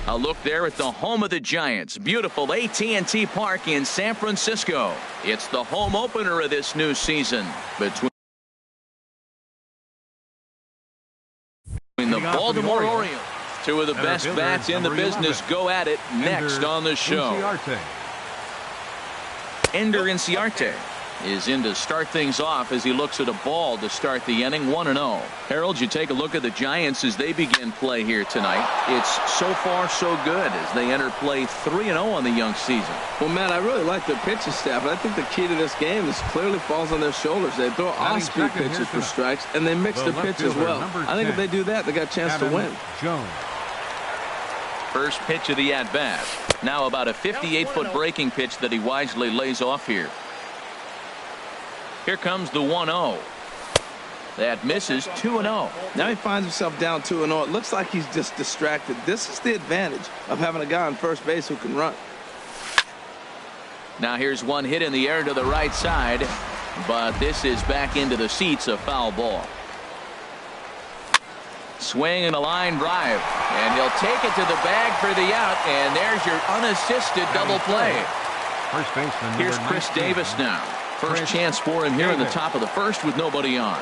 A look there at the home of the Giants. Beautiful AT&T Park in San Francisco. It's the home opener of this new season between the Baltimore Orioles. Two of the best bats in the business go at it next on the show. Ender Inciarte is in to start things off as he looks at a ball to start the inning. 1-0. Harold, you take a look at the Giants as they begin play here tonight. It's so far so good as they enter play 3-0 on the young season. Well, Matt, I really like their pitching staff, but I think the key to this game is clearly falls on their shoulders. They throw off-speed pitches for strikes, and they mix their pitch as well. I think if they do that, they got a chance to win. First pitch of the at-bat. Now about a 58-foot breaking pitch that he wisely lays off here. Here comes the 1-0. That misses. 2-0. Now he finds himself down 2-0. It looks like he's just distracted. This is the advantage of having a guy on first base who can run. Now here's one hit in the air to the right side, but this is back into the seats, a foul ball. Swing and a line drive, and he'll take it to the bag for the out, and there's your unassisted double play. First baseman. Here's Chris Davis now. First chance for him here in the top of the first with nobody on.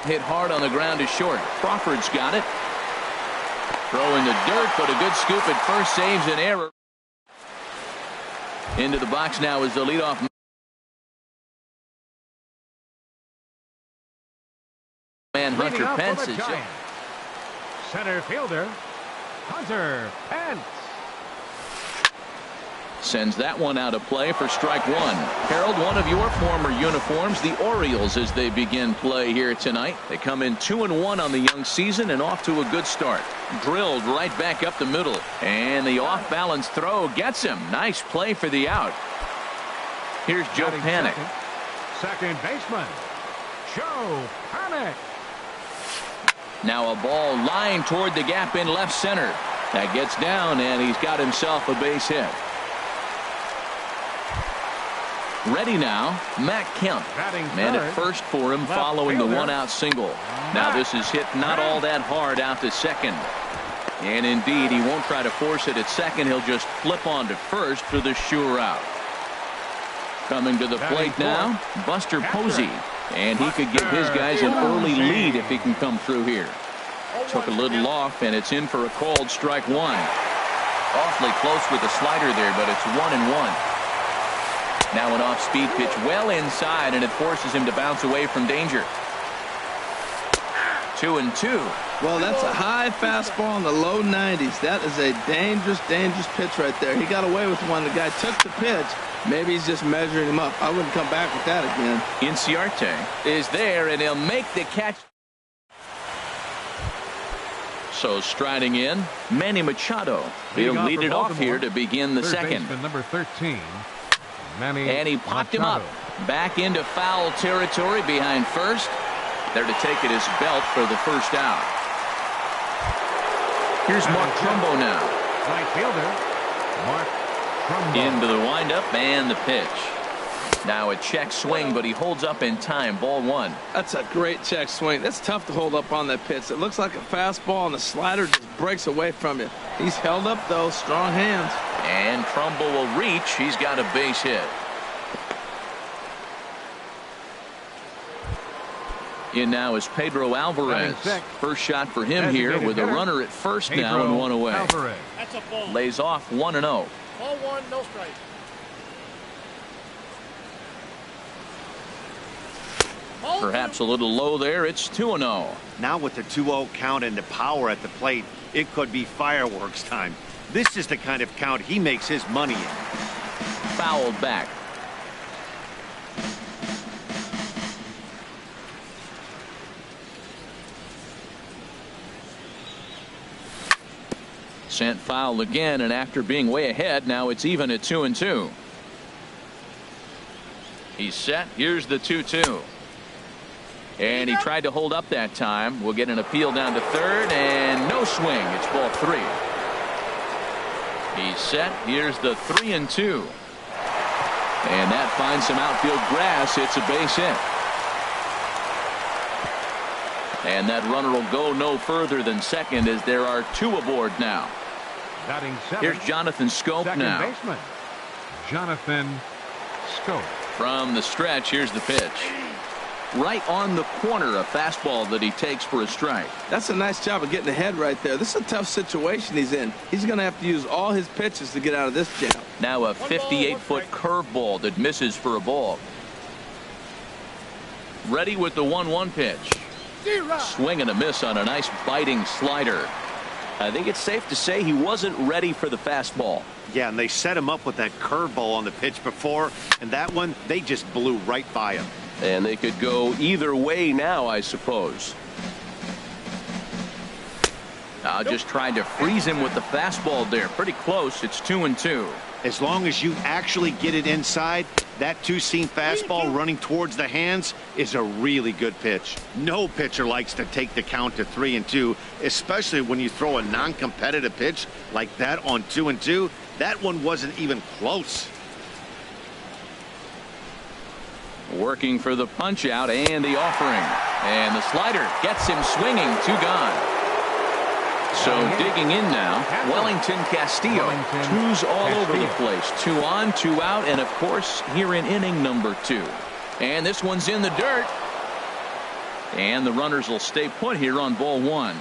Hit hard on the ground to short. Crawford's got it. Throw in the dirt, but a good scoop at first saves an error. Into the box now is the leadoff man, Hunter Pence. Is center fielder, Hunter Pence. Sends that one out of play for strike one. Harold, one of your former uniforms, the Orioles, as they begin play here tonight. They come in 2-1 on the young season and off to a good start. Drilled right back up the middle. And the off-balance throw gets him. Nice play for the out. Here's Joe Panik. Second baseman, Joe Panik. Now a ball lined toward the gap in left center. That gets down, and he's got himself a base hit. Ready now, Matt Kemp. Man at first for him following the one-out single. Now this is hit not all that hard out to second. And indeed, he won't try to force it at second. He'll just flip on to first for the sure out. Coming to the plate now, Buster Posey. And he could give his guys an early lead if he can come through here. Took a little off, and it's in for a called strike one. Awfully close with the slider there, but it's 1-1. Now an off-speed pitch well inside, and it forces him to bounce away from danger. 2-2. Well, that's a high fastball in the low 90s. That is a dangerous, dangerous pitch right there. He got away with one. The guy took the pitch. Maybe he's just measuring him up. I wouldn't come back with that again. Inciarte is there, and he'll make the catch. So striding in, Manny Machado. He'll lead it off here to begin the second. Number 13. And he popped him up back into foul territory behind first. There to take it is Belt for the first out. Here's Mark Trumbo now. Right fielder, Mark Trumbo. Into the windup and the pitch. Now a check swing, but he holds up in time. Ball one. That's a great check swing. That's tough to hold up on that pitch. It looks like a fastball, and the slider just breaks away from you. He's held up, though. Strong hands. And Trumbo will reach. He's got a base hit. In now is Pedro Alvarez. First shot for him here with a runner at first now and one away. That's a ball. Lays off 1-0. Ball one, no strike. Perhaps a little low there. It's 2-0. Now with the 2-0 count and the power at the plate, it could be fireworks time. This is the kind of count he makes his money in. Fouled back. Sent foul again, and after being way ahead, now it's even at 2-2. He's set. Here's the 2-2. And he tried to hold up that time. We'll get an appeal down to third, and no swing. It's ball three. He's set. Here's the 3-2. And that finds some outfield grass. It's a base hit. And that runner will go no further than second as there are two aboard now. Batting seventh, here's Jonathan Scope second now. baseman, Jonathan Scope. From the stretch, here's the pitch. Right on the corner, a fastball that he takes for a strike. That's a nice job of getting ahead right there. This is a tough situation he's in. He's going to have to use all his pitches to get out of this jam. Now a 58-foot curveball that misses for a ball. Ready with the 1-1 pitch. Swing and a miss on a nice biting slider. I think it's safe to say he wasn't ready for the fastball. Yeah, and they set him up with that curveball on the pitch before, and that one, they just blew right by him. And they could go either way now, I suppose. Just trying to freeze him with the fastball there. Pretty close. It's 2-2. As long as you actually get it inside, that two-seam fastball running towards the hands is a really good pitch. No pitcher likes to take the count to 3-2, especially when you throw a non-competitive pitch like that on 2-2. That one wasn't even close. Working for the punch out and the offering. And the slider gets him swinging. 2 gone. So digging in now, Wellington Castillo. 2's all over the place. 2 on, 2 out, and of course here in inning number 2. And this one's in the dirt. And the runners will stay put here on ball 1.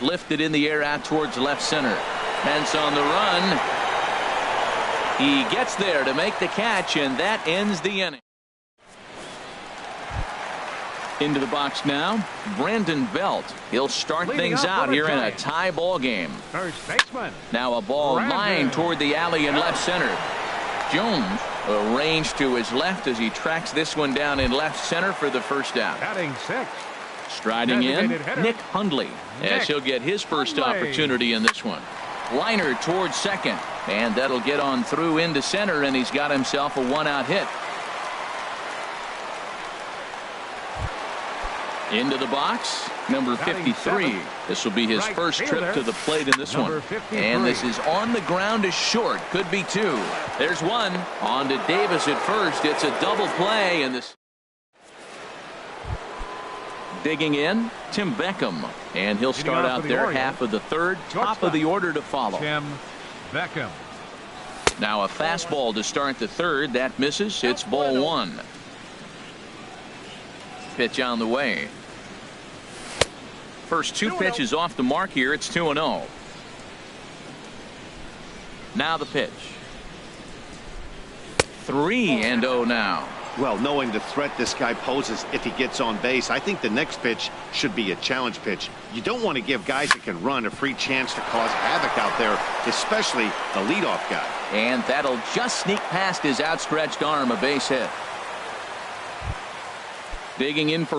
Lifted in the air out towards left center. Pence on the run. He gets there to make the catch, and that ends the inning. Into the box now, Brandon Belt. He'll start things out here in a tie ball game. First baseman. Now a ball lined toward the alley in left center. Jones arranged to his left as he tracks this one down in left center for the first out. Batting 6. Striding in, Nick Hundley, as he'll get his first opportunity in this one. Liner towards second, and that'll get on through into center, and he's got himself a 1-out hit. Into the box, number 53. This will be his first trip to the plate in this one. And this is on the ground is short. Could be 2. There's 1. On to Davis at first. It's a double play, and this. Digging in, Tim Beckham. And he'll start out there half of the third. Top of the order to follow. Tim Beckham. Now a fastball to start the third. That misses. It's ball 1. Pitch on the way. First 2 pitches off the mark here. It's 2-0. Now the pitch. 3-0 now. Well, knowing the threat this guy poses if he gets on base, I think the next pitch should be a challenge pitch. You don't want to give guys that can run a free chance to cause havoc out there, especially the leadoff guy. And that'll just sneak past his outstretched arm, a base hit. Digging in for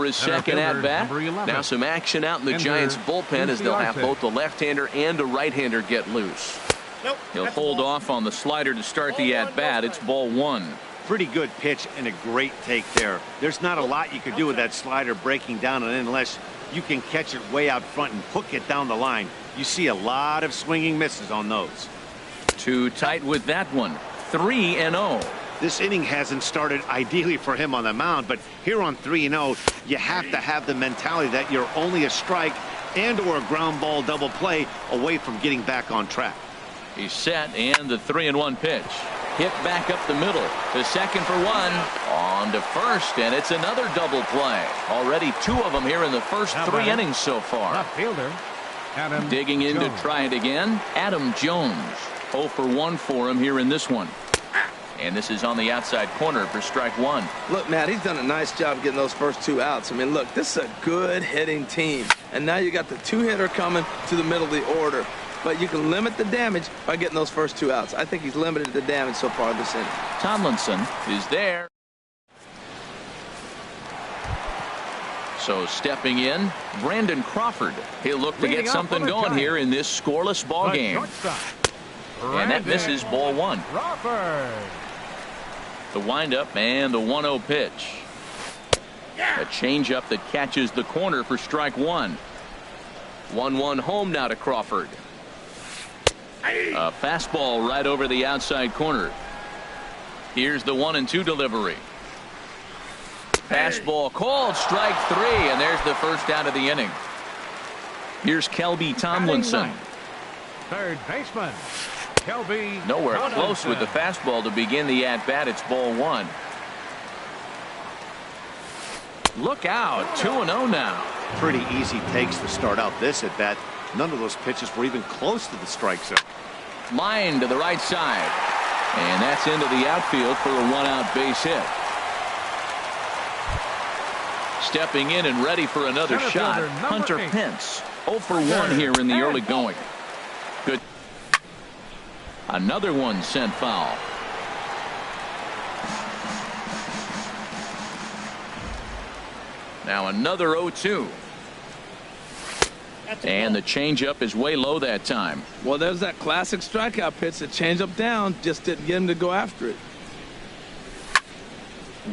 his second at bat. Now some action out in the Giants bullpen as they'll have both the left-hander and a right-hander get loose. He'll hold off on the slider to start the at bat. It's ball 1. Pretty good pitch and a great take there. There's not a lot you can do with that slider breaking down, and unless you can catch it way out front and hook it down the line, you see a lot of swinging misses on those. Too tight with that one. 3-0. This inning hasn't started ideally for him on the mound, but here on 3-0, you have to have the mentality that you're only a strike and or a ground ball double play away from getting back on track. He's set, and the 3-1 pitch. Hit back up the middle to second for 1. On to first, and it's another double play. Already 2 of them here in the first 3 innings so far. Left fielder, Adam Digging in Jones. to try it again, Adam Jones. 0 for 1 for him here in this one. And this is on the outside corner for strike 1. Look, Matt, he's done a nice job getting those first 2 outs. I mean, look, this is a good hitting team. And now you got the 2-hitter coming to the middle of the order. But you can limit the damage by getting those first 2 outs. I think he's limited the damage so far this inning. Tomlinson is there. So stepping in, Brandon Crawford. He'll look to get something going here in this scoreless ball game. And that misses ball 1. Crawford. The windup and the 1-0 pitch. A changeup that catches the corner for strike one. 1-1 home now to Crawford. A fastball right over the outside corner. Here's the 1-2 delivery. Fastball called, strike three, and there's the first out of the inning. Here's Kelby Tomlinson. Third baseman, Kelby. Nowhere Tomlinson. close with the fastball to begin the at-bat. It's ball one. Look out, 2-0 now. Pretty easy takes to start out this at bat. None of those pitches were even close to the strike zone. Line to the right side. And that's into the outfield for a one-out base hit. Stepping in and ready for another Center shot, fielder, Hunter 8. Pence. 0 for 1 here in the early going. Good. Another one sent foul. Now another 0-2. And the changeup is way low that time. Well, there's that classic strikeout pitch. The changeup down, just didn't get him to go after it.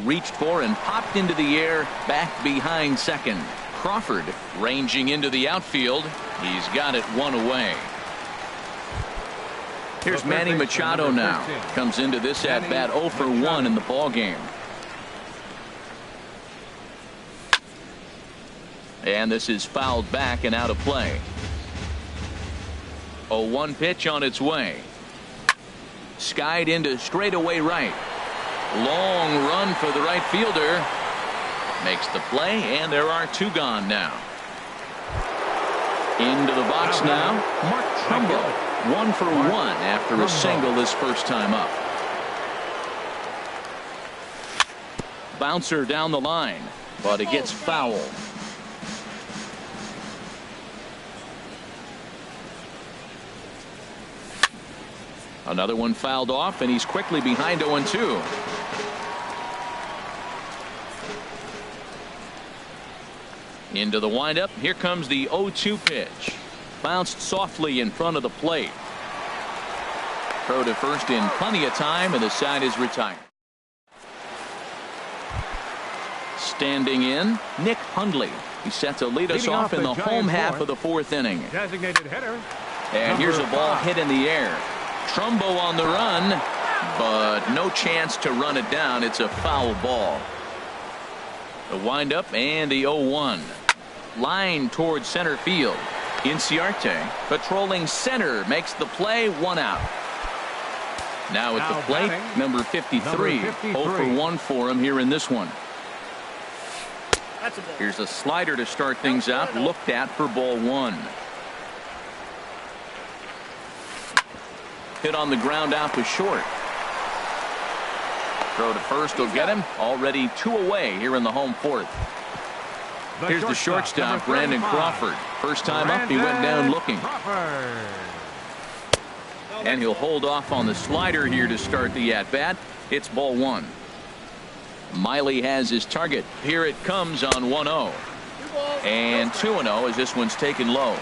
Reached for and popped into the air, back behind second. Crawford ranging into the outfield. He's got it one away. Here's Manny Machado now. Comes into this at bat 0 for 1 in the ball game. And this is fouled back and out of play. 0-1 pitch on its way. Skied into straightaway right. Long run for the right fielder. Makes the play, and there are two gone now. Into the box now, Mark Trumbo. 1 for 1 after a single his first time up. Bouncer down the line, but it gets foul. Another one fouled off, and he's quickly behind 0-2. Into the windup. Here comes the 0-2 pitch. Bounced softly in front of the plate. Throw to first in plenty of time, and the side is retired. Standing in, Nick Hundley. He's set to lead us off in the home half of the fourth inning. Designated hitter. And here's a ball hit in the air. Trumbo on the run, but no chance to run it down. It's a foul ball. The windup and the 0-1. Line towards center field. Inciarte patrolling center makes the play, one out. Now at the plate, number 53. 0 for 1 for him here in this one. Here's a slider to start things out, looked at for ball one. Hit on the ground out to short. Throw to first will get him. Already 2 away here in the home fourth. Here's the shortstop, Brandon Crawford. First time up, he went down looking. And he'll hold off on the slider here to start the at-bat. It's ball one. Miley has his target. Here it comes on 1-0. And 2-0 as this one's taken low.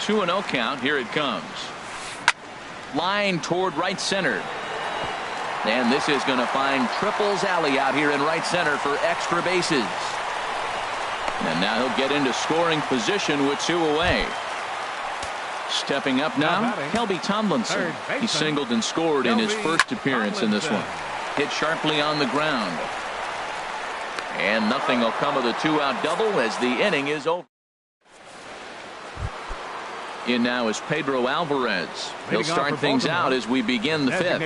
2-0 count. Here it comes. Line toward right center. And this is going to find Triples Alley out here in right center for extra bases. And now he'll get into scoring position with 2 away. Stepping up now, Kelby Tomlinson. He singled and scored in his first appearance in this one. Hit sharply on the ground. And nothing will come of the 2-out double as the inning is over. In now is Pedro Alvarez. He'll start things out as we begin the fifth.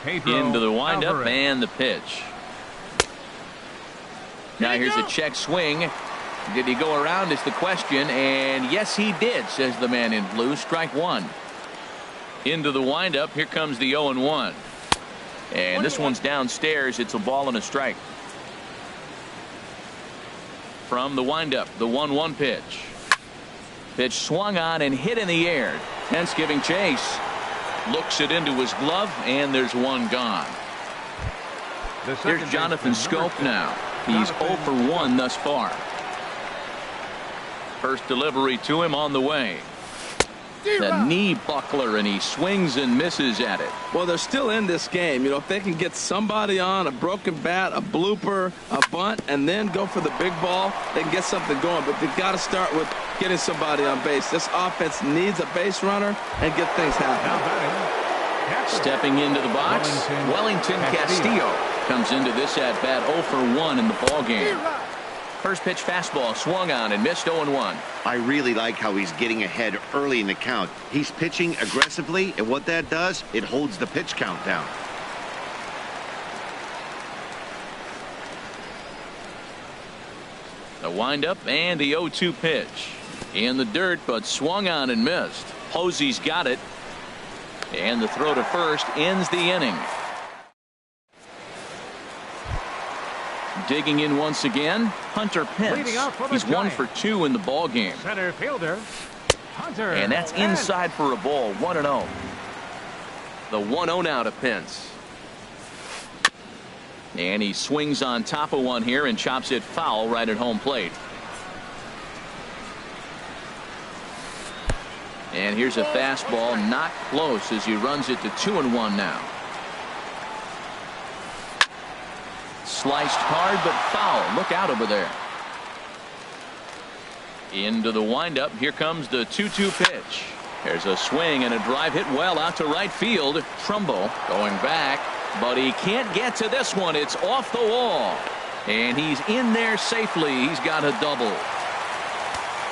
Into the windup and the pitch. Now here's a check swing. Did he go around is the question, and yes he did, says the man in blue. Strike one. Into the windup. Here comes the 0-1. And this one's downstairs. It's a ball and a strike. From the windup, the 1-1 pitch. Pitch swung on and hit in the air. Pence giving chase. Looks it into his glove, and there's one gone. Here's Jonathan Scope now. He's 0 for 1 thus far. First delivery to him on the way. The knee buckler, and he swings and misses at it. Well, they're still in this game. You know, if they can get somebody on, a broken bat, a blooper, a bunt, and then go for the big ball, they can get something going. But they've got to start with getting somebody on base. This offense needs a base runner and get things happening. Stepping into the box, Wellington Castillo comes into this at-bat 0 for 1 in the ballgame. First pitch fastball swung on and missed 0-1. I really like how he's getting ahead early in the count. He's pitching aggressively, and what that does, it holds the pitch count down. The windup and the 0-2 pitch. In the dirt, but swung on and missed. Posey's got it. And the throw to first ends the inning. Digging in once again, Hunter Pence. He's 1 for 2 in the ball game. Center fielder, Hunter. And that's inside for a ball, 1-0. The 1-0 now to Pence. And he swings on top of one here and chops it foul right at home plate. And here's a fastball, not close, as he runs it to 2-1 now. Sliced hard but foul. Look out over there. Into the windup. Here comes the 2-2 pitch. There's a swing and a drive hit well out to right field. Trumbo going back, but he can't get to this one. It's off the wall, and he's in there safely. He's got a double.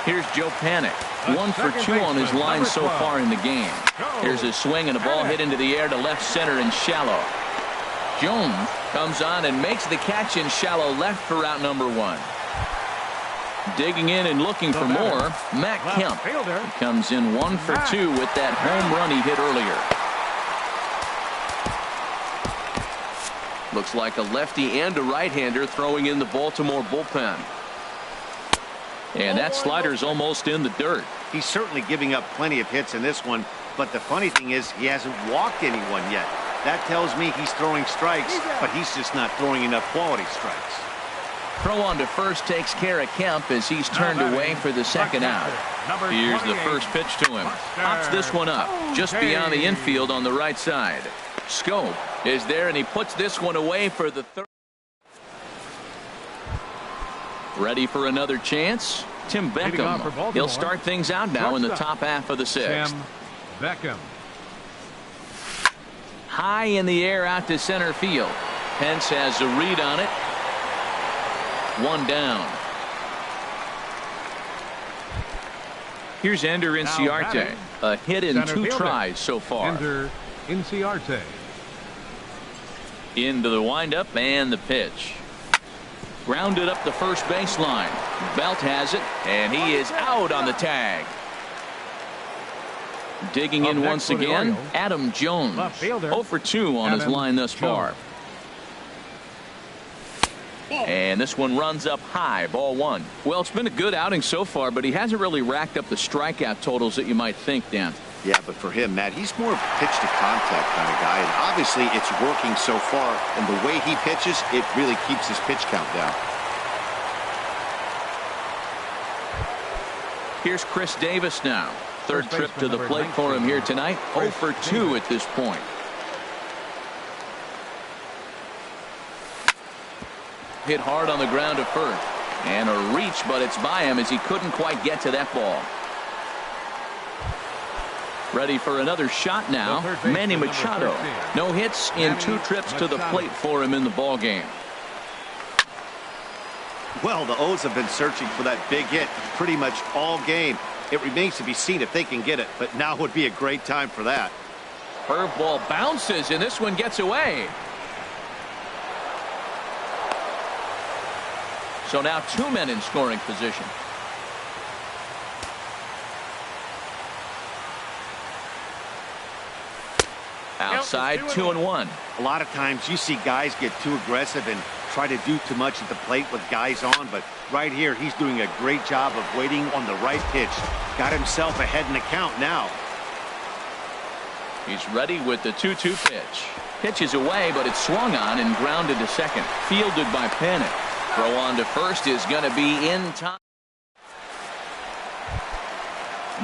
Here's Joe Panik, 1 for 2 on his line so far in the game. Here's a swing and a ball hit into the air to left center and shallow. Jones comes on and makes the catch in shallow left for out number 1. Digging in and looking for more, Matt Kemp. He comes in 1 for 2 with that home run he hit earlier. Looks like a lefty and a right-hander throwing in the Baltimore bullpen. And that slider's almost in the dirt. He's certainly giving up plenty of hits in this one, but the funny thing is he hasn't walked anyone yet. That tells me he's throwing strikes, but he's just not throwing enough quality strikes. Throw on to first takes care of Kemp as he's turned away for the second out. Here's the first pitch to him. Pops this one up just beyond the infield on the right side. Scope is there, and he puts this one away for the third. Ready for another chance? Tim Beckham. He'll start things out now in the top half of the sixth. Beckham. High in the air out to center field. Pence has a read on it. 1 down. Here's Ender Inciarte. A hit in 2 tries so far. Ender Inciarte. Into the windup and the pitch. Grounded up the first baseline. Belt has it, and he is out on the tag. Digging in once again, Adam Jones. 0 for 2 on his line thus far. And this one runs up high, ball 1. Well, it's been a good outing so far, but he hasn't really racked up the strikeout totals that you might think, Dan. Yeah, but for him, Matt, he's more of a pitch-to-contact kind of guy, and obviously it's working so far, and the way he pitches, it really keeps his pitch count down. Here's Chris Davis now. Third trip to the plate for him here tonight. 0 for 2 at this point. Hit hard on the ground to first. And a reach, but it's by him as he couldn't quite get to that ball. Ready for another shot now. Manny Machado. No hits in 2 trips to the plate for him in the ball game. Well, the O's have been searching for that big hit pretty much all game. It remains to be seen if they can get it, but now would be a great time for that. Curveball bounces, and this one gets away. So now 2 men in scoring position. Outside, 2-1. A lot of times you see guys get too aggressive and try to do too much at the plate with guys on, but right here he's doing a great job of waiting on the right pitch. Got himself ahead in the count now. He's ready with the 2-2 pitch. Pitch is away, but it's swung on and grounded to second. Fielded by Panik. Throw on to first is going to be in time.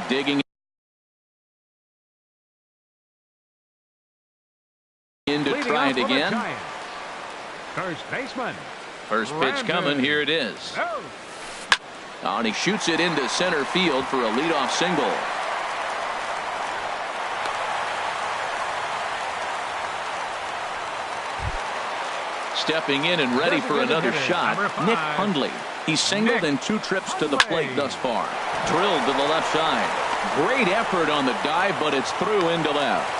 Digging try it again. First baseman. First pitch coming. Here it is. Oh. Oh, and he shoots it into center field for a leadoff single. Stepping in and ready for another shot, Nick Hundley. He's singled in 2 trips to the plate thus far. Drilled to the left side. Great effort on the dive, but it's through into left.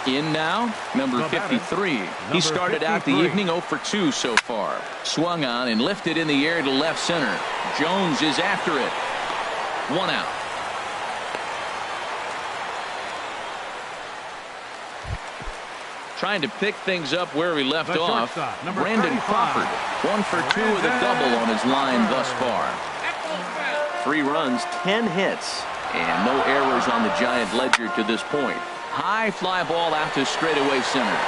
In now, number 53. He started out the evening 0 for 2 so far. Swung on and lifted in the air to left center. Jones is after it. 1 out. Trying to pick things up where we left off. Brandon Crawford, 1 for 2 with a double on his line thus far. 3 runs, 10 hits, and no errors on the Giant ledger to this point. High fly ball out to straightaway center.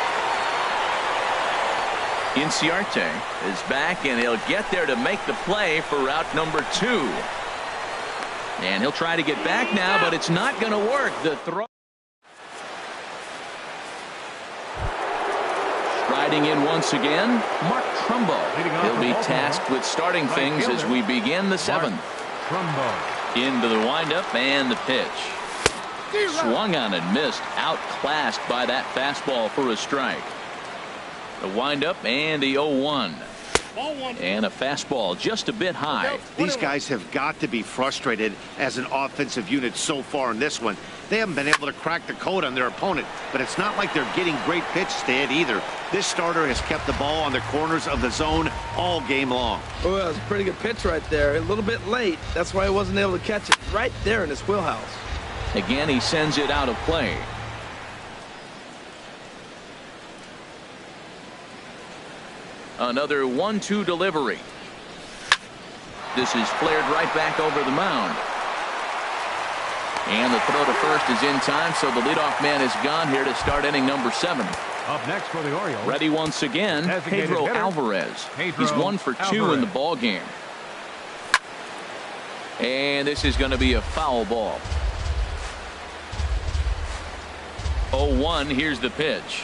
Inciarte is back, and he'll get there to make the play for route number 2. And he'll try to get back now, but it's not going to work. The throw. Riding in once again, Mark Trumbo. He'll be tasked with starting things as we begin the 7th. Into the windup and the pitch. Swung on and missed. Outclassed by that fastball for a strike. The windup and the 0-1. And a fastball just a bit high. These guys have got to be frustrated as an offensive unit so far in this one. They haven't been able to crack the code on their opponent, but it's not like they're getting great pitches to hit either. This starter has kept the ball on the corners of the zone all game long. Oh, that was a pretty good pitch right there. A little bit late. That's why he wasn't able to catch it. Right there in his wheelhouse. Again, he sends it out of play. Another 1-2 delivery. This is flared right back over the mound. And the throw to first is in time, so the leadoff man is gone here to start inning number 7. Up next for the Orioles. Ready once again, Pedro Alvarez. He's 1 for 2 in the ball game. And this is going to be a foul ball. 0-1, here's the pitch.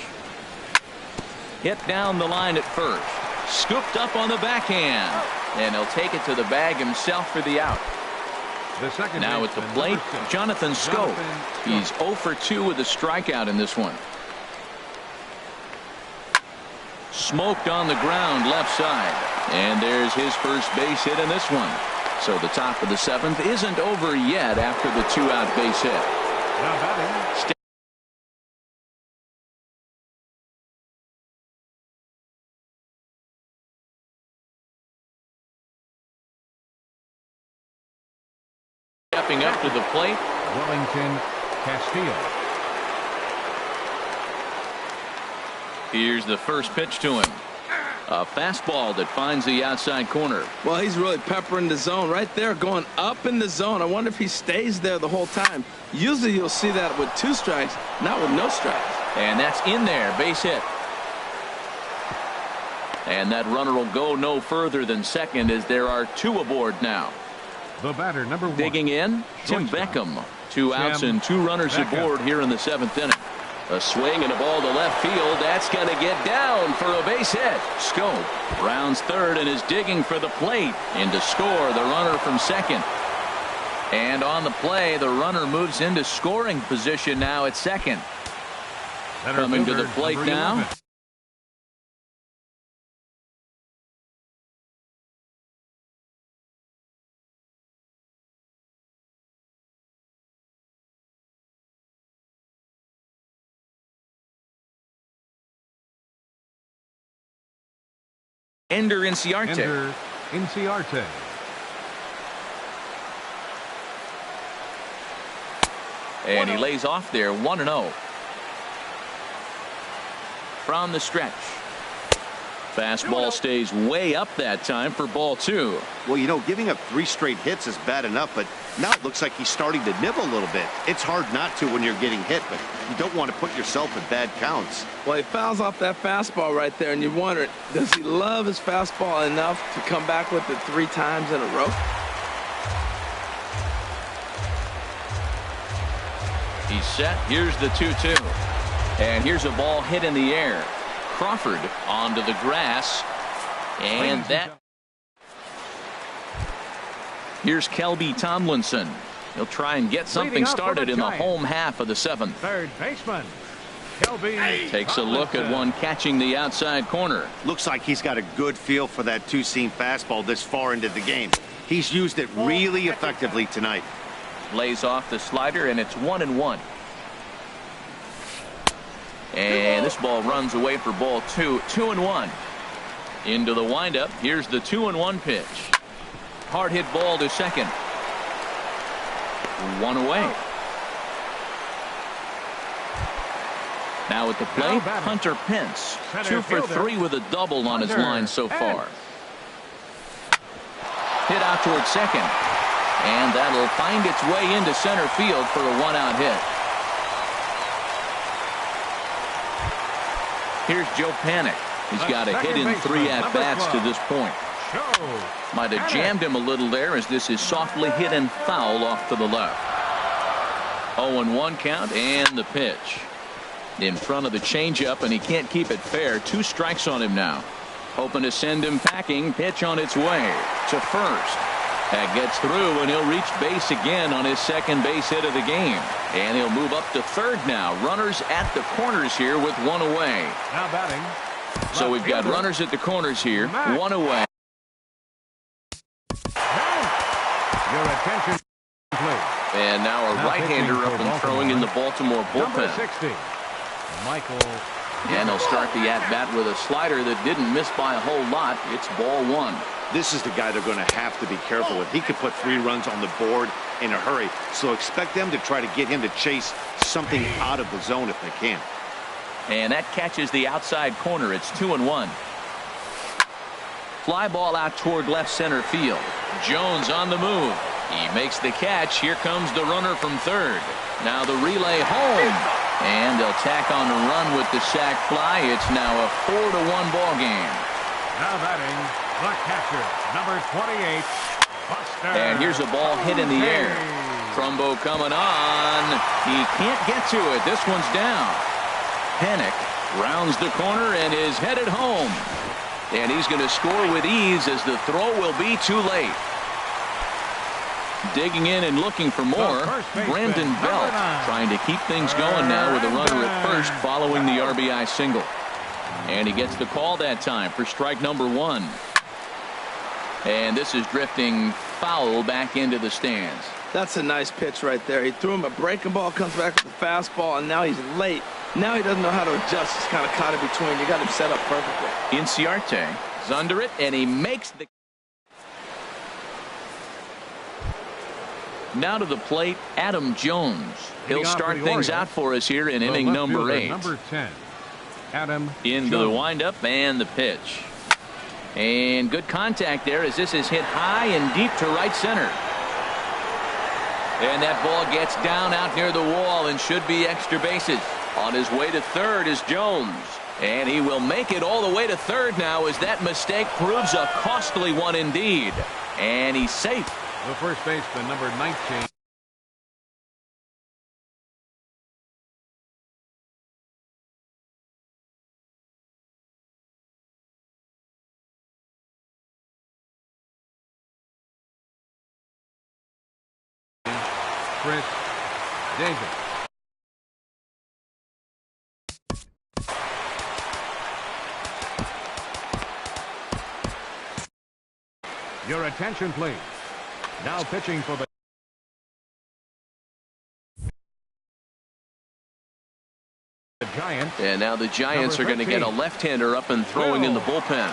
Hit down the line at first. Scooped up on the backhand. And he'll take it to the bag himself for the out. Now at the plate, Jonathan Schoop. He's 0 for 2 with a strikeout in this one. Smoked on the ground left side. And there's his first base hit in this one. So the top of the 7th isn't over yet after the 2-out base hit. Now batting. Stepping up to the plate, Wellington Castillo. Here's the first pitch to him. A fastball that finds the outside corner. Well, he's really peppering the zone right there, going up in the zone. I wonder if he stays there the whole time. Usually you'll see that with 2 strikes, not with no strikes. And that's in there, base hit. And that runner will go no further than second as there are 2 aboard now. The batter, number 1. Digging in, Tim Beckham. 2 outs and 2 runners aboard here in the 7th inning. A swing and a ball to left field. That's going to get down for a base hit. Schoop rounds third and is digging for the plate. And to score, the runner from second. And on the play, the runner moves into scoring position now at second. Coming to the plate now. Ender Inciarte. And he lays off there 1-0. From the stretch. Fastball stays way up that time for ball 2. Well, you know, giving up 3 straight hits is bad enough, but now it looks like he's starting to nibble a little bit. It's hard not to when you're getting hit, but you don't want to put yourself in bad counts. Well, he fouls off that fastball right there, and you wonder, does he love his fastball enough to come back with it 3 times in a row? He's set. Here's the 2-2. And here's a ball hit in the air. Crawford onto the grass. And that. Here's Kelby Tomlinson. He'll try and get something started in the home half of the 7th. Third baseman, Kelby takes a look at one catching the outside corner. Looks like he's got a good feel for that two-seam fastball this far into the game. He's used it really effectively tonight. Lays off the slider, and it's 1-1. And this ball runs away for ball 2. 2-1. Into the windup. Here's the 2-1 pitch. Hard hit ball to second. 1 away. Now at the plate, Hunter Pence. 2 for 3 with a double on his line so far. Hit out towards second. And that'll find its way into center field for a 1-out hit. Here's Joe Panik. He's got a hit in 3 at-bats to this point. Might have jammed him a little there as this is softly hit and foul off to the left. 0-1 count and the pitch. In front of the changeup, and he can't keep it fair. 2 strikes on him now. Hoping to send him packing. Pitch on its way to first. That gets through, and he'll reach base again on his second base hit of the game. And he'll move up to third now. Runners at the corners here with 1 away. Now batting. So we've got runners at the corners here. 1 away. Your attention, please. And now a right-hander up and throwing in the Baltimore bullpen. Number 60, Michael. And he'll start the at-bat with a slider that didn't miss by a whole lot. It's ball 1. This is the guy they're going to have to be careful with. He could put 3 runs on the board in a hurry. So expect them to try to get him to chase something out of the zone if they can. And that catches the outside corner. It's 2-1. Fly ball out toward left center field. Jones on the move. He makes the catch. Here comes the runner from third. Now the relay home. And they'll tack on a run with the sac fly. It's now a 4-1 ball game. Now batting, the catcher, number 28, Buster. And here's a ball hit in the air. Trumbo coming on. He can't get to it. This one's down. Panik rounds the corner and is headed home. And he's going to score with ease as the throw will be too late. Digging in and looking for more, Brandon Belt trying to keep things going now with a runner at first following the RBI single. And he gets the call that time for strike number 1. And this is drifting foul back into the stands. That's a nice pitch right there. He threw him a breaking ball, comes back with the fastball, and now he's late. Now he doesn't know how to adjust. He's kind of caught in between. You got him set up perfectly. Inciarte is under it, and he makes the. Now to the plate, Adam Jones. He'll start things out for us here in inning number 8. Number 10, Adam into Jones. the windup and the pitch. And good contact there as this is hit high and deep to right center. And that ball gets down out near the wall and should be extra bases. On his way to third is Jones. And he will make it all the way to third now as that mistake proves a costly one indeed. And he's safe. The first baseman, number 19. Chris Davis. Your attention, please. Now pitching for the Giants. And now the Giants are going to get a left-hander up and throwing in the bullpen.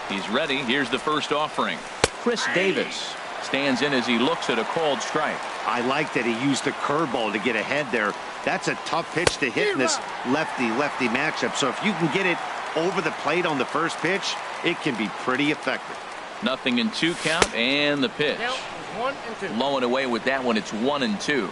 He's ready. Here's the first offering. Chris Davis stands in as he looks at a called strike. I like that he used the curveball to get ahead there. That's a tough pitch to hit in this lefty-lefty matchup. So if you can get it over the plate on the first pitch, it can be pretty effective. Nothing in 2 count and the pitch. 1 and 2. Low and away with that one. It's 1-2.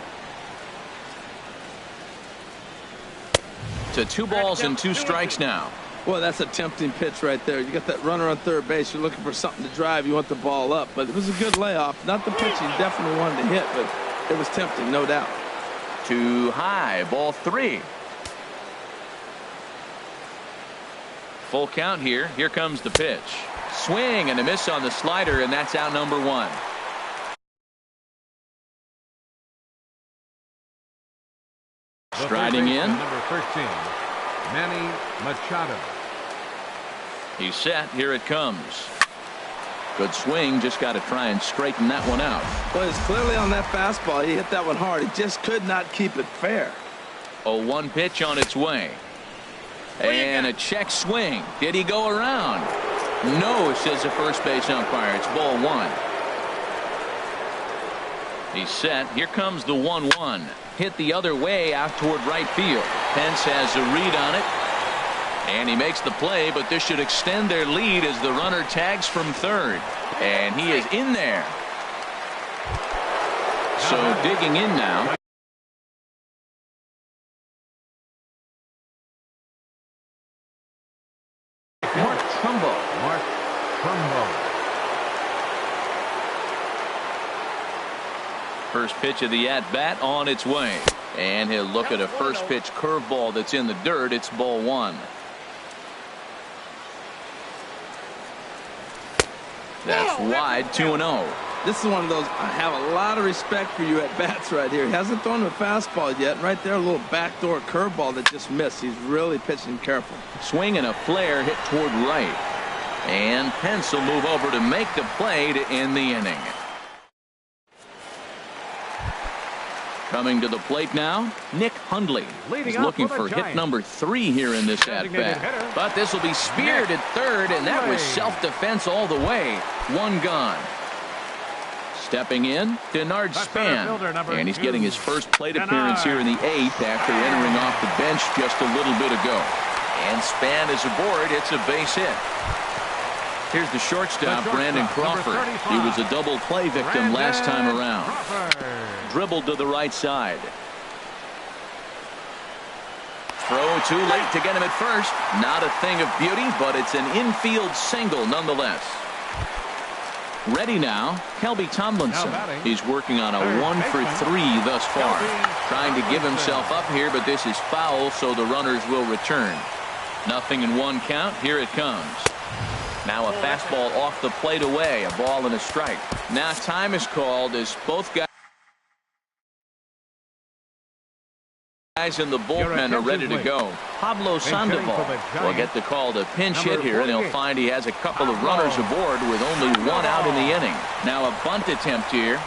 To 2 balls and 2 strikes now. Boy, that's a tempting pitch right there. You got that runner on third base. You're looking for something to drive. You want the ball up. But it was a good layoff. Not the pitch he definitely wanted to hit, but It was tempting, no doubt. Too high, ball 3. Full count here. Here comes the pitch. Swing and a miss on the slider, and that's out number 1. Striding in. Number 13, Manny Machado. He's set. Here it comes. Good swing. Just got to try and straighten that one out. Well, it's clearly on that fastball. He hit that one hard. He just could not keep it fair. 0-1 pitch on its way. And a check swing. Did he go around? No, says the first base umpire. It's ball 1. He's set. Here comes the 1-1. Hit the other way out toward right field. Pence has a read on it. And he makes the play, but this should extend their lead as the runner tags from third. And he is in there. So digging in now. Mark Trumbo. First pitch of the at-bat on its way. And he'll look at a first pitch curveball that's in the dirt. It's ball 1. That's wide, 2-0. This is one of those, I have a lot of respect for you at bats right here. He hasn't thrown a fastball yet. Right there, a little backdoor curveball that just missed. He's really pitching careful. Swing and a flare hit toward right. And Pence will move over to make the play to end the inning. Coming to the plate now, Nick Hundley. He's looking for hit number 3 here in this at-bat. But this will be speared at third, and that was self-defense all the way. 1 gone. Stepping in, Denard Span. And he's getting his first plate appearance here in the 8th after entering off the bench just a little bit ago. And Span is aboard. It's a base hit. Here's the shortstop, Brandon Crawford. He was a double play victim last time around. Dribbled to the right side. Throw too late to get him at first. Not a thing of beauty, but it's an infield single nonetheless. Ready now, Kelby Tomlinson. He's working on a 1 for 3 thus far. Trying to give himself up here, but this is foul, so the runners will return. 0-1 count. Here it comes. Now a fastball off the plate away. A ball and a strike. Now time is called as both guys in the bullpen are ready to go. Pablo Sandoval will get the call to pinch hit here, and he'll find he has a couple of runners aboard with only 1 out in the inning. Now a bunt attempt here,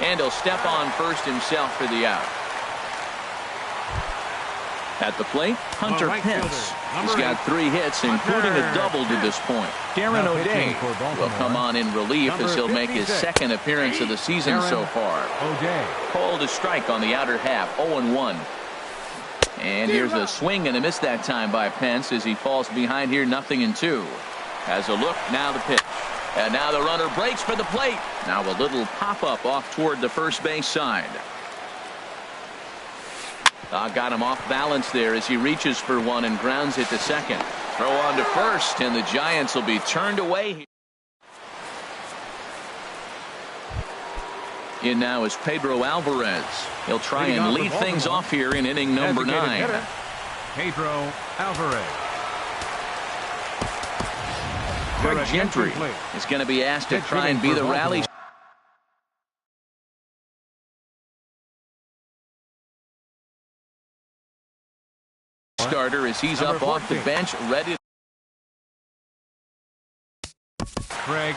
and he'll step on first himself for the out. At the plate, Hunter Pence. He's got 3 hits, including a double to this point. Darren O'Day will come on in relief as he'll make his 2nd appearance of the season so far. Called a strike on the outer half, 0-1. And here's a swing and a miss that time by Pence as he falls behind here, 0-2. Has a look, now the pitch. And now the runner breaks for the plate. Now a little pop-up off toward the first base side. Got him off balance there as he reaches for one and grounds it to second. Throw on to first, and the Giants will be turned away. In now is Pedro Alvarez. He'll try and lead things off here in inning number 9. Pedro Alvarez. Craig Gentry is going to be asked to try and be the rally starter as he's up off the bench, ready. Craig.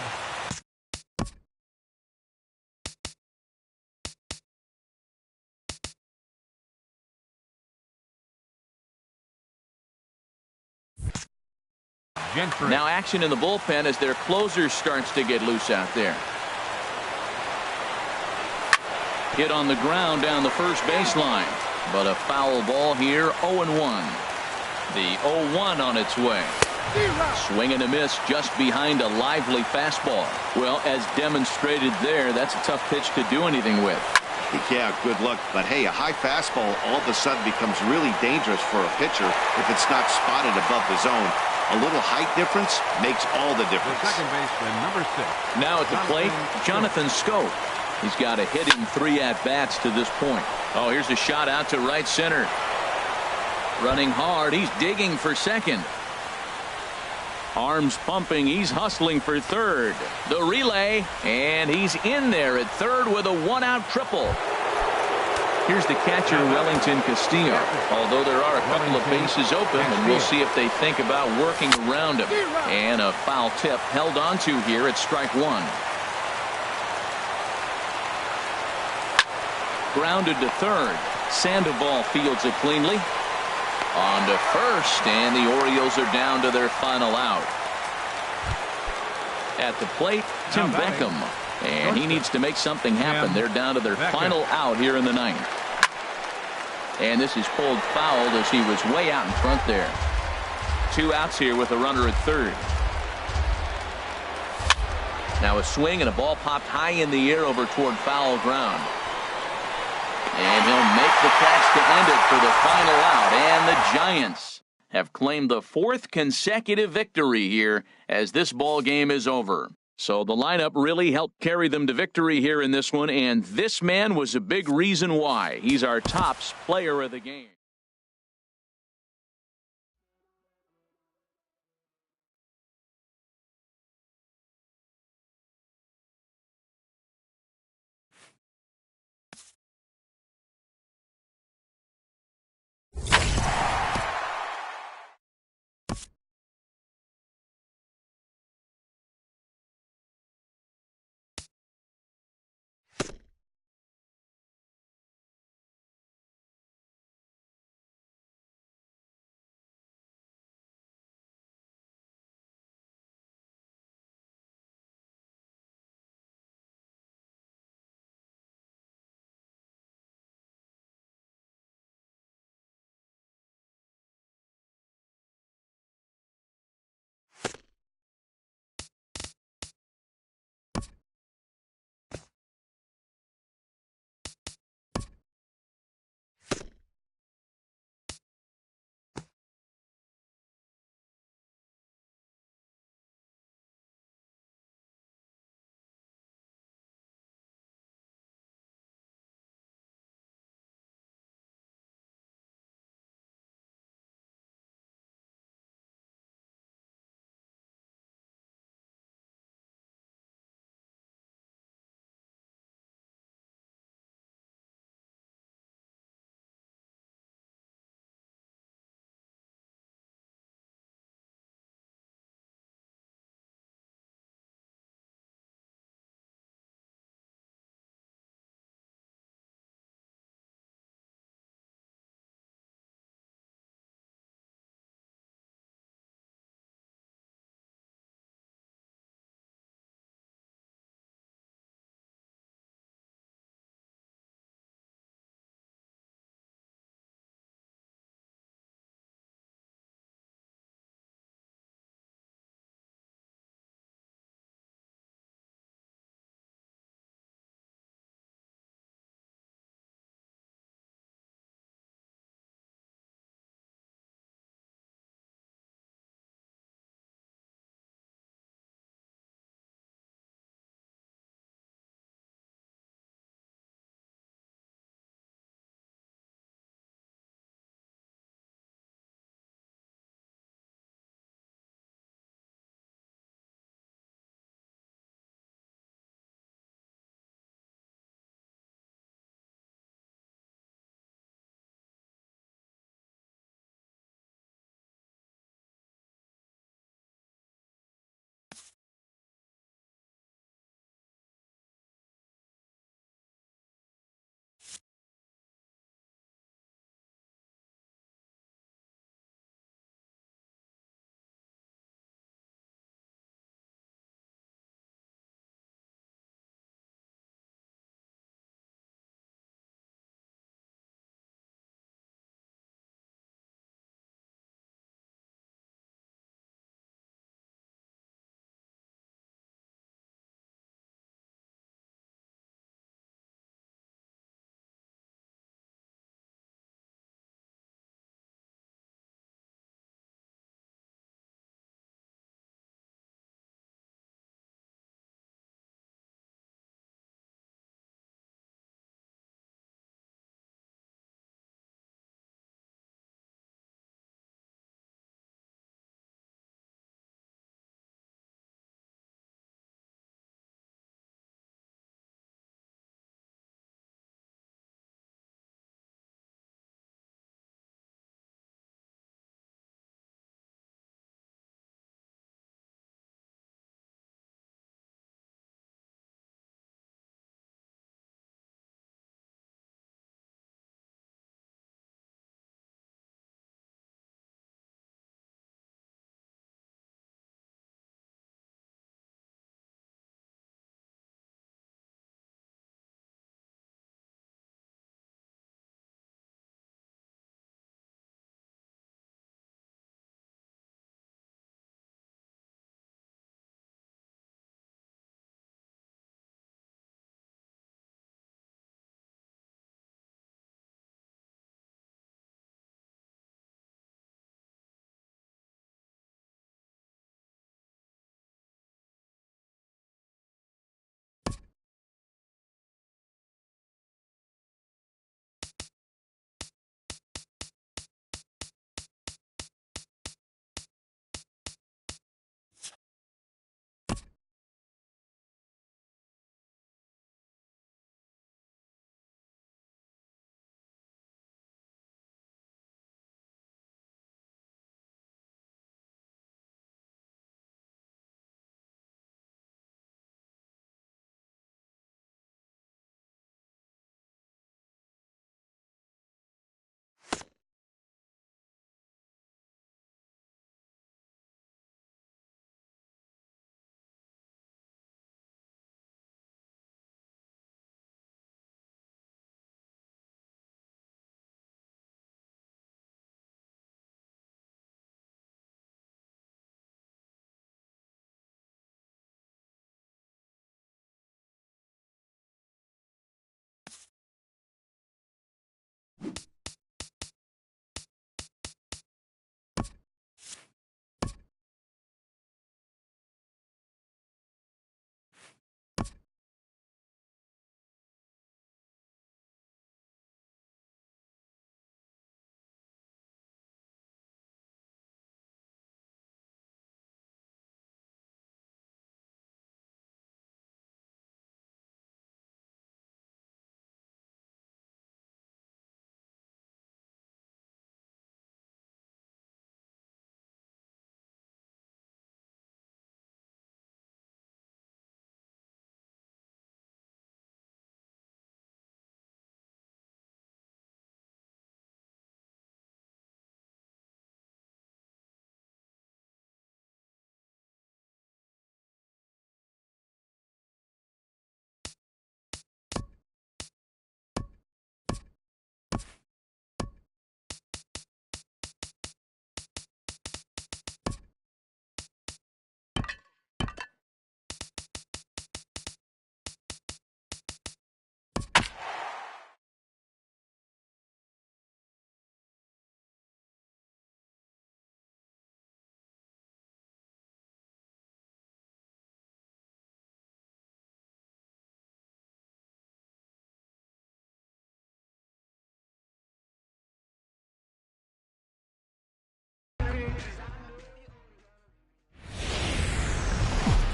Gentry. Now action in the bullpen as their closer starts to get loose out there. Hit on the ground down the first baseline, but a foul ball here. 0-1. The 0-1 on its way. Swing and a miss just behind a lively fastball. Well, as demonstrated there, that's a tough pitch to do anything with. Yeah, good luck. But hey, a high fastball all of a sudden becomes really dangerous for a pitcher if it's not spotted above the zone. A little height difference makes all the difference. Second baseman, number 6. Now at the plate, Jonathan Scope. He's got a hitting 3 at-bats to this point. Oh, here's a shot out to right center. Running hard. He's digging for second. Arms pumping. He's hustling for third. The relay, and he's in there at third with a 1-out triple. Here's the catcher, Wellington Castillo. Although there are a couple of bases open, and we'll see if they think about working around him. And a foul tip held onto here at strike 1. Grounded to third. Sandoval fields it cleanly. On to first, and the Orioles are down to their final out. At the plate, Tim Beckham. And he needs to make something happen. They're down to their final out here in the 9th. And this is pulled fouled as he was way out in front there. 2 outs here with a runner at third. Now a swing and a ball popped high in the air over toward foul ground. And he'll make the catch to end it for the final out. And the Giants have claimed the 4th consecutive victory here as this ball game is over. So the lineup really helped carry them to victory here in this one, and this man was a big reason why. He's our tops player of the game.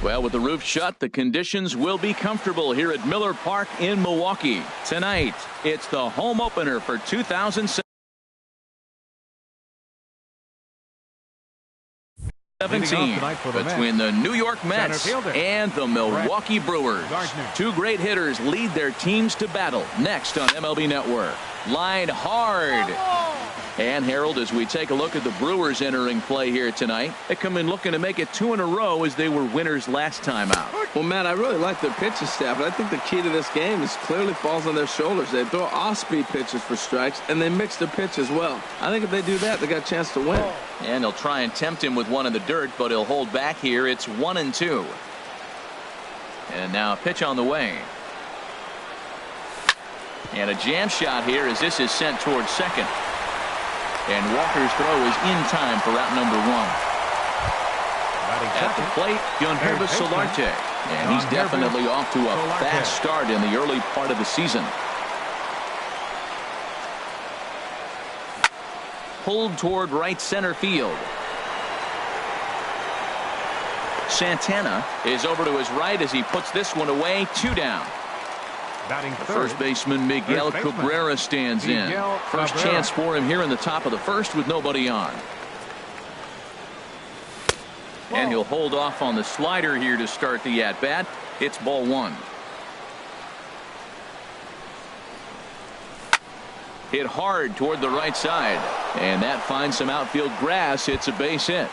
Well, with the roof shut, the conditions will be comfortable here at Miller Park in Milwaukee. Tonight, it's the home opener for 2017 between the New York Mets and the Milwaukee Brewers. Two great hitters lead their teams to battle next on MLB Network. Line hard. And Harold, as we take a look at the Brewers entering play here tonight, they come in looking to make it 2 in a row as they were winners last time out. Well, Matt, I really like their pitching staff, but I think the key to this game is clearly falls on their shoulders. They throw off-speed pitches for strikes, and they mix their pitch as well. I think if they do that, they got a chance to win. And they'll try and tempt him with one in the dirt, but he'll hold back here. It's 1-2. And now a pitch on the way. And a jam shot here as this is sent towards second. And Walker's throw is in time for out number 1. At the plate, Yonhervis Solarte. And he's definitely off to a fast start in the early part of the season. Pulled toward right center field. Santana is over to his right as he puts this one away. 2 down. First baseman Miguel Cabrera stands in. First chance for him here in the top of the first with nobody on. And he'll hold off on the slider here to start the at-bat. It's ball 1. Hit hard toward the right side. And that finds some outfield grass. It's a base hit.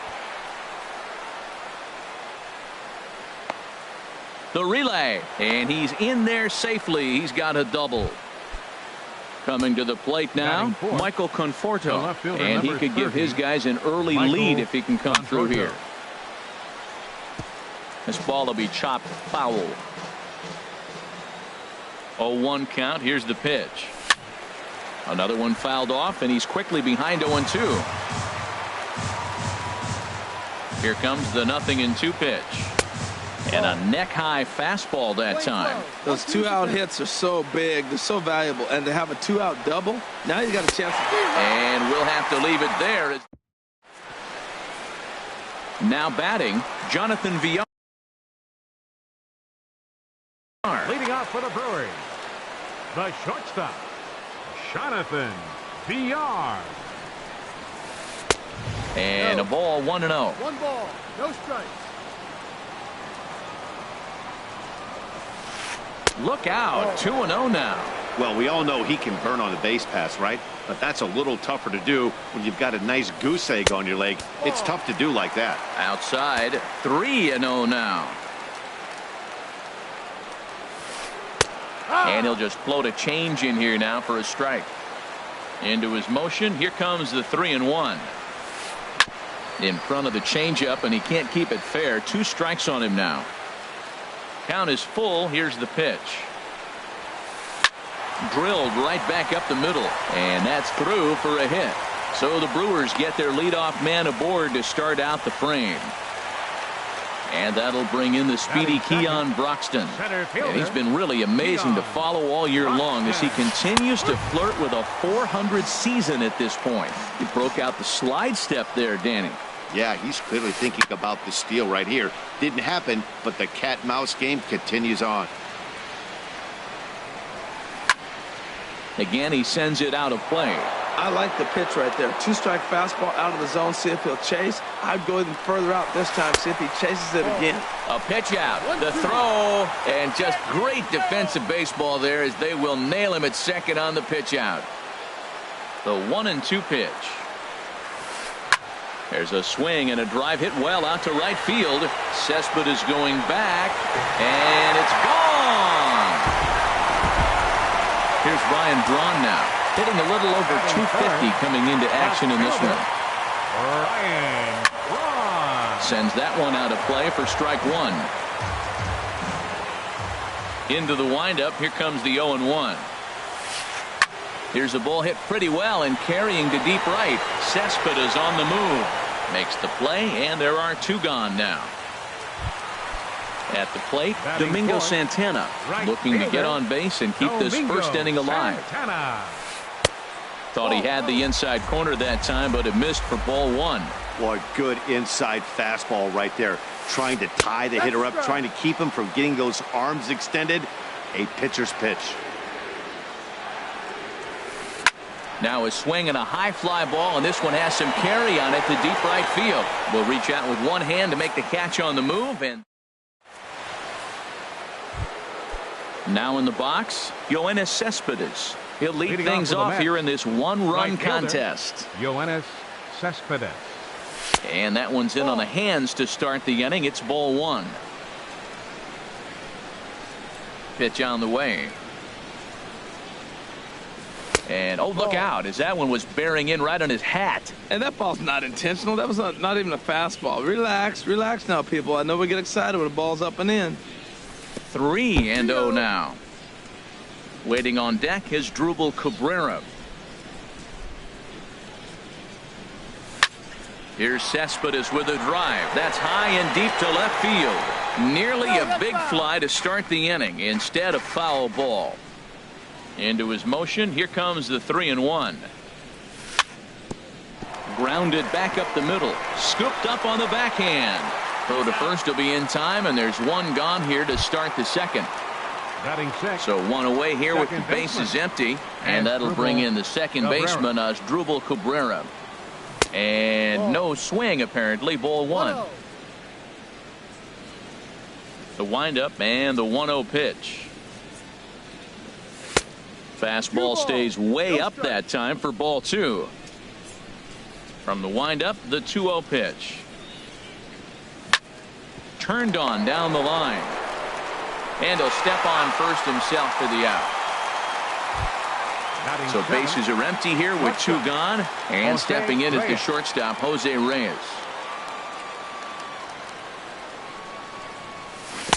The relay, and he's in there safely. He's got a double. Coming to the plate now, Michael Conforto, and he could give his guys an early lead if he can come through here. This ball will be chopped foul. 0-1 count. Here's the pitch. Another one fouled off, and he's quickly behind 0-2. Here comes the 0-2 pitch. And a neck-high fastball that time. Those 2-out hits are so big. They're so valuable. And to have a 2-out double, now you got a chance. And we'll have to leave it there. Now batting, Jonathan Villar. Leading off for the Brewers, the shortstop, Jonathan Villar. And a ball 1-0. 1 ball, no strikes. Look out, 2-0 now. Well, we all know he can burn on the base pass, right? But that's a little tougher to do when you've got a nice goose egg on your leg. It's tough to do like that. Outside, 3-0 now. And he'll just float a change in here now for a strike. Into his motion, here comes the 3-1. In front of the changeup, and he can't keep it fair. 2 strikes on him now. Count is full. Here's the pitch. Drilled right back up the middle, and that's through for a hit. So the Brewers get their leadoff man aboard to start out the frame. And that'll bring in the speedy Keon Broxton. And he's been really amazing to follow all year long as he continues to flirt with a .400 season at this point. He broke out the slide step there, Danny. Yeah, he's clearly thinking about the steal right here. Didn't happen, but the cat-mouse game continues on. Again, he sends it out of play. I like the pitch right there. 2-strike fastball out of the zone. See if he'll chase. I'd go even further out this time. See if he chases it again. A pitch out. The throw. And just great defensive baseball there as they will nail him at second on the pitch out. The 1-2 pitch. There's a swing and a drive hit well out to right field. Cespedes is going back. And it's gone. Here's Ryan Braun now, hitting a little over 250 coming into action in this one. Ryan Braun sends that one out of play for strike 1. Into the windup. Here comes the 0-1. Here's a ball hit pretty well and carrying to deep right. Cespedes on the move. Makes the play, and there are 2 gone now. At the plate, Domingo Santana looking to get on base and keep this first inning alive. Thought he had the inside corner that time, but it missed for ball 1. Boy, good inside fastball right there. trying to tie the hitter up, trying to keep him from getting those arms extended. A pitcher's pitch. Now a swing and a high fly ball, and this one has some carry on it to deep right field. Will reach out with one hand to make the catch on the move. And now in the box, Yoenis Cespedes. He'll lead things off here in this one-run contest. Yoenis Cespedes. And that one's in on the hands to start the inning. It's ball one. Pitch on the way. And, oh, look out, as that one was bearing in right on his hat. And that ball's not intentional. That was not even a fastball. Relax, relax now, people. I know we get excited when the ball's up and in. 3-0 now. Waiting on deck is Drupal Cabrera. Here's Cespedes with a drive. That's high and deep to left field. Nearly a big fly to start the inning. Instead, a foul ball. Into his motion. Here comes the 3-1. Grounded back up the middle. Scooped up on the backhand. Throw to first will be in time, and there's one gone here to start the second. Batting sixth. So one away here with the bases empty, and that'll bring in the second baseman, Drupal Cabrera. And no swing, apparently. Ball one. The windup and the 1-0 pitch. Fastball stays way up that time for ball two. From the windup, the 2-0 pitch. Turned on down the line. And he'll step on first himself for the out. So bases are empty here with two gone. And stepping in is the shortstop, Jose Reyes.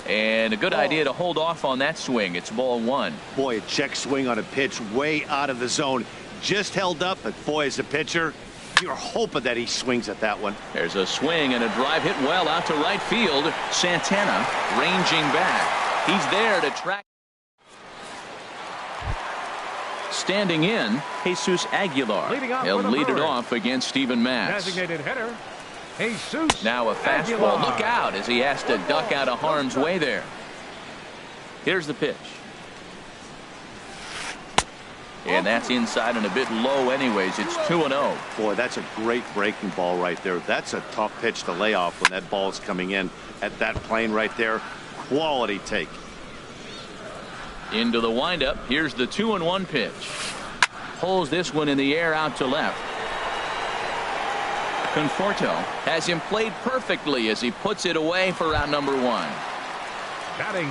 And a good idea to hold off on that swing. It's ball one. Boy, a check swing on a pitch way out of the zone. Just held up, but boy, as a pitcher, you're hoping that he swings at that one. There's a swing and a drive hit well out to right field. Santana ranging back. He's there to track. Standing in, Jesus Aguilar. He'll lead it off against Steven Matz. Designated hitter, Jesus. Now a fastball. Aguilar. Look out as he has to duck out of harm's way there. Here's the pitch. And that's inside and a bit low anyways. It's 2-0. Boy, that's a great breaking ball right there. That's a tough pitch to lay off when that ball's coming in at that plane right there. Quality take. Into the windup. Here's the 2-1 pitch. Pulls this one in the air out to left. Conforto has him played perfectly as he puts it away for out number one.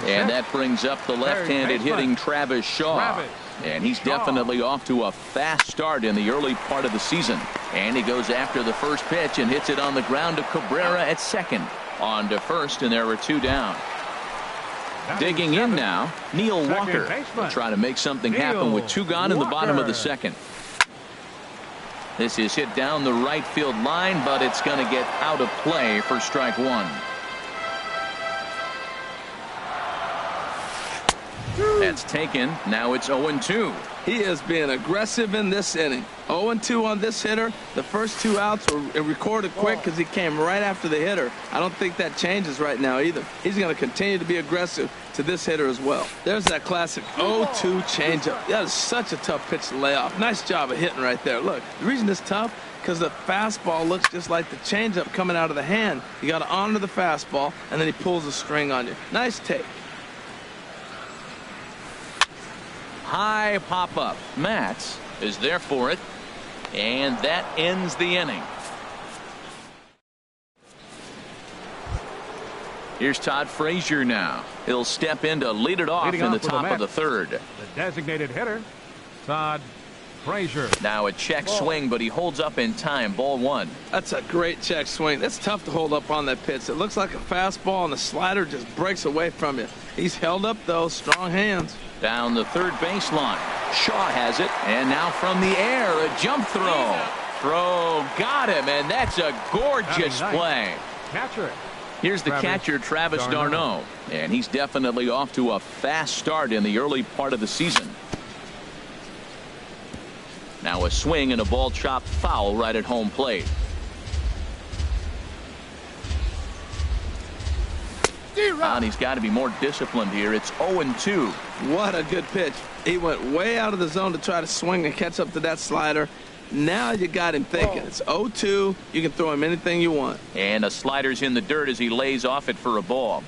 And that brings up the left-handed hitting Travis Shaw. And he's definitely off to a fast start in the early part of the season. And he goes after the first pitch and hits it on the ground to Cabrera at second. On to first, and there were two down. Digging in now, Neil Walker will try to make something happen with two gone in the bottom of the second. This is hit down the right field line, but it's going to get out of play for strike one. That's taken. Now it's 0-2. He is being aggressive in this inning. 0-2 on this hitter. The first two outs were recorded quick because he came right after the hitter. I don't think that changes right now either. He's going to continue to be aggressive to this hitter as well. There's that classic 0-2 changeup. That is such a tough pitch to lay off. Nice job of hitting right there. Look, the reason it's tough because the fastball looks just like the changeup coming out of the hand. You got to honor the fastball, and then he pulls the string on you. Nice take. High pop-up. Matz is there for it, and that ends the inning. Here's Todd Frazier now. He'll step in to lead it off in the top of the third. The designated hitter, Todd Frazier. Now a check swing, but he holds up in time. Ball one. That's a great check swing. That's tough to hold up on that pitch. It looks like a fastball, and the slider just breaks away from you. He's held up, though. Strong hands. Down the third baseline. Shaw has it, and now from the air, a jump throw. Throw got him, and that's a gorgeous play. Catcher. Here's the catcher, Travis d'Arnaud, and he's definitely off to a fast start in the early part of the season. Now a swing and a ball chopped foul right at home plate. And he's got to be more disciplined here. It's 0-2. What a good pitch. He went way out of the zone to try to swing and catch up to that slider. Now you got him thinking. It's 0-2. You can throw him anything you want. And a slider's in the dirt as he lays off it for a ball.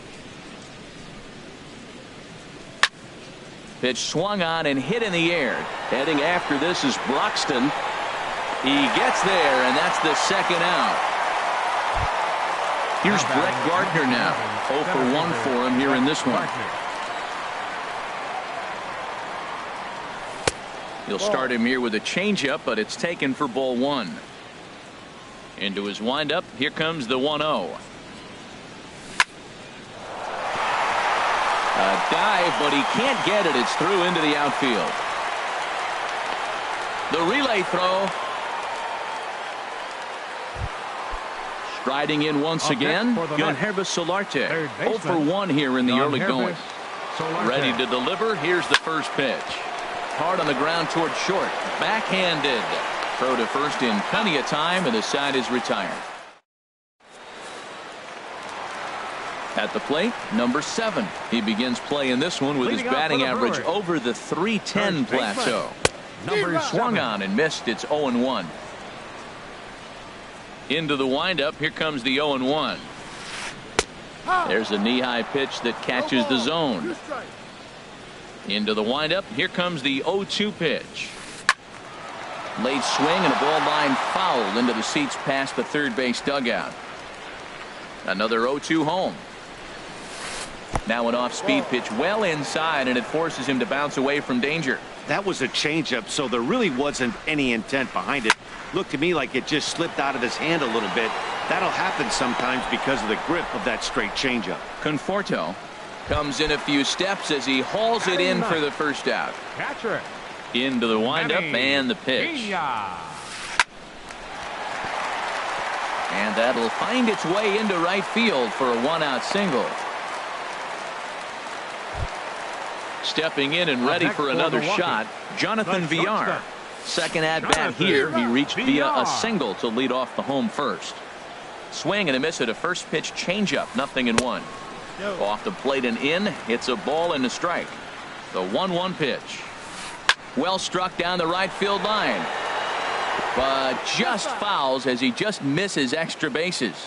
Pitch swung on and hit in the air. Heading after this is Broxton. He gets there, and that's the second out. Here's Brett Gardner now. 0 for 1 for him here in this one. He'll start him here with a changeup, but it's taken for ball 1. Into his windup, here comes the 1-0. A dive, but he can't get it. It's through into the outfield. The relay throw. Striding in once again, Yonervis Solarte. 0 for 1 here in the early going. Ready to deliver. Here's the first pitch. Hard on the ground toward short. Backhanded. Throw to first in plenty of time, and the side is retired. At the plate, number 7. He begins playing this one with his batting average over the .310 plateau. Swung on and missed. It's 0-1. Into the windup. Here comes the 0-1. There's a knee-high pitch that catches the zone. Into the windup. Here comes the 0-2 pitch. Late swing and a ball line foul into the seats past the third base dugout. Another 0-2 home. Now an off-speed pitch well inside, and it forces him to bounce away from danger. That was a changeup, so there really wasn't any intent behind it. Looked to me like it just slipped out of his hand a little bit. That'll happen sometimes because of the grip of that straight changeup. Conforto comes in a few steps as he hauls it in for the first out. Catcher. Into the windup and the pitch. And that'll find its way into right field for a 1-out single. Stepping in and ready for another shot, Jonathan Villar. Second at bat here. He reached via a single to lead off the home first. Swing and a miss at a first pitch changeup. 0-1. Off the plate and in. It's a ball and a strike. The 1-1 pitch. Well struck down the right field line, but just fouls as he just misses extra bases.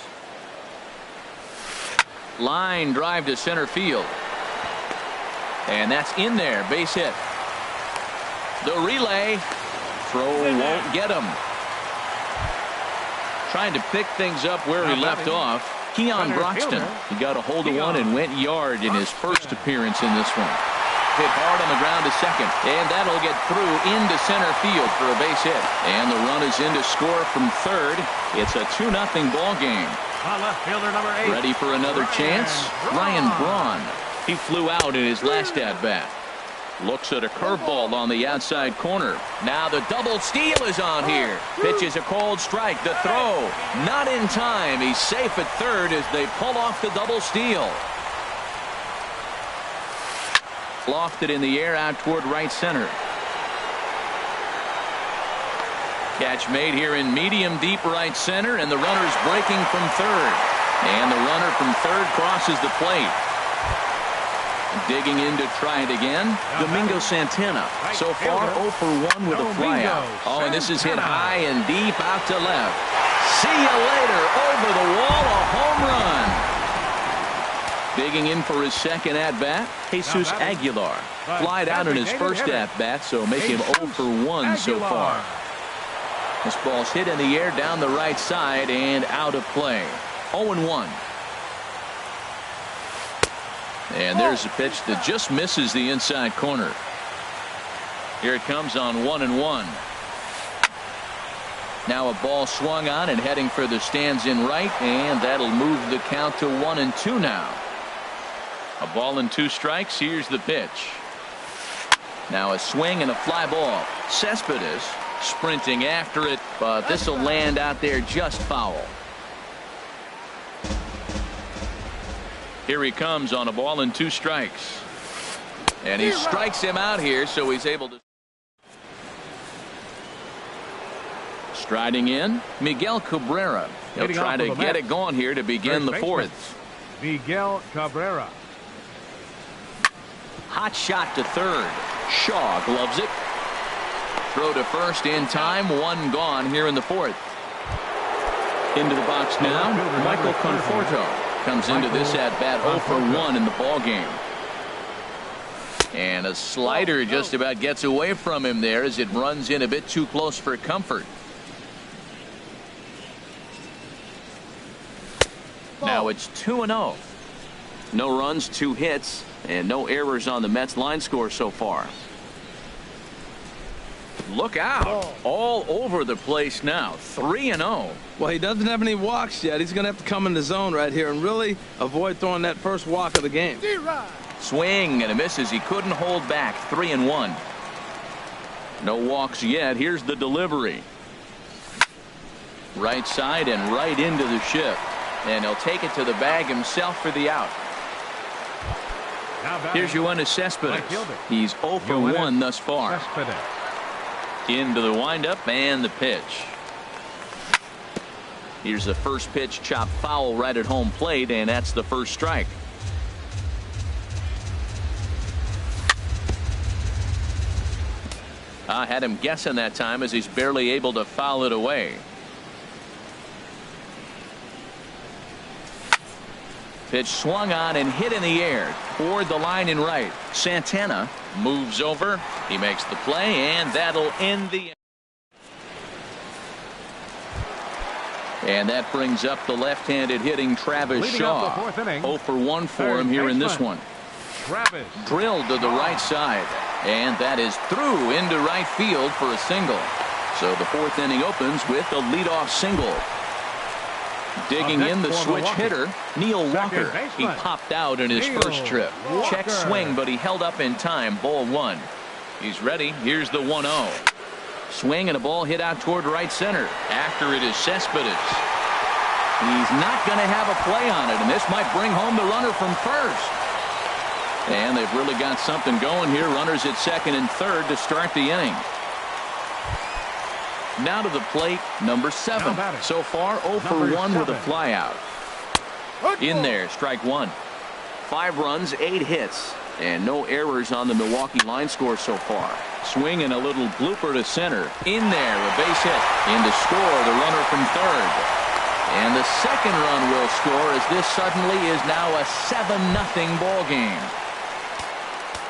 Line drive to center field, and that's in there. Base hit. The relay throw won't get him. Trying to pick things up where he left off. Keon Broxton. He got a hold of one and went yard in his first appearance in this one. Hit hard on the ground to second, and that'll get through into center field for a base hit. And the run is in to score from third. It's a 2-0 ball game. Left fielder number 8. Ready for another chance? Ryan Braun. He flew out in his last at-bat. Looks at a curveball on the outside corner. Now the double steal is on here. Pitches a cold strike. The throw not in time. He's safe at third as they pull off the double steal. Lofted in the air out toward right center. Catch made here in medium deep right center, and the runner's breaking from third. And the runner from third crosses the plate. Digging in to try it again, Domingo Santana. So far 0 for 1 with a flyout. Oh, and this is hit high and deep out to left. See you later. Over the wall, a home run. Digging in for his second at-bat, Jesus Aguilar. Flied out in his first at-bat, so make him 0 for 1 so far. This ball's hit in the air down the right side and out of play. 0-1. And there's a pitch that just misses the inside corner. Here it comes on 1-1. Now a ball swung on and heading for the stands in right, and that'll move the count to 1-2 now. A ball and 2 strikes. Here's the pitch. Now a swing and a fly ball. Cespedes sprinting after it, but this will land out there just foul. Here he comes on a ball and 2 strikes. And he strikes him out here, so he's able to. Striding in, Miguel Cabrera. He'll try to get it going here to begin the fourth. Miguel Cabrera. Hot shot to third. Shaw gloves it. Throw to first in time. One gone here in the fourth. Into the box now. Michael Conforto comes into this at bat 0 for 1 in the ball game. And a slider just about gets away from him there as it runs in a bit too close for comfort. Now it's 2-0. No runs, 2 hits, and no errors on the Mets line score so far. Look out. All over the place now. 3-0. Well, he doesn't have any walks yet. He's going to have to come in the zone right here and really avoid throwing that first walk of the game. Swing and a miss as he couldn't hold back. 3-1. No walks yet. Here's the delivery. Right side and right into the shift. And he'll take it to the bag himself for the out. Here's Yoenis Cespedes. He's 0 for 1 thus far. Into the windup and the pitch. Here's the first pitch, chopped foul right at home plate, and that's the first strike. I had him guessing that time as he's barely able to foul it away. Pitch swung on and hit in the air toward the line and right. Santana moves over. He makes the play, and that'll end the. And that brings up the left-handed hitting Travis Shaw. 0 for 1 for him here in this one. Drilled to the right side, and that is through into right field for a single. So the fourth inning opens with a leadoff single. Digging in the switch hitter, Neil Walker. He popped out in his first trip. Check swing, but he held up in time. Ball 1. He's ready. Here's the 1-0. Swing and a ball hit out toward right center. After it is Cespedes. He's not going to have a play on it, and this might bring home the runner from first. And they've really got something going here. Runners at second and third to start the inning. Now to the plate, number 7. So far, 0 for 1 with a flyout. In there, strike 1. 5 runs, 8 hits, and no errors on the Milwaukee line score so far. Swing and a little blooper to center. In there, a base hit. In to score, the runner from third. And the second run will score as this suddenly is now a 7-0 ball game.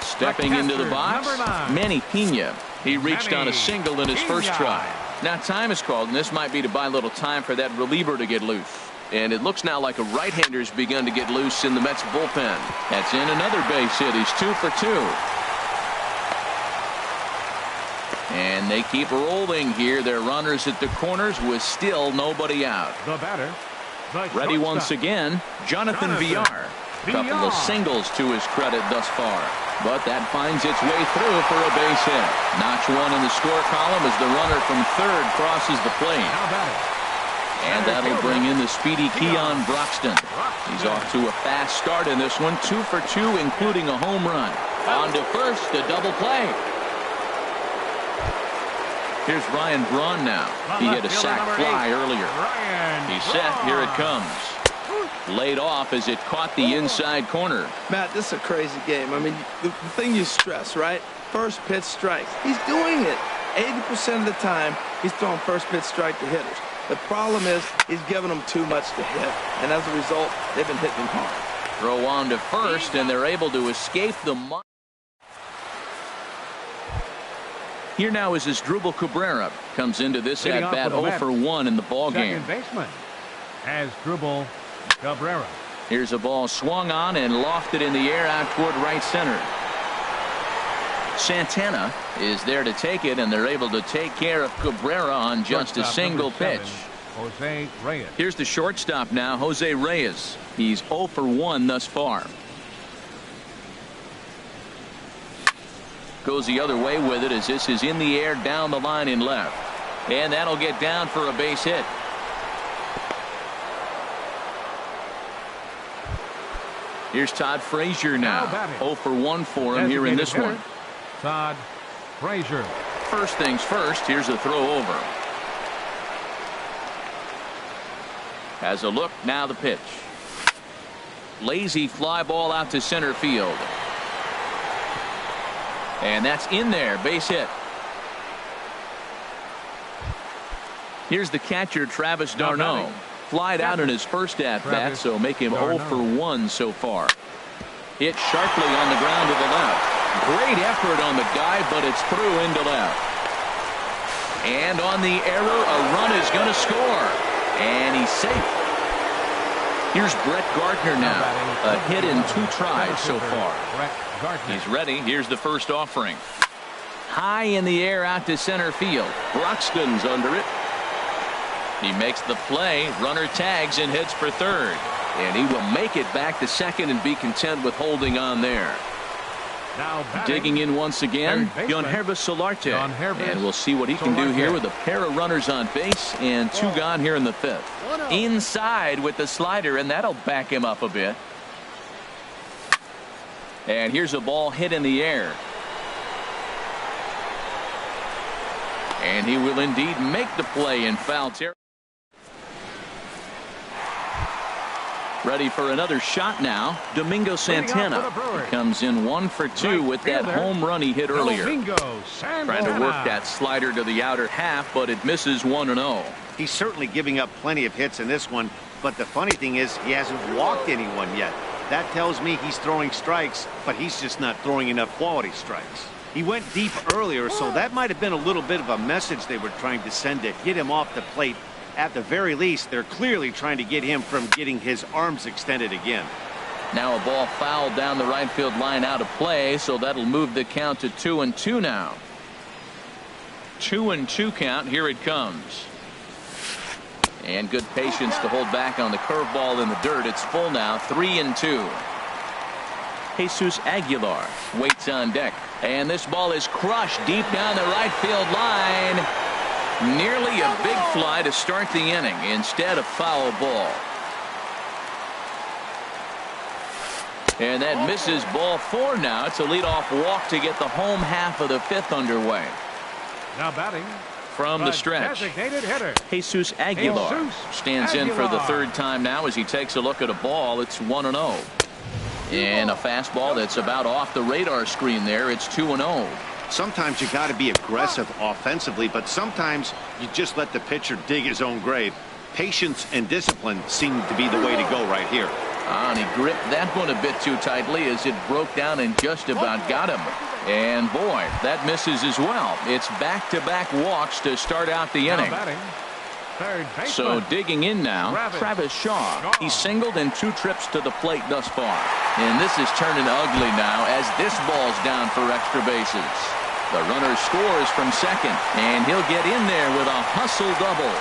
Stepping into the box, Manny Pena. He reached on a single in his first try. Now time is called, and this might be to buy a little time for that reliever to get loose. And it looks now like a right-hander's begun to get loose in the Mets bullpen. That's in another base hit. He's 2 for 2. And they keep rolling here. Their runners at the corners with still nobody out. The batter. Ready once again, Jonathan Villar. Couple of singles to his credit thus far. But that finds its way through for a base hit. Notch 1 in the score column as the runner from third crosses the plate. And that'll bring in the speedy Keon Broxton. He's off to a fast start in this one. 2 for 2, including a home run. On to first, a double play. Here's Ryan Braun now. He hit a sac fly earlier. He's set. Here it comes. Laid off as it caught the inside corner. Matt, this is a crazy game. I mean, the thing you stress, right? First pitch strikes. He's doing it. 80% of the time, he's throwing first pitch strike to hitters. The problem is he's giving them too much to hit, and as a result, they've been hitting hard. Throw on to first, and they're able to escape the. Here now is Asdrubal Cabrera. Comes into this at bat 0 for 1 in the ball game. Second baseman, Asdrubal Cabrera. Here's a ball swung on and lofted in the air out toward right center. Santana is there to take it, and they're able to take care of Cabrera on just a single pitch. Jose Reyes. Here's the shortstop now, Jose Reyes. He's 0 for 1 thus far. Goes the other way with it as this is in the air down the line in left. And that'll get down for a base hit. Here's Todd Frazier now. 0 for 1 for him here in this one. Todd Frazier. First things first, here's a throw over. Has a look, now the pitch. Lazy fly ball out to center field. And that's in there. Base hit. Here's the catcher, Travis d'Arnaud. Flied out in his first at-bat, so make him 0 for 1 so far. Hit sharply on the ground to the left. Great effort on the guy, but it's through into left. And on the error, a run is going to score. And he's safe. Here's Brett Gardner now. A hit in 2 tries so far. He's ready. Here's the first offering. High in the air out to center field. Broxton's under it. He makes the play. Runner tags and heads for third. And he will make it back to second and be content with holding on there. Now digging in once again, Yangervis Solarte. And we'll see what he can do here with a pair of runners on base and 2 gone here in the 5th. Inside with the slider, and that'll back him up a bit. And here's a ball hit in the air. And he will indeed make the play in foul territory. Ready for another shot now. Domingo Santana. He comes in 1 for 2 with that home run he hit earlier. Trying to work that slider to the outer half, but it misses 1-0. He's certainly giving up plenty of hits in this one, but the funny thing is he hasn't walked anyone yet. That tells me he's throwing strikes, but he's just not throwing enough quality strikes. He went deep earlier, so that might have been a little bit of a message they were trying to send to get him off the plate. At the very least, they're clearly trying to get him from getting his arms extended again. Now a ball fouled down the right field line out of play, so that'll move the count to 2-2 now. 2-2 count. Here it comes. And good patience to hold back on the curveball in the dirt. It's full now. 3-2. Jesus Aguilar waits on deck. And this ball is crushed deep down the right field line. Nearly a big fly to start the inning. Instead, a foul ball. And that misses ball 4 now. It's a leadoff walk to get the home half of the 5th underway. Now batting from the stretch, designated hitter, Jesus Aguilar stands in for the 3rd time now as he takes a look at a ball. It's 1-0. And a fastball that's about off the radar screen there. It's 2-0. Sometimes you got to be aggressive offensively, but sometimes you just let the pitcher dig his own grave. Patience and discipline seem to be the way to go right here. And he gripped that one a bit too tightly as it broke down and just about got him. And boy, that misses as well. It's back-to-back walks to start out the inning. So digging in now, Travis Shaw. He singled in 2 trips to the plate thus far. And this is turning ugly now as this ball's down for extra bases. The runner scores from second, and he'll get in there with a hustle double.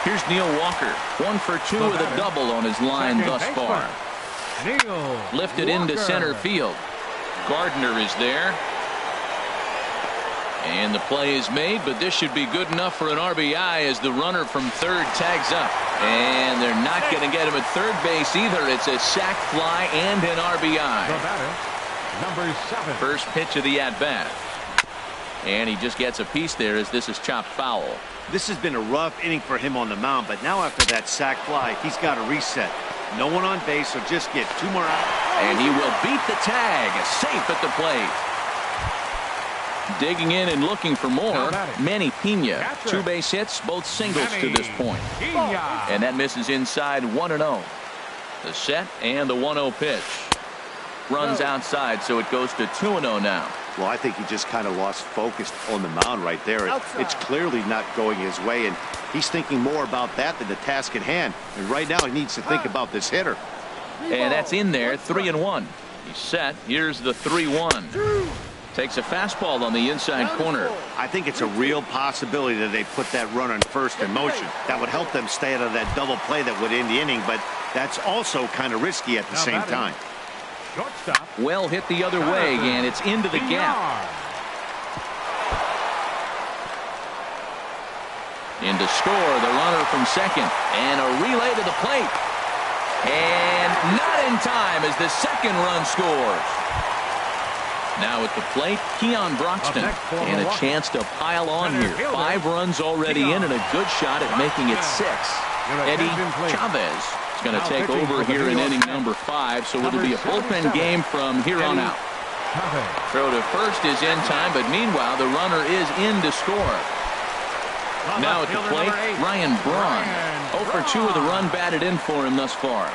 Here's Neil Walker, 1 for 2 with a double on his line thus far. Lifted into center field. Gardner is there. And the play is made, but this should be good enough for an RBI as the runner from third tags up. And they're not going to get him at third base either. It's a sac fly and an RBI. Number 7. First pitch of the at-bat. And he just gets a piece there as this is chopped foul. This has been a rough inning for him on the mound, but now after that sac fly, he's got to reset. No one on base, so just get 2 more outs. And he will beat the tag. Safe at the plate. Digging in and looking for more, Manny Pena. 2 base hits, both singles to this point. And that misses inside 1-0. The set and the 1-0 pitch. Runs outside, so it goes to 2-0 now. Well, I think he just kind of lost focus on the mound right there. It's clearly not going his way, and he's thinking more about that than the task at hand. And right now he needs to think about this hitter. And that's in there, 3-1. He's set. Here's the 3-1. Takes a fastball on the inside corner. I think it's a real possibility that they put that runner on first in motion. That would help them stay out of that double play that would end the inning, but that's also kind of risky at the same time. Well hit the other way, and it's into the gap. In to score, the runner from second, and a relay to the plate. And not in time as the second run scores. Now at the plate, Keon Broxton, and a chance to pile on here. 5 runs already in and a good shot at making it 6. Eddie Chavez is going to take over here in inning number 5, so it'll be a bullpen game from here on out. Throw to first is in time, but meanwhile the runner is in to score. Now at the plate, Ryan Braun. 0 for 2 with a run batted in for him thus far.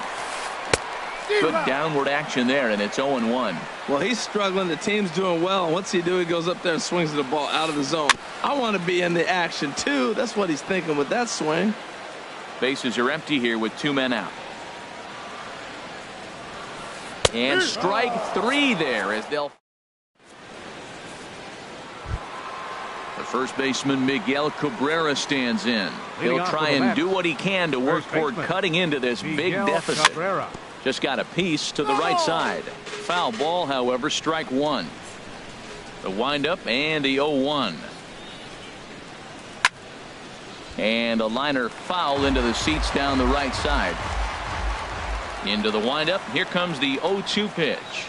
Good downward action there, and it's 0-1. Well, he's struggling. The team's doing well. And what's he do? He goes up there and swings the ball out of the zone. I want to be in the action, too. That's what he's thinking with that swing. Bases are empty here with 2 men out. And strike 3 there as they'll. The first baseman, Miguel Cabrera, stands in. He'll try and do what he can to work toward cutting into this big deficit. Just got a piece to the right side. Foul ball, however, strike 1. The windup and the 0-1. And a liner foul into the seats down the right side. Into the windup. Here comes the 0-2 pitch.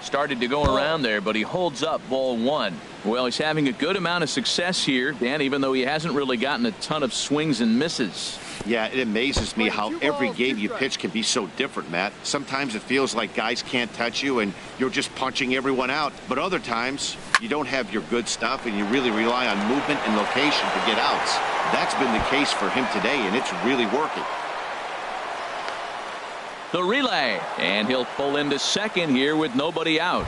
Started to go around there, but he holds up ball 1. Well, he's having a good amount of success here, Dan, even though he hasn't really gotten a ton of swings and misses. Yeah, it amazes me how every game you pitch can be so different, Matt. Sometimes it feels like guys can't touch you and you're just punching everyone out. But other times, you don't have your good stuff and you really rely on movement and location to get outs. That's been the case for him today, and it's really working. The relay, and he'll pull into second here with nobody out.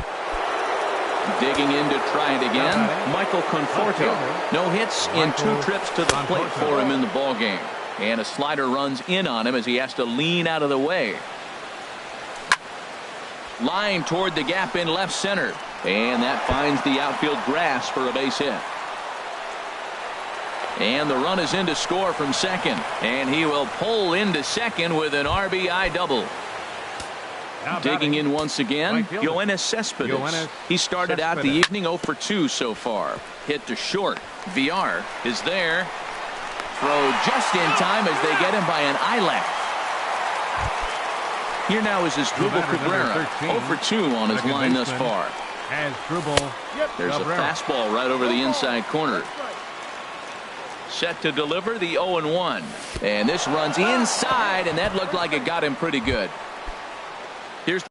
Digging in to try it again, Michael Conforto. No hits in 2 trips to the plate for him in the ballgame. And a slider runs in on him as he has to lean out of the way. Line toward the gap in left center. And that finds the outfield grass for a base hit. And the run is in to score from second. And he will pull into second with an RBI double. Digging in once again, Yoenis Cespedes. He started out the evening 0 for 2 so far. Hit to short. VR is there. Throw just in time as they get him by an eyelash. Here now is his Asdrubal Cabrera. 0 for 2 on his line thus far. There's a fastball right over the inside corner. Set to deliver the 0-1. And this runs inside, and that looked like it got him pretty good. Here's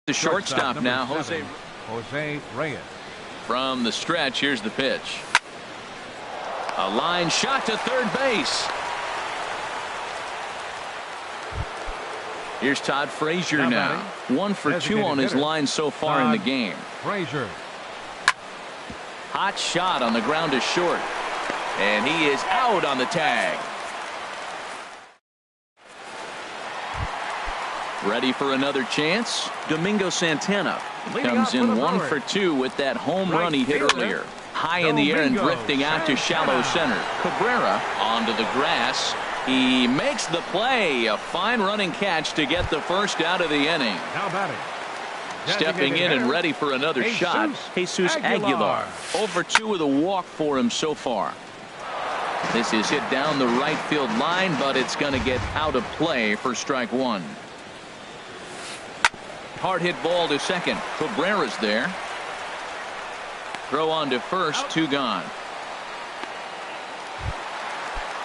the shortstop now, Jose Reyes. From the stretch, here's the pitch. A line shot to third base. Here's Todd Frazier now. 1 for 2 on his line so far in the game. Frazier. Hot shot on the ground to short. And he is out on the tag. Ready for another chance? Domingo Santana comes in 1 for 2 with that home run he hit earlier. High in the air and drifting out to shallow center. Cabrera onto the grass. He makes the play. A fine running catch to get the first out of the inning. Now batting. Stepping in and ready for another shot, Jesus Aguilar. 0 for 2 with a walk for him so far. This is hit down the right field line, but it's going to get out of play for strike 1. Hard hit ball to second. Cabrera's there. Throw on to first, 2 gone.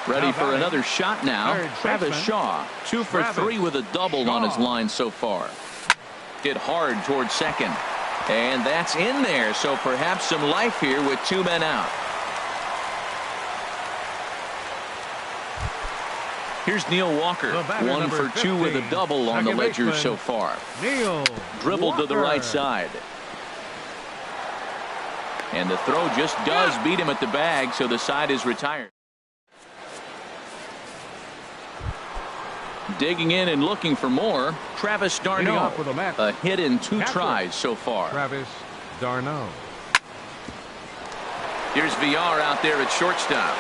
Ready for another shot now. Travis Shaw, 2 for 3 with a double on his line so far. Hit hard towards second. And that's in there, so perhaps some life here with 2 men out. Here's Neil Walker, 1 for 2 with a double on the ledger so far. Dribbled to the right side. And the throw just does beat him at the bag, so the side is retired. Digging in and looking for more, Travis d'Arnaud. A hit in 2 tries so far. Travis d'Arnaud. Here's VR out there at shortstop.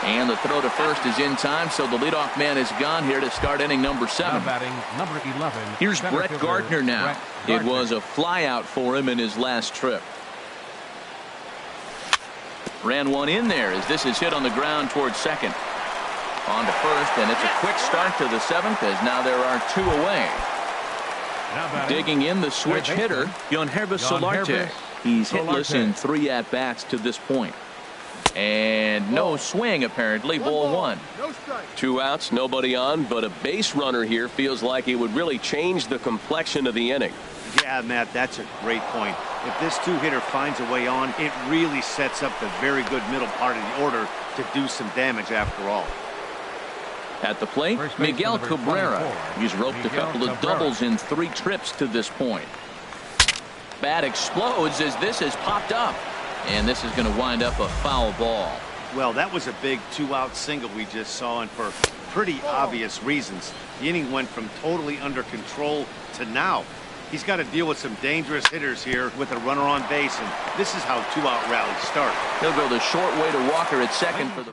And the throw to first is in time, so the leadoff man is gone here to start inning number 7. Batting number 11. Here's Brett Gardner now. It was a flyout for him in his last trip. Ran one in there as this is hit on the ground towards second. On to first, and it's a quick start to the 7th as now there are 2 away. Now batting, Digging in, the switch hitter, Yonhervis Solarte. He's hitless in 3 at-bats to this point. And no swing, apparently. Ball 1. No strike. 2 outs, nobody on, but a base runner here feels like it would really change the complexion of the inning. Yeah, Matt, that's a great point. If this 2-hitter finds a way on, it really sets up the very good middle part of the order to do some damage after all. At the plate, Miguel Cabrera. He's roped a couple of doubles in 3 trips to this point. Bat explodes as this has popped up. And this is going to wind up a foul ball. Well, that was a big 2-out single we just saw, and for pretty obvious reasons. The inning went from totally under control to now. He's got to deal with some dangerous hitters here with a runner on base, and this is how 2-out rallies start. He'll go the short way to Walker at second for the...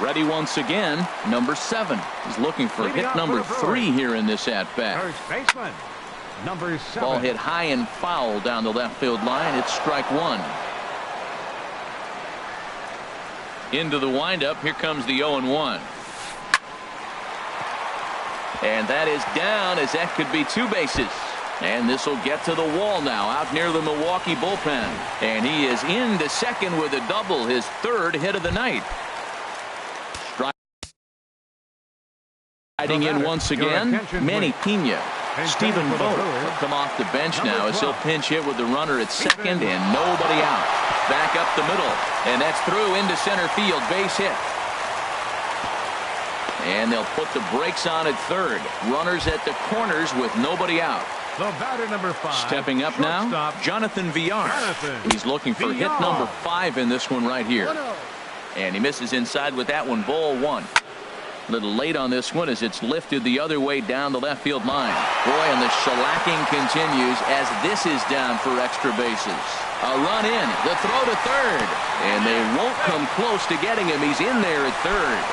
Ready once again, number 7. He's looking for hit number 3 here in this at-bat. First baseman, number 7. Ball hit high and foul down the left field line. It's strike 1. Into the windup. Here comes the 0-1. And that is down, as that could be 2 bases. And this will get to the wall now, out near the Milwaukee bullpen. And he is into second with a double, his 3rd hit of the night. Riding in once again, Manny Pena. Stephen Vogt will come off the bench now as he'll pinch hit with the runner at second and nobody out. Back up the middle, and that's through into center field, base hit. And they'll put the brakes on at 3rd. Runners at the corners with nobody out. The batter, number 5. Stepping up now, Jonathan Villar. He's looking for hit number 5 in this one right here. And he misses inside with that one, ball 1. A little late on this one as it's lifted the other way down the left field line. Boy, and the shellacking continues as this is down for extra bases. A run in, the throw to 3rd, and they won't come close to getting him. He's in there at 3rd.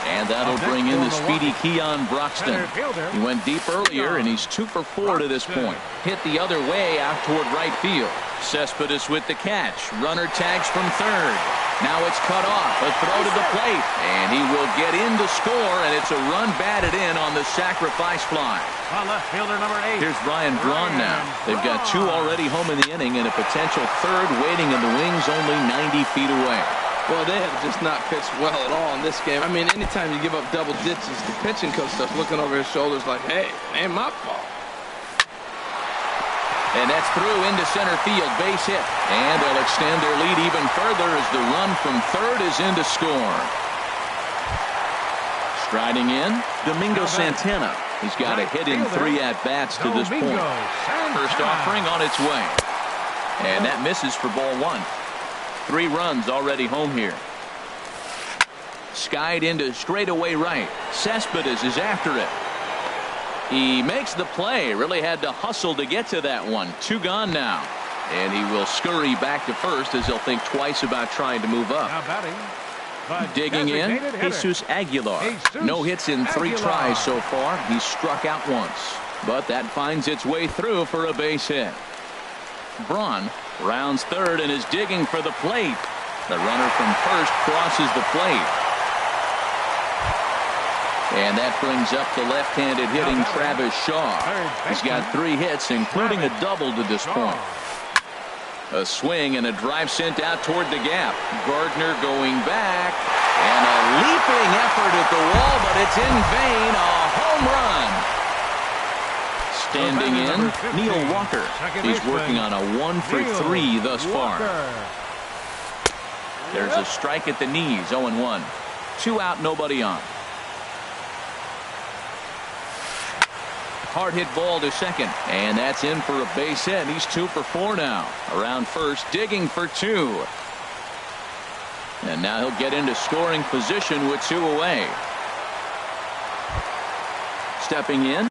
And that'll bring in the speedy Keon Broxton. He went deep earlier, and he's 2 for 4 to this point. Hit the other way out toward right field. Cespedes with the catch. Runner tags from 3rd. Now it's cut off. A throw to the plate. And he will get in to score, and it's a run batted in on the sacrifice fly. Left fielder, number 8. Here's Ryan Braun now. They've got 2 already home in the inning and a potential 3rd waiting in the wings only 90 feet away. Well, they have just not pitched well at all in this game. I mean, anytime you give up double digits, the pitching coach starts looking over his shoulders like, hey, ain't my fault. And that's through into center field, base hit. And they'll extend their lead even further as the run from 3rd is in to score. Striding in, Domingo Santana. He's got a hit in 3 at-bats to this point. First offering on its way. And that misses for ball 1. 3 runs already home here. Skied into straightaway right. Cespedes is after it. He makes the play. Really had to hustle to get to that one. 2 gone now. And he will scurry back to first as he'll think twice about trying to move up. Digging in, Jesus Aguilar. No hits in 3 tries so far. He's struck out once. But that finds its way through for a base hit. Braun rounds 3rd and is digging for the plate. The runner from first crosses the plate. And that brings up the left-handed hitting Travis Shaw. He's got 3 hits, including a double to this point. A swing and a drive sent out toward the gap. Gardner going back. And a leaping effort at the wall, but it's in vain. A home run. Standing in, Neil Walker. He's working on a 1 for 3 thus far. There's a strike at the knees, 0-1. 2 out, nobody on. Hard hit ball to second, and that's in for a base hit. He's 2 for 4 now. Around first, digging for 2. And now he'll get into scoring position with 2 away. Stepping in,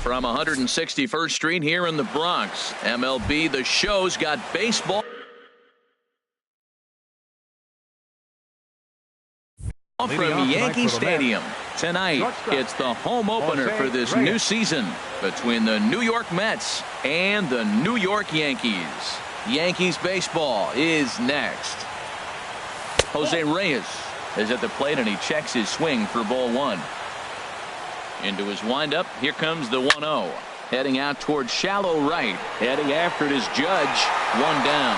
From 161st Street here in the Bronx, MLB The Show's got baseball from Yankee Stadium. Tonight, it's the home opener for this new season between the New York Mets and the New York Yankees. Yankees baseball is next. Jose Reyes is at the plate, and he checks his swing for ball one. Into his windup, here comes the 1-0. Heading out towards shallow right. Heading after it is Judge. One down.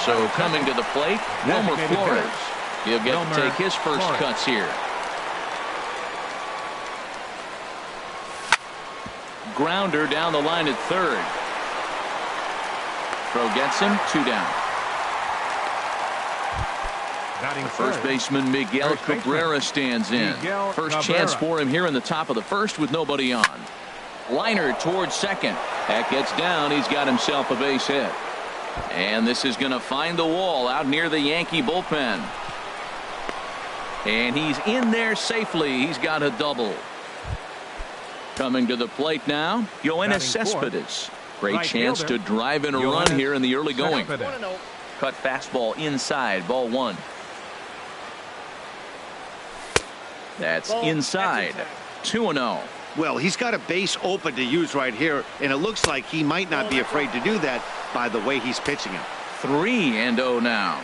So coming to the plate, Wilmer Flores. He'll get to take his first cuts here. Grounder down the line at third. Throw gets him, 2 down. The first baseman Miguel Cabrera stands in. First chance for him here in the top of the first with nobody on. Liner towards second. That gets down. He's got himself a base hit. And this is going to find the wall out near the Yankee bullpen. And he's in there safely. He's got a double. Coming to the plate now, Yoenis Cespedes. Great chance to drive in a run here in the early going. Cut fastball inside, ball one. That's inside. 2-0. Well, he's got a base open to use right here, and it looks like he might not be afraid to do that by the way he's pitching him. 3-0 now.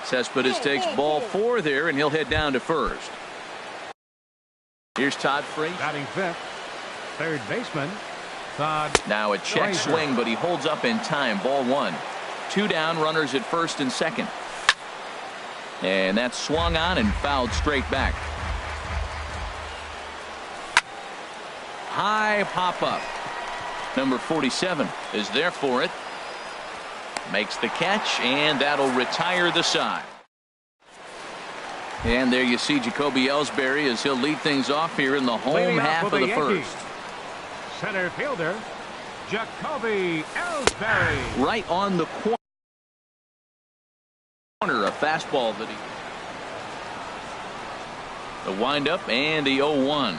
Cespedes takes ball 4 there, and he'll head down to first. Here's Todd Frazier. Batting fifth, third baseman, Todd. Now a check Frazier. swing, but he holds up in time. Ball one. 2 down, runners at first and second. And that's swung on and fouled straight back. High pop-up. Number 47 is there for it. Makes the catch, and that'll retire the side. And there you see Jacoby Ellsbury as he'll lead things off here in the home half of the first. Center fielder, Jacoby Ellsbury. Right on the corner, a fastball that he... The windup and the 0-1.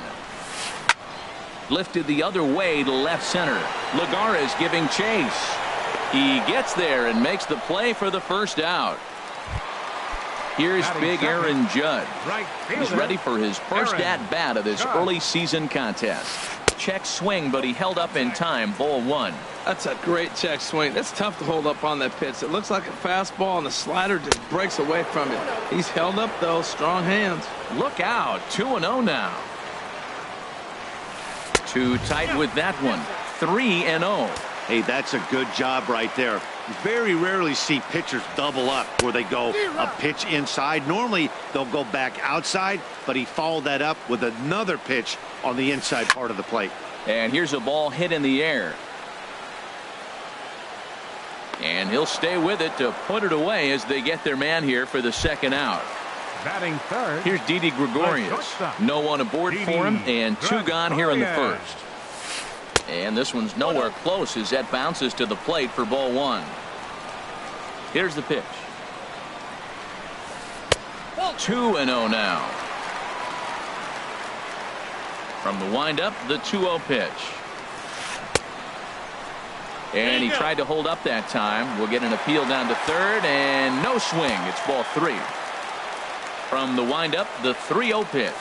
Lifted the other way to left center. Lagares giving chase. He gets there and makes the play for the first out. Here's big Aaron Judge. He's ready for his first at-bat of this early season contest. Check swing, but he held up in time. Ball one. That's a great check swing. That's tough to hold up on that pitch. It looks like a fastball, and the slider just breaks away from it. He's held up, though. Strong hands. Look out. 2-0 now. Too tight with that one. 3-0. Hey, that's a good job right there. You very rarely see pitchers double up where they go a pitch inside. Normally they'll go back outside, but he followed that up with another pitch on the inside part of the plate. And here's a ball hit in the air. And he'll stay with it to put it away as they get their man here for the second out. Batting third. Here's Didi Gregorius. No one aboard for him, and 2 gone here in the first. And this one's nowhere close as that bounces to the plate for ball one. Here's the pitch. 2-0 now. From the windup, the 2-0 pitch. And he tried to hold up that time. We'll get an appeal down to third, and no swing. It's ball 3. From the windup, the 3-0 pitch.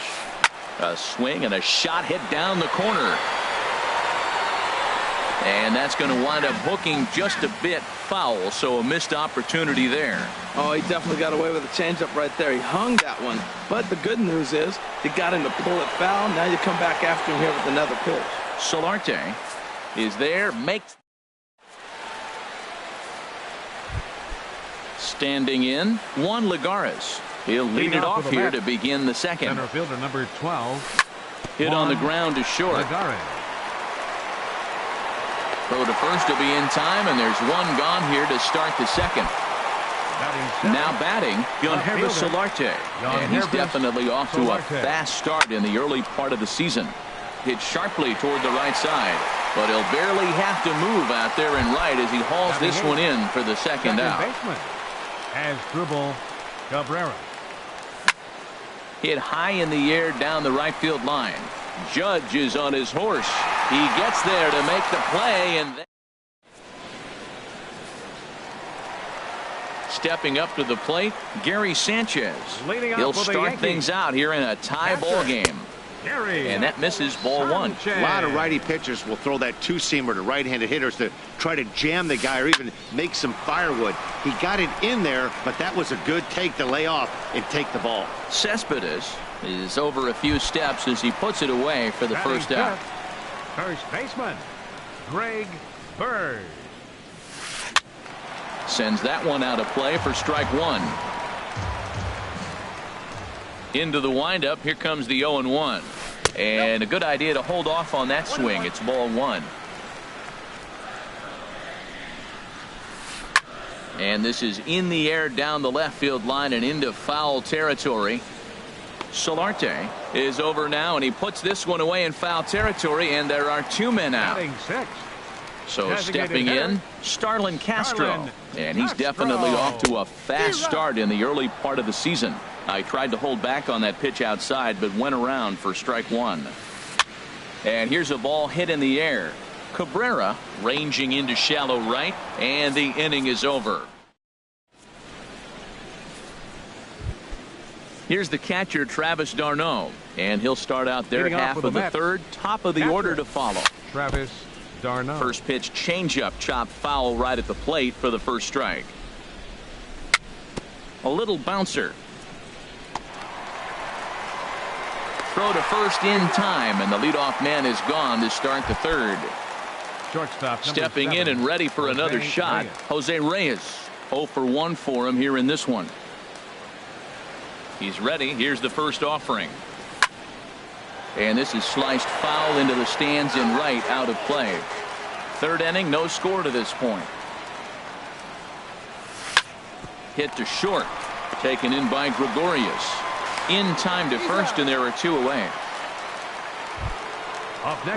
A swing and a shot hit down the corner. And that's going to wind up hooking just a bit foul, so a missed opportunity there. Oh, he definitely got away with a changeup right there. He hung that one. But the good news is he got him to pull it foul. Now you come back after him here with another pitch. Solarte is there, makes... Standing in, Juan Lagares. He'll lead it off here to begin the second. Center fielder number 12. Hit on the ground to short. Throw to first will be in time, and there's 1 gone here to start the second. Now batting, Yangervis Solarte. And he's definitely off to a fast start in the early part of the season. Hit sharply toward the right side, but he'll barely have to move out there and right as he hauls this one in for the second out. As Dribble Cabrera. Hit high in the air down the right field line. Judge is on his horse. He gets there to make the play, and then stepping up to the plate, Gary Sanchez. He'll start things out here in a tie ball game. And that misses ball one. A lot of righty pitchers will throw that two-seamer to right-handed hitters to try to jam the guy or even make some firewood. He got it in there, but that was a good take to lay off and take the ball. Cespedes is over a few steps as he puts it away for the first out. First baseman, Greg Bird. Sends that one out of play for strike one. Into the windup. Here comes the 0-1. And a good idea to hold off on that swing. It's ball one. And this is in the air down the left field line and into foul territory. Solarte is over now, and he puts this one away in foul territory, and there are two men out. So stepping in, Starlin Castro. And he's definitely off to a fast start in the early part of the season. I tried to hold back on that pitch outside, but went around for strike one. And here's a ball hit in the air. Cabrera ranging into shallow right, and the inning is over. Here's the catcher, Travis d'Arnaud, and he'll start out their half of the third. Top of the order to follow. Travis d'Arnaud. First pitch, changeup, chopped foul right at the plate for the first strike. A little bouncer. Throw to first in time, and the leadoff man is gone to start the third. Shortstop stepping in and ready for another shot. Jose Reyes. 0 for 1 for him here in this one. He's ready. Here's the first offering. And this is sliced foul into the stands in right, out of play. Third inning, no score to this point. Hit to short. Taken in by Gregorius. In time to first, and there are two away.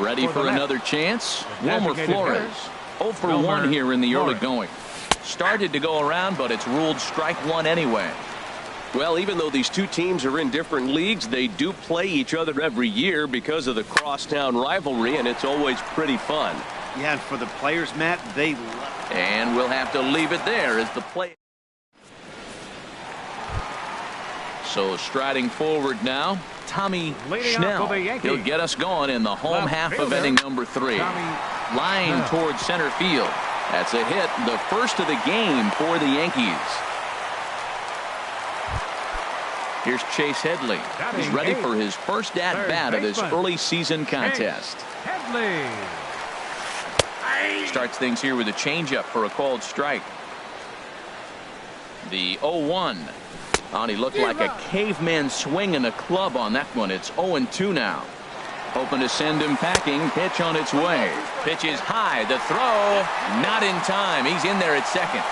Ready for another chance. Wilmer Flores. 0 for 1 here in the early going. Started to go around, but it's ruled strike one anyway. Well, even though these two teams are in different leagues, they do play each other every year because of the crosstown rivalry, and it's always pretty fun. Yeah, and for the players, Matt, they love. And we'll have to leave it there as the play. So striding forward now, Tommy Schnell. He'll get us going in the home half of inning number 3. Line towards center field. That's a hit, the first of the game for the Yankees. Here's Chase Headley. He's ready for his first at-bat of this early season contest. Starts things here with a changeup for a called strike. The 0-1. And he looked like a caveman swinging a club on that one. It's 0-2 now. Hoping to send him packing. Pitch on its way. Pitch is high. The throw not in time. He's in there at second.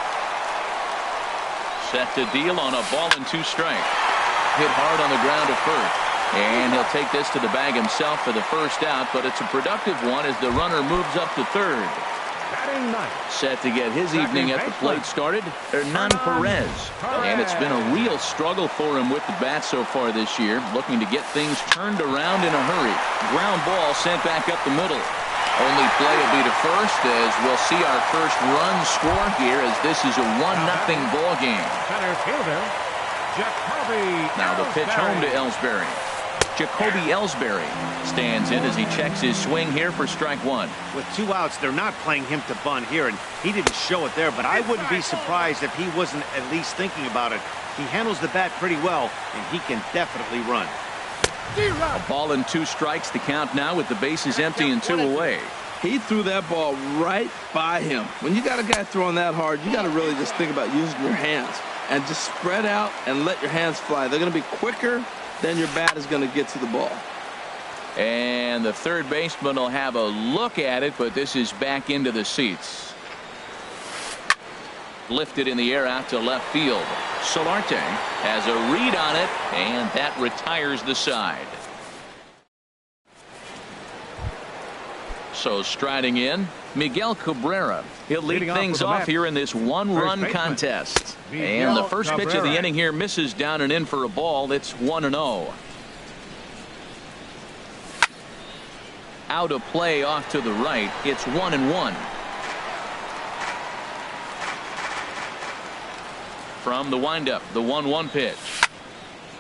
Set to deal on a ball and 2 strikes. Hit hard on the ground to first. And he'll take this to the bag himself for the first out, but it's a productive one as the runner moves up to third. Set to get his evening at the plate started, Hernan Perez. And it's been a real struggle for him with the bat so far this year, looking to get things turned around in a hurry. Ground ball sent back up the middle. Only play will be to first as we'll see our first run score here as this is a 1-0 ball game. Center fielder, now the pitch home to Ellsbury. Jacoby Ellsbury stands in as he checks his swing here for strike one. With 2 outs, they're not playing him to bunt here, and he didn't show it there, but I wouldn't be surprised if he wasn't at least thinking about it. He handles the bat pretty well, and he can definitely run. A ball and 2 strikes, the count now with the bases empty and 2 away. He threw that ball right by him. When you got a guy throwing that hard, you got to really just think about using your hands and just spread out and let your hands fly. They're going to be quicker than your bat is going to get to the ball. And the third baseman will have a look at it, but this is back into the seats. Lifted in the air out to left field. Solarte has a read on it, and that retires the side. So striding in, Miguel Cabrera. He'll lead things off here in this 1-run contest. And the first pitch of the inning here misses down and in for a ball. It's 1-0. out of play off to the right. It's 1-1. From the windup, the 1-1 pitch.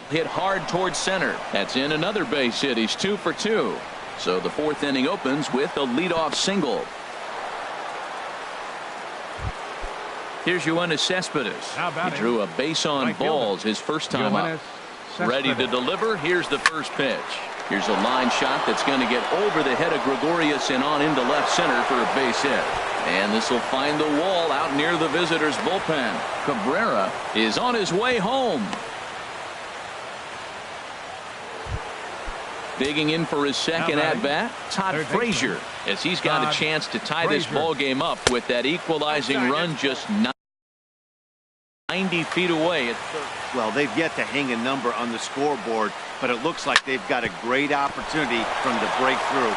Hit hard towards center. That's in another base hit. He's 2 for 2. So the fourth inning opens with a leadoff single. Here's Yoenis Cespedes. He drew a base on balls his first time up. Ready to deliver. Here's the first pitch. Here's a line shot that's going to get over the head of Gregorius and on into left center for a base hit. And this will find the wall out near the visitors' bullpen. Cabrera is on his way home. Digging in for his second at-bat, Todd Frazier, as he's got a chance to tie this ball game up with that equalizing run just 90 feet away. Well, they've yet to hang a number on the scoreboard, but it looks like they've got a great opportunity from the breakthrough.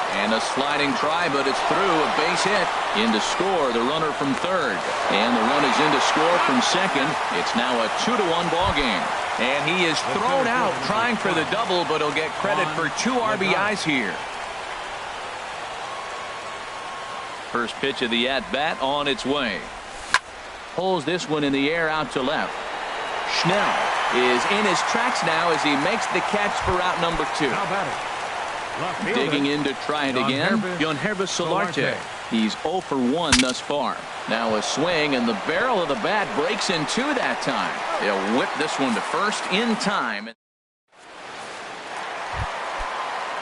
And a sliding try, but it's through. A base hit. In to score, the runner from third. And the run is in to score from second. It's now a 2-1 ball game. And he is thrown out trying for the double, but he'll get credit for 2 RBIs here. First pitch of the at-bat on its way. Pulls this one in the air out to left. Schnell is in his tracks now as he makes the catch for out number 2. Digging in to try it again, Yoenis Solarte. He's 0 for 1 thus far. Now a swing, and the barrel of the bat breaks in 2 that time. They'll whip this one to first in time.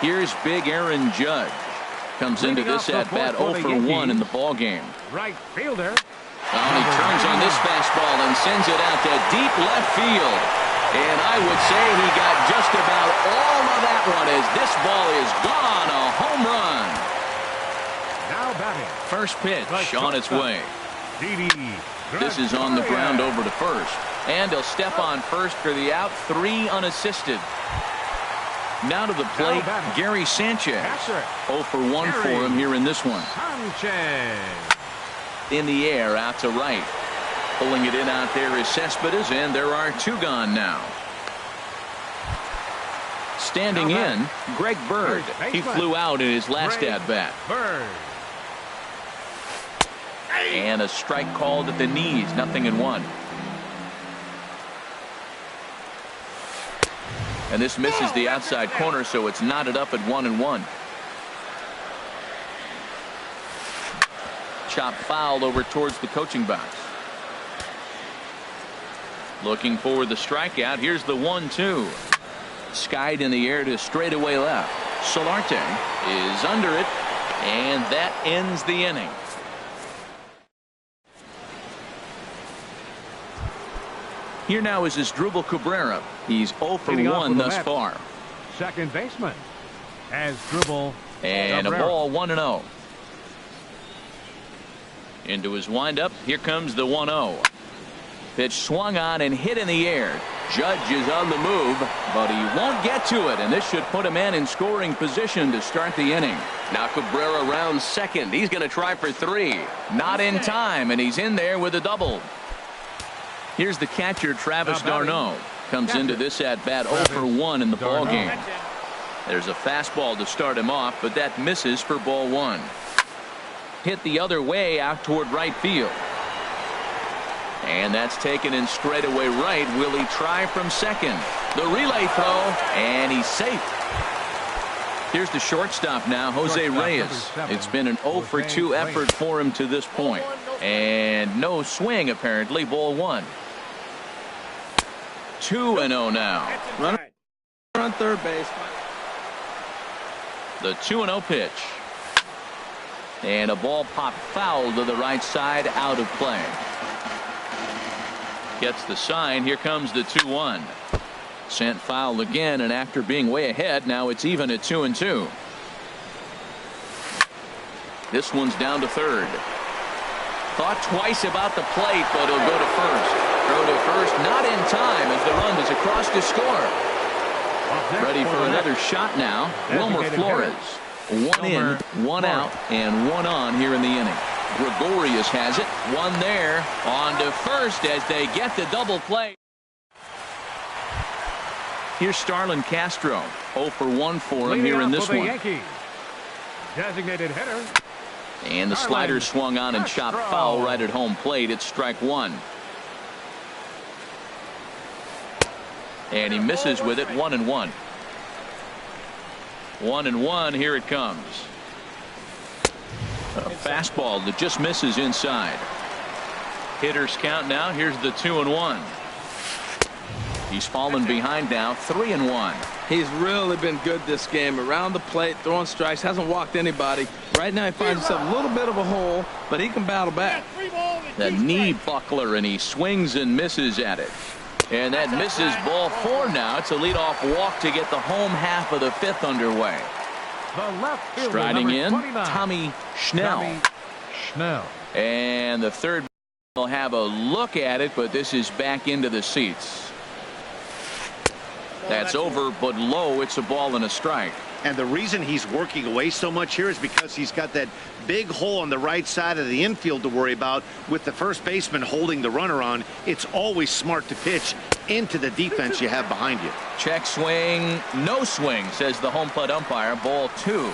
Here's big Aaron Judge. Comes into this at-bat 0 for 1 in the ball game. Right fielder. He turns on this fastball and sends it out to deep left field. And I would say he got just about all of that one as this ball is gone. A home run. Now batting. First pitch on its way. This is on the ground over to first. And he'll step on first for the out. 3 unassisted. Now to the plate, Gary Sanchez. 0 for 1 for him here in this one. Sanchez. In the air out to right. Pulling it in out there is Cespedes, and there are 2 gone now. Standing in, Greg Bird. He flew out in his last at-bat. And a strike called at the knees, 0-1. And this misses the outside corner, so it's knotted up at 1-1. Chop fouled over towards the coaching box. Looking for the strikeout. Here's the 1-2. Skied in the air to straightaway left. Solarte is under it, and that ends the inning. Here now is Asdrubal Cabrera. He's 0 for 1 thus far. Second baseman, Asdrubal. And a ball 1-0. Into his windup. Here comes the 1-0. Pitch swung on and hit in the air. Judge is on the move, but he won't get to it, and this should put a man in scoring position to start the inning. Now Cabrera rounds second. He's going to try for 3. Not in time, and he's in there with a double. Here's the catcher, Travis d'Arnaud. Comes into this at-bat 0 for 1 in the ball game. There's a fastball to start him off, but that misses for ball 1. Hit the other way out toward right field. And that's taken in straightaway right. Will he try from second? The relay throw, and he's safe. Here's the shortstop now, Jose Reyes. It's been an 0 for 2 effort for him to this point. And no swing, apparently. Ball 1. 2-0 now. Runner on third base. The 2-0 pitch. And a ball popped foul to the right side, out of play. Gets the sign. Here comes the 2-1. Sent foul again, and after being way ahead, now it's even at 2-2. This one's down to third. Thought twice about the plate, but he'll go to first. Throw to first, not in time as the run is across to score. Ready for another shot now. Wilmer Flores. 1 in, 1 out, and 1 on here in the inning. Gregorius has it. 1 there. On to first as they get the double play. Here's Starlin Castro. 0 for 1 for him here in this one. Designated hitter. And the slider swung on and chopped foul right at home plate. It's strike one. And he misses with it. 1-1. 1-1. Here it comes. A fastball that just misses inside. Hitters count now. Here's the 2-1. He's fallen behind now. 3-1. He's really been good this game. Around the plate, throwing strikes, hasn't walked anybody. Right now he finds himself a little bit of a hole, but he can battle back. The knee buckler, and he swings and misses at it. And that misses. Ball 4 now. It's a leadoff walk to get the home half of the 5th underway. The left fielder, Striding in, 29. Tommy Schnell. And the third will have a look at it, but this is back into the seats. That's over, but low. It's a ball and a strike. And the reason he's working away so much here is because he's got that big hole on the right side of the infield to worry about. With the first baseman holding the runner on, it's always smart to pitch into the defense you have behind you. Check swing, no swing, says the home plate umpire. Ball 2.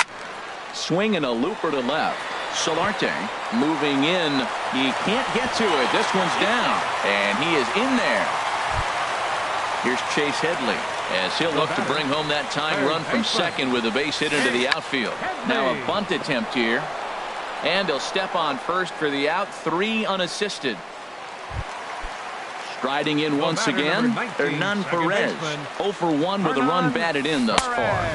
Swing and a looper to left. Solarte moving in. He can't get to it. This one's down, and he is in there. Here's Chase Headley as he'll look to bring home that tying run from second with a base hit into the outfield. Now a bunt attempt here, and he'll step on first for the out. 3 unassisted. Striding in once again, Hernan Perez. 0 for 1 with a run batted in thus far.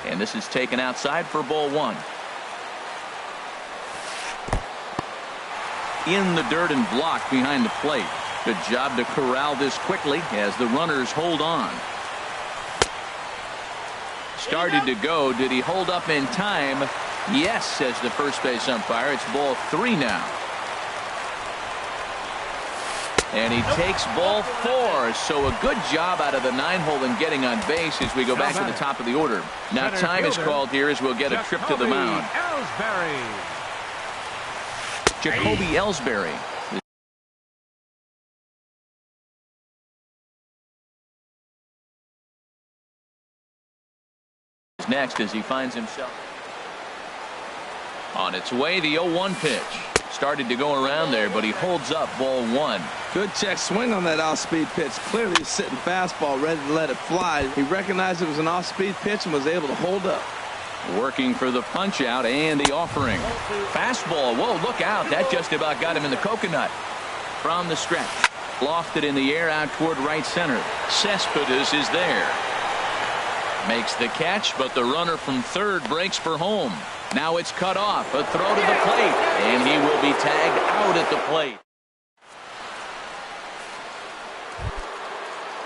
And this is taken outside for ball 1. In the dirt and blocked behind the plate. Good job to corral this quickly as the runners hold on. Started to go. Did he hold up in time? Yes, says the first base umpire. It's ball 3 now. And he takes ball 4. So a good job out of the 9-hole in getting on base as we go back to the top of the order. Now time is called here as we'll get a trip to the mound. Jacoby Ellsbury. Next as he finds himself on its way. The 0-1 pitch started to go around there, but he holds up. Ball 1. Good check swing on that off-speed pitch. Clearly he's sitting fastball ready to let it fly. He recognized it was an off-speed pitch and was able to hold up. Working for the punch out and the offering. Fastball. Whoa, look out. That just about got him in the coconut. From the stretch. Lofted in the air out toward right center. Cespedes is there. Makes the catch, but the runner from third breaks for home. Now it's cut off. A throw to the plate, and he will be tagged out at the plate.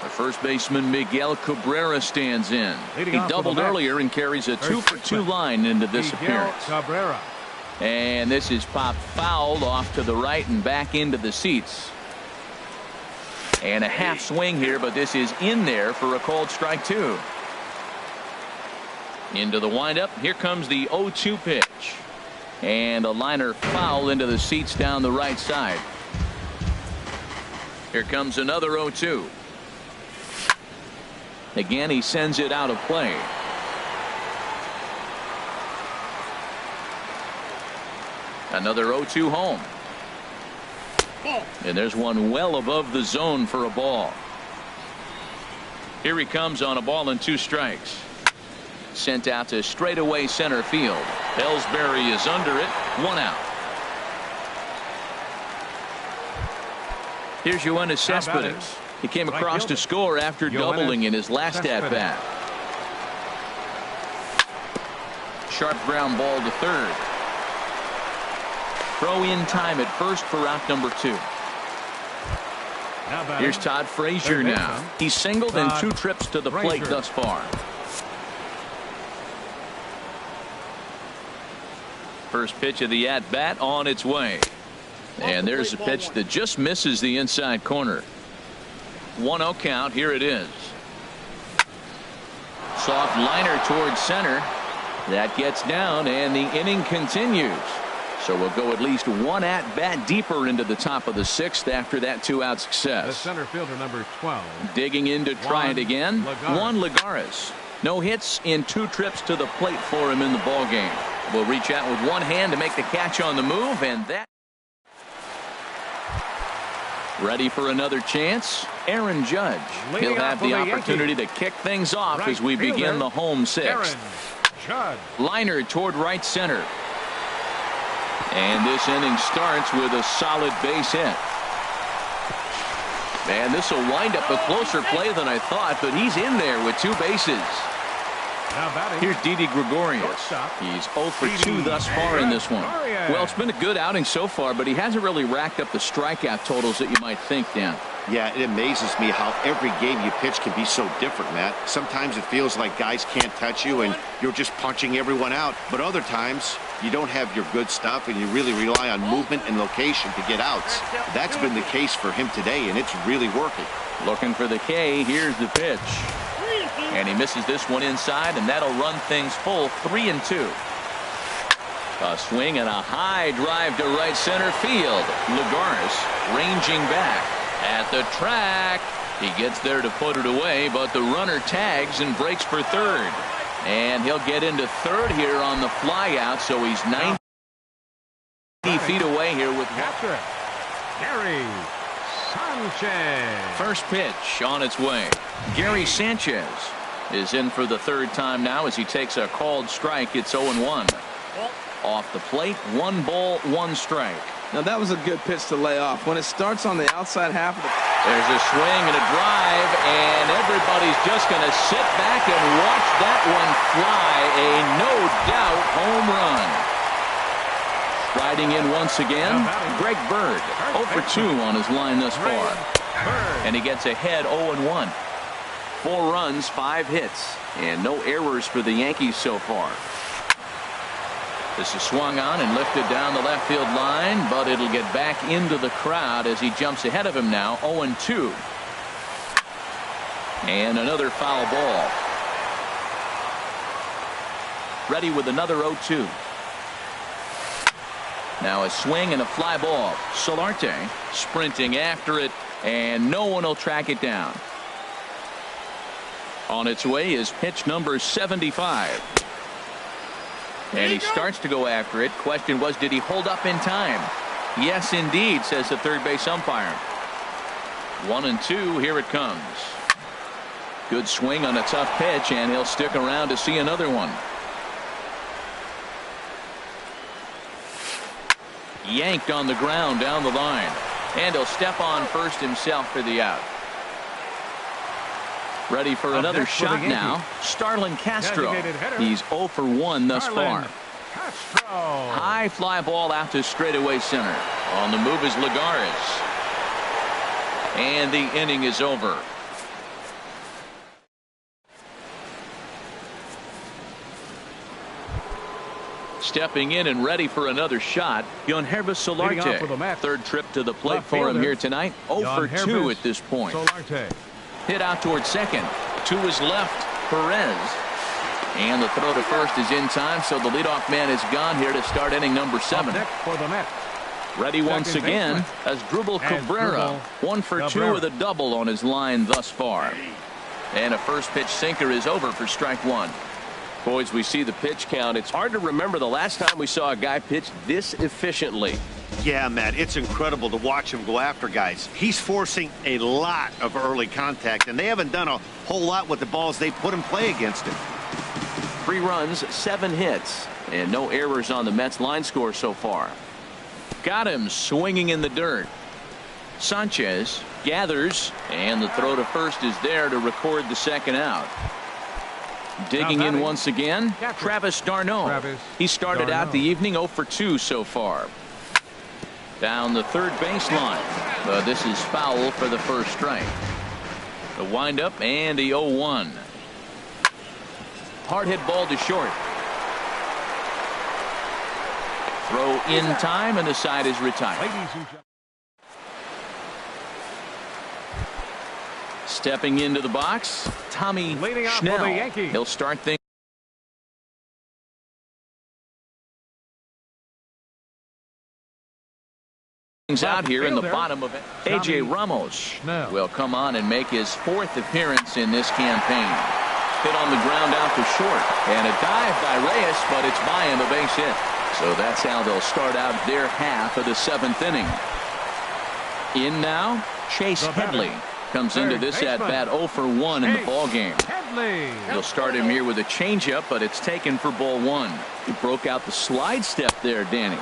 The first baseman Miguel Cabrera stands in. He doubled earlier and carries a 2-for-2 line into this appearance. And this is popped foul off to the right and back into the seats. And a half swing here, but this is in there for a called strike 2. Into the windup. Here comes the 0-2 pitch. And a liner foul into the seats down the right side. Here comes another 0-2. Again, he sends it out of play. Another 0-2 home. And there's one well above the zone for a ball. Here he comes on a ball and 2 strikes. Sent out to straightaway center field. Ellsbury is under it. 1 out. Here's Yoenis Cespedes. He came across to score after doubling in his last at-bat. Sharp ground ball to third. Throw in time at first for out number 2. Here's Todd Frazier now. He's singled in 2 trips to the plate thus far. First pitch of the at-bat on its way. And there's a pitch that just misses the inside corner. 1-0 count. Here it is. Soft liner towards center. That gets down, and the inning continues. So we'll go at least 1 at-bat deeper into the top of the 6th after that 2-out success. The center fielder, number 12. Digging in to try it again. Juan Lagares. No hits in 2 trips to the plate for him in the ballgame. will reach out with one hand to make the catch on the move, and that. Ready for another chance. Aaron Judge. He'll have the opportunity to kick things off as we begin the home sixth. Liner toward right center. And this inning starts with a solid base hit. Man, this will wind up a closer play than I thought, but he's in there with 2 bases. Here's Didi Gregorius. He's 0 for 2 thus far in this one. Well, it's been a good outing so far, but he hasn't really racked up the strikeout totals that you might think, Dan. Yeah, it amazes me how every game you pitch can be so different, Matt. Sometimes it feels like guys can't touch you and you're just punching everyone out. But other times, you don't have your good stuff and you really rely on movement and location to get outs. That's been the case for him today, and it's really working. Looking for the K. Here's the pitch. And he misses this one inside, and that'll run things full 3-2. A swing and a high drive to right center field. Lagares ranging back at the track. He gets there to put it away, but the runner tags and breaks for third. And he'll get into third here on the fly out, so he's 90 feet away here with catcher Gary Sanchez. First pitch on its way. Gary Sanchez is in for the 3rd time now as he takes a called strike. It's 0-1. Off the plate, 1 ball, 1 strike. Now that was a good pitch to lay off. When it starts on the outside half of the... There's a swing and a drive, and everybody's just going to sit back and watch that one fly. A no-doubt home run. Riding in once again, Greg Bird. 0 for 2 on his line thus far. And he gets ahead 0-1. 4 runs, 5 hits, and no errors for the Yankees so far. This is swung on and lifted down the left field line, but it'll get back into the crowd as he jumps ahead of him now, 0-2. And another foul ball. Ready with another 0-2. Now a swing and a fly ball. Solarte sprinting after it, and no one will track it down. On its way is pitch number 75. And he starts to go after it. Question was, did he hold up in time? Yes, indeed, says the third base umpire. 1-2, here it comes. Good swing on a tough pitch, and he'll stick around to see another one. Yanked on the ground down the line. And he'll step on first himself for the out. Ready for another shot now. Starlin Castro. He's 0 for 1 thus far. High fly ball out to straightaway center. On the move is Lagares. And the inning is over. Stepping in and ready for another shot, Yangervis Solarte. 3rd trip to the plate for him here tonight. 0 for 2 at this point. Hit out towards second. To his left, Perez. And the throw to first is in time, so the leadoff man is gone here to start inning number 7. Ready once again as Drupal Cabrera. 1 for 2 with a double on his line thus far. And a first pitch sinker is over for strike 1. Boys, we see the pitch count. It's hard to remember the last time we saw a guy pitch this efficiently. Yeah, Matt, it's incredible to watch him go after guys. He's forcing a lot of early contact, and they haven't done a whole lot with the balls they put in play against him. 3 runs, 7 hits, and no errors on the Mets line score so far. Got him swinging in the dirt. Sanchez gathers, and the throw to first is there to record the second out. Digging in once again, Travis d'Arnaud. He started out the evening 0 for 2 so far. Down the third baseline, but this is foul for the first strike. The windup and the 0-1. Hard hit ball to short. Throw in time, and the side is retired. Stepping into the box, Tommy Schnell. He'll start things out here in the bottom of it. A.J. Ramos will come on and make his 4th appearance in this campaign. hit on the ground out to short. And a dive by Reyes, but it's by him, a base hit. So that's how they'll start out their half of the 7th inning. In now, Chase Headley comes into this at-bat 0 for 1 in the ballgame. He'll start him here with a changeup, but it's taken for ball 1. He broke out the slide step there, Danny.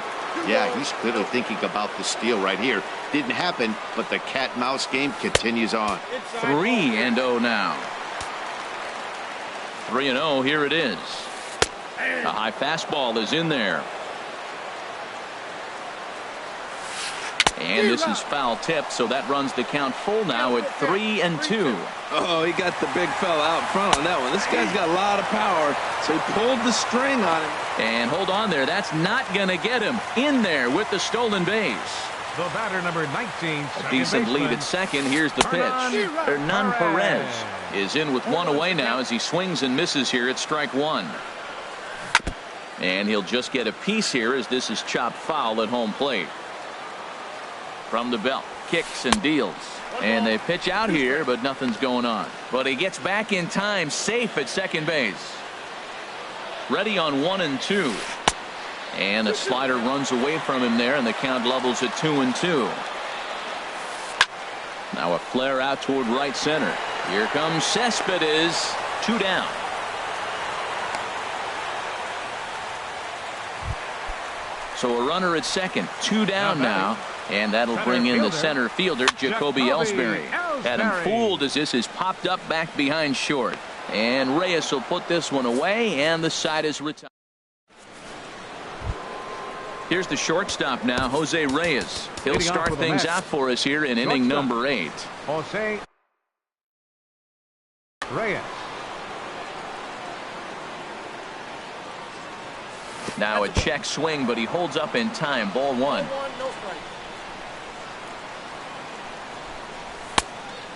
Yeah, he's clearly thinking about the steal right here. Didn't happen, but the cat-mouse game continues on. 3-0 now. 3-0, here it is. A high fastball is in there. And this is foul tip, so that runs the count full now at 3-2. Oh, he got the big fella out front on that one. This guy's got a lot of power, so he pulled the string on him. And hold on there. That's not going to get him in there with the stolen base. The batter, number 19. A decent lead at second. Here's the pitch. Hernan Perez is in with one away now as he swings and misses here at strike 1. And he'll just get a piece here as this is chopped foul at home plate. From the belt, kicks and deals. And they pitch out here, but nothing's going on. But he gets back in time, safe at second base. Ready on 1 and 2. And a slider runs away from him there, and the count levels at 2-2. Now a flare out toward right center. Here comes Cespedes. 2 down. So a runner at second. 2 down now. And that'll bring in the center fielder, Jacoby Ellsbury. Had him fooled as this is popped up back behind short. And Reyes will put this one away, and the side is retired. Here's the shortstop now, Jose Reyes. He'll start things out for us here in inning number 8. Jose Reyes. Now a check swing, but he holds up in time. Ball 1.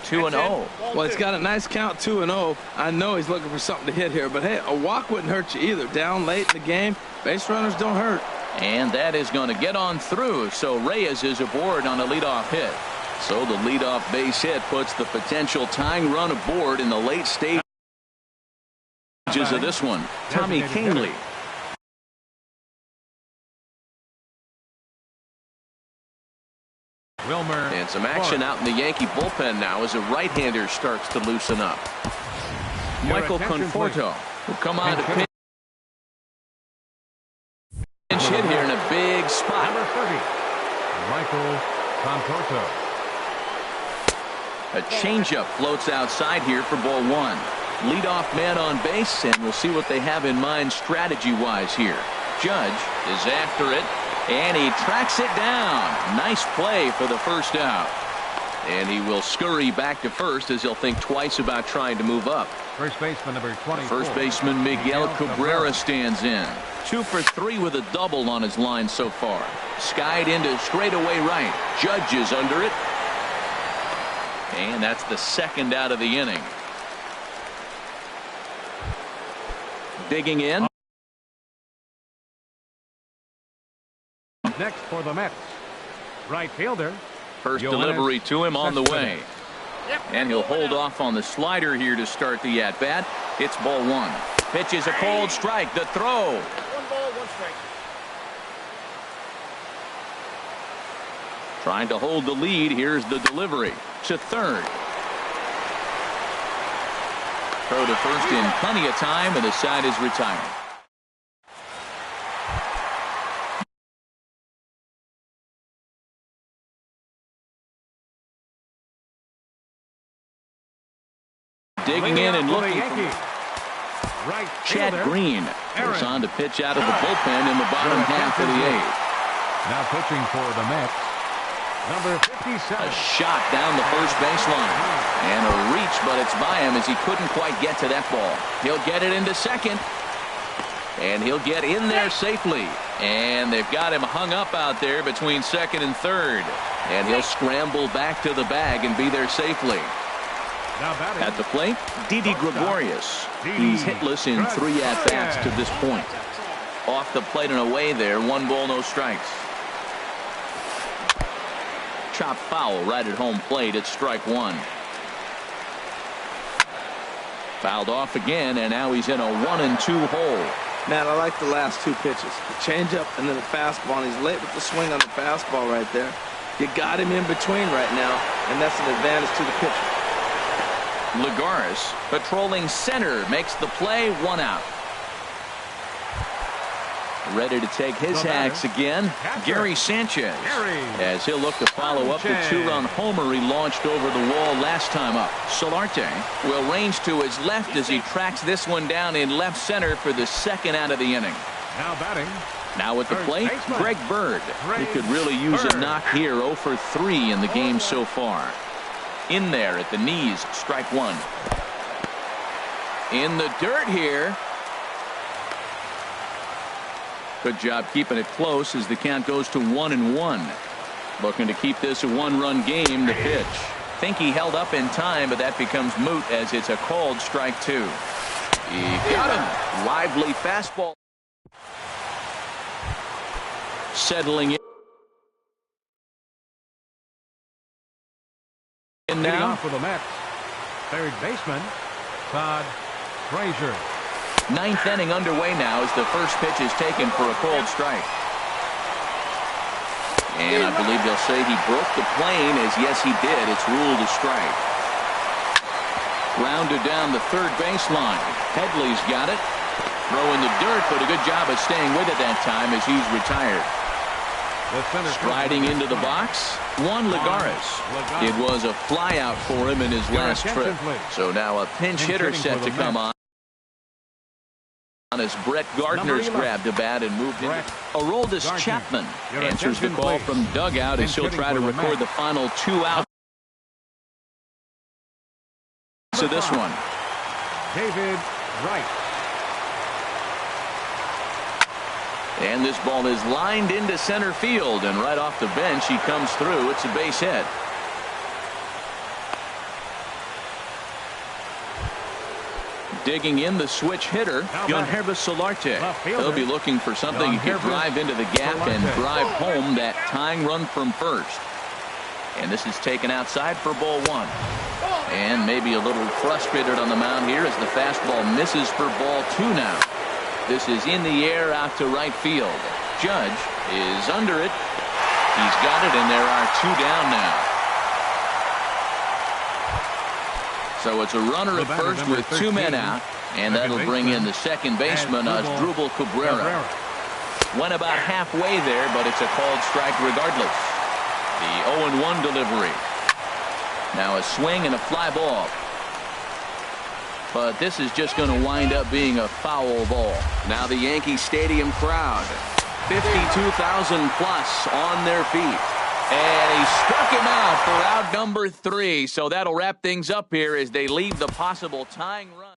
2-0. Well, it's got a nice count, 2-0. I know he's looking for something to hit here, but hey, a walk wouldn't hurt you either. Down late in the game, base runners don't hurt. And that is going to get on through, so Reyes is aboard on a leadoff hit. So the leadoff base hit puts the potential tying run aboard in the late stages of this one. Tommy Kahnle. And some action out in the Yankee bullpen now as a right-hander starts to loosen up. Michael Conforto will come on to pinch hit here in a big spot. Number 30, Michael Conforto. A changeup floats outside here for ball 1. Leadoff man on base, and we'll see what they have in mind strategy-wise here. Judge is after it. And he tracks it down. Nice play for the first out. And he will scurry back to first as he'll think twice about trying to move up. First baseman number 24. First baseman Miguel Cabrera stands in. 2 for 3 with a double on his line so far. Skied into straightaway right. Judge is under it. And that's the second out of the inning. Digging in. Next for the Mets, right fielder. First delivery to him on the way. And he'll hold off on the slider here to start the at-bat. It's ball 1. Pitch is a cold strike. The throw. 1 ball, 1 strike. Trying to hold the lead. Here's the delivery to third. Throw to first in plenty of time, and the side is retired. Digging in and looking for right Chad Green. Goes on to pitch out of the bullpen in the bottom half of the 8th. Now pitching for the Mets, number 57. A shot down the first baseline. And a reach, but it's by him as he couldn't quite get to that ball. He'll get it into second. And he'll get in there safely. And they've got him hung up out there between second and third. And he'll scramble back to the bag and be there safely. At the plate, Didi Gregorius. He's hitless in 3 at-bats to this point. Off the plate and away there, 1 ball, no strikes. Chop foul right at home plate at strike 1. Fouled off again, and now he's in a 1-2 hole. Man, I like the last two pitches. The changeup and then the fastball. And he's late with the swing on the fastball right there. You got him in between right now, and that's an advantage to the pitcher. Lagares patrolling center makes the play, 1 out. Ready to take his hacks again, Gary Sanchez, as he'll look to follow up the 2-run homer he launched over the wall last time up. Solarte will range to his left as he tracks this one down in left center for the 2nd out of the inning. Now batting. Now at the plate, Greg Bird. He could really use a knock here. 0 for 3 in the game so far. In there at the knees, strike 1. In the dirt here. Good job keeping it close as the count goes to 1-1. Looking to keep this a 1-run game. The pitch. Think he held up in time, but that becomes moot as it's a called strike 2. He got him. Lively fastball. Settling in. And Leading now off for the Mets, third baseman Todd Frazier. 9th inning underway now as the first pitch is taken for a called strike. And I believe they'll say he broke the plane, as yes he did. It's ruled a strike. Rounded down the third baseline. Headley's got it. Throwing the dirt, but a good job of staying with it that time as he's retired. Striding into the box, Juan Lagares. It was a fly out for him in his last trip. So now a pinch hitter set to come on as Brett Gardner's grabbed the bat and moved in. Aroldis Chapman answers the call from dugout as he'll try to record the final 2 outs. So this one. David Wright. And this ball is lined into center field, and right off the bench he comes through. It's a base hit. Digging in the switch hitter, Yangervis Solarte. He'll be looking for something he can drive into the gap and drive home that tying run from first. And this is taken outside for ball 1. And maybe a little frustrated on the mound here as the fastball misses for ball 2 now. This is in the air out to right field. Judge is under it. He's got it, and there are 2 down now. So it's a runner at first with 2 men out, and that'll bring in the second baseman, Asdrubal Cabrera. Went about halfway there, but it's a called strike regardless. The 0-1 delivery. Now a swing and a fly ball. But this is just going to wind up being a foul ball. Now the Yankee Stadium crowd, 52,000 plus on their feet. And he struck him out for out number 3. So that'll wrap things up here as they leave the possible tying run.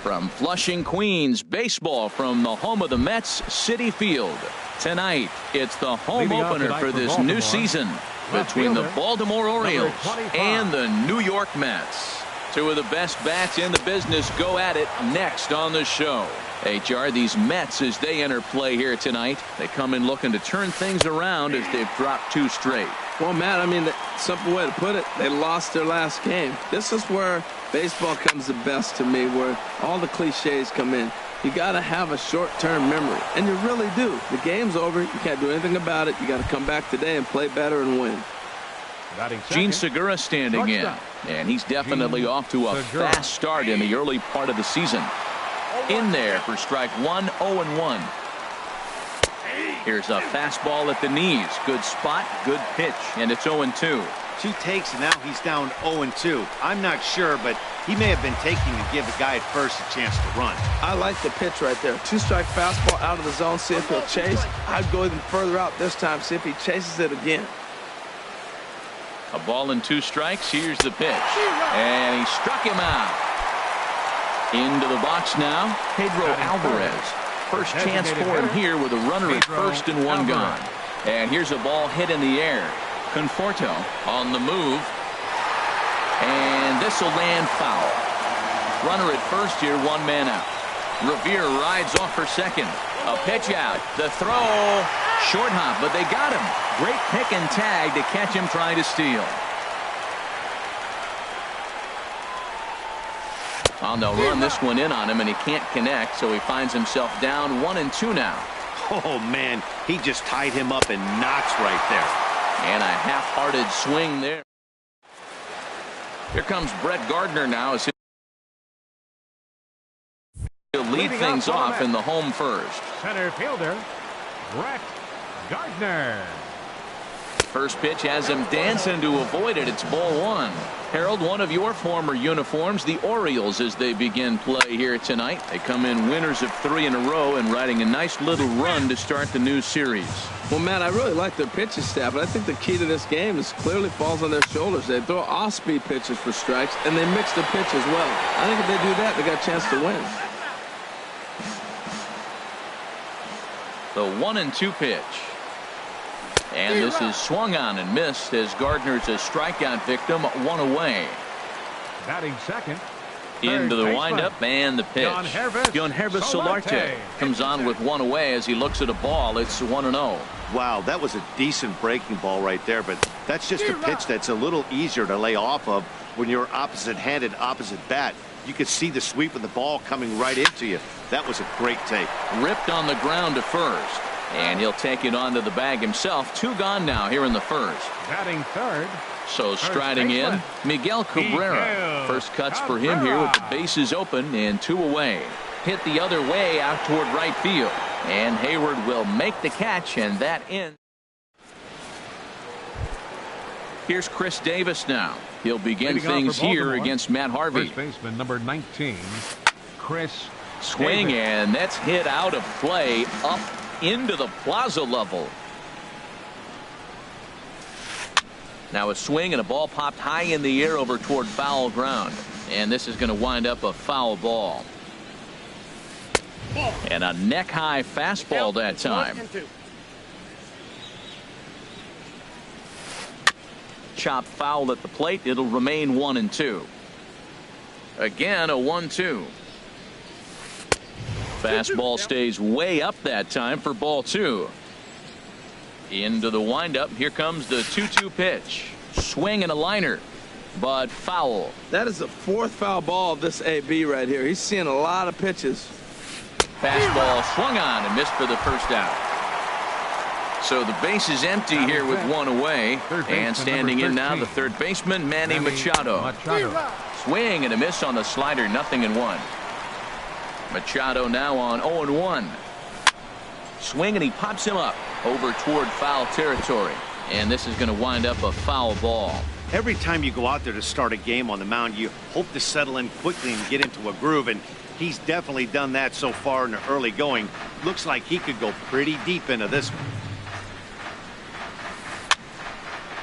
From Flushing, Queens, baseball from the home of the Mets, Citi Field. Tonight, it's the home opener for this new season between the Baltimore Orioles and the New York Mets. Two of the best bats in the business go at it next on the show. HR, these Mets, as they enter play here tonight, they come in looking to turn things around as they've dropped 2 straight. Well, Matt, I mean, the simple way to put it, they lost their last game. This is where baseball comes the best to me, where all the cliches come in. You got to have a short-term memory, and you really do. The game's over. You can't do anything about it. You got to come back today and play better and win. Gene Segura standing in, and he's definitely off to a fast start in the early part of the season. In there for strike 1, 0-1. Here's a fastball at the knees. Good spot, good pitch, and it's 0-2. 2 takes, and now he's down 0-2. I'm not sure, but he may have been taking to give the guy at first a chance to run. I like the pitch right there. 2-strike fastball out of the zone, see if he'll chase. I'd go even further out this time, see if he chases it again. A ball and 2 strikes. Here's the pitch. And he struck him out. Into the box now, Pedro Alvarez. First chance for him here with a runner at first and 1 gone. And here's a ball hit in the air. Conforto on the move. And this will land foul. Runner at first here, 1 man out. Revere rides off for second. A pitch out. The throw. Short hop, but they got him. Great pick and tag to catch him trying to steal. Well, they'll run this one in on him, and he can't connect, so he finds himself down 1-2 now. Oh, man, he just tied him up in knots right there. And a half-hearted swing there. Here comes Brett Gardner now as he'll lead things off in the home first. Center fielder, Brett Gardner. First pitch has him dancing to avoid it. It's ball 1. Harold, one of your former uniforms, the Orioles, as they begin play here tonight. They come in winners of 3 in a row and riding a nice little run to start the new series. Well, Matt, I really like their pitching staff, but I think the key to this game is clearly falls on their shoulders. They throw off-speed pitches for strikes, and they mix the pitch as well. I think if they do that, they got a chance to win. The 1-2 pitch. And this is swung on and missed as Gardner's a strikeout victim, 1 away. Batting second. Into the windup and the pitch. Yohannes Solarte comes on with 1 away as he looks at a ball. It's 1-0. Wow, that was a decent breaking ball right there, but that's just a pitch that's a little easier to lay off of when you're opposite-handed, opposite bat. You could see the sweep of the ball coming right into you. That was a great take. Ripped on the ground to first. And he'll take it onto the bag himself. 2 gone now here in the first. Batting third. So striding in, Miguel Cabrera. First cuts for him here with the bases open and 2 away. Hit the other way out toward right field. And Hayward will make the catch, and that ends. Here's Chris Davis now. He'll begin things here against Matt Harvey. First baseman number 19, Chris Swing, Davis. and that's hit out of play up into the plaza level. Now a swing and a ball popped high in the air over toward foul ground, and this is going to wind up a foul ball. And a neck high fastball that time. Chopped foul at the plate. It'll remain 1-2. Again a 1-2. Fastball stays way up that time for ball 2. Into the windup. Here comes the 2-2 pitch. Swing and a liner, but foul. That is the 4th foul ball of this AB right here. He's seeing a lot of pitches. Fastball swung on and missed for the first out. So the base is empty here with 1 away. And standing in now the third baseman, Manny Machado. Swing and a miss on the slider. 0-1. Machado now on 0-1. Swing and he pops him up over toward foul territory. And this is going to wind up a foul ball. Every time you go out there to start a game on the mound, you hope to settle in quickly and get into a groove, and he's definitely done that so far in the early going. Looks like he could go pretty deep into this one.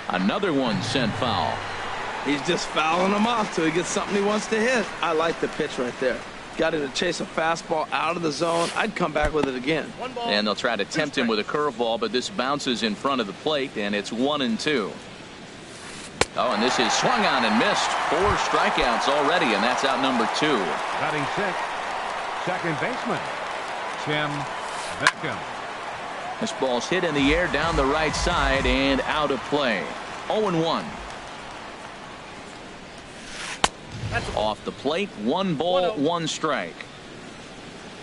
Another one sent foul. He's just fouling them off till he gets something he wants to hit. I like the pitch right there. got him to chase a fastball out of the zone, I'd come back with it again. And they'll try to tempt him with a curveball, but this bounces in front of the plate, and it's 1-2. Oh, and this is swung on and missed. 4 strikeouts already, and that's out number 2. Batting sixth, second baseman, Tim Beckham. This ball's hit in the air down the right side and out of play. 0-1. Off the plate, 1 ball, 1 strike.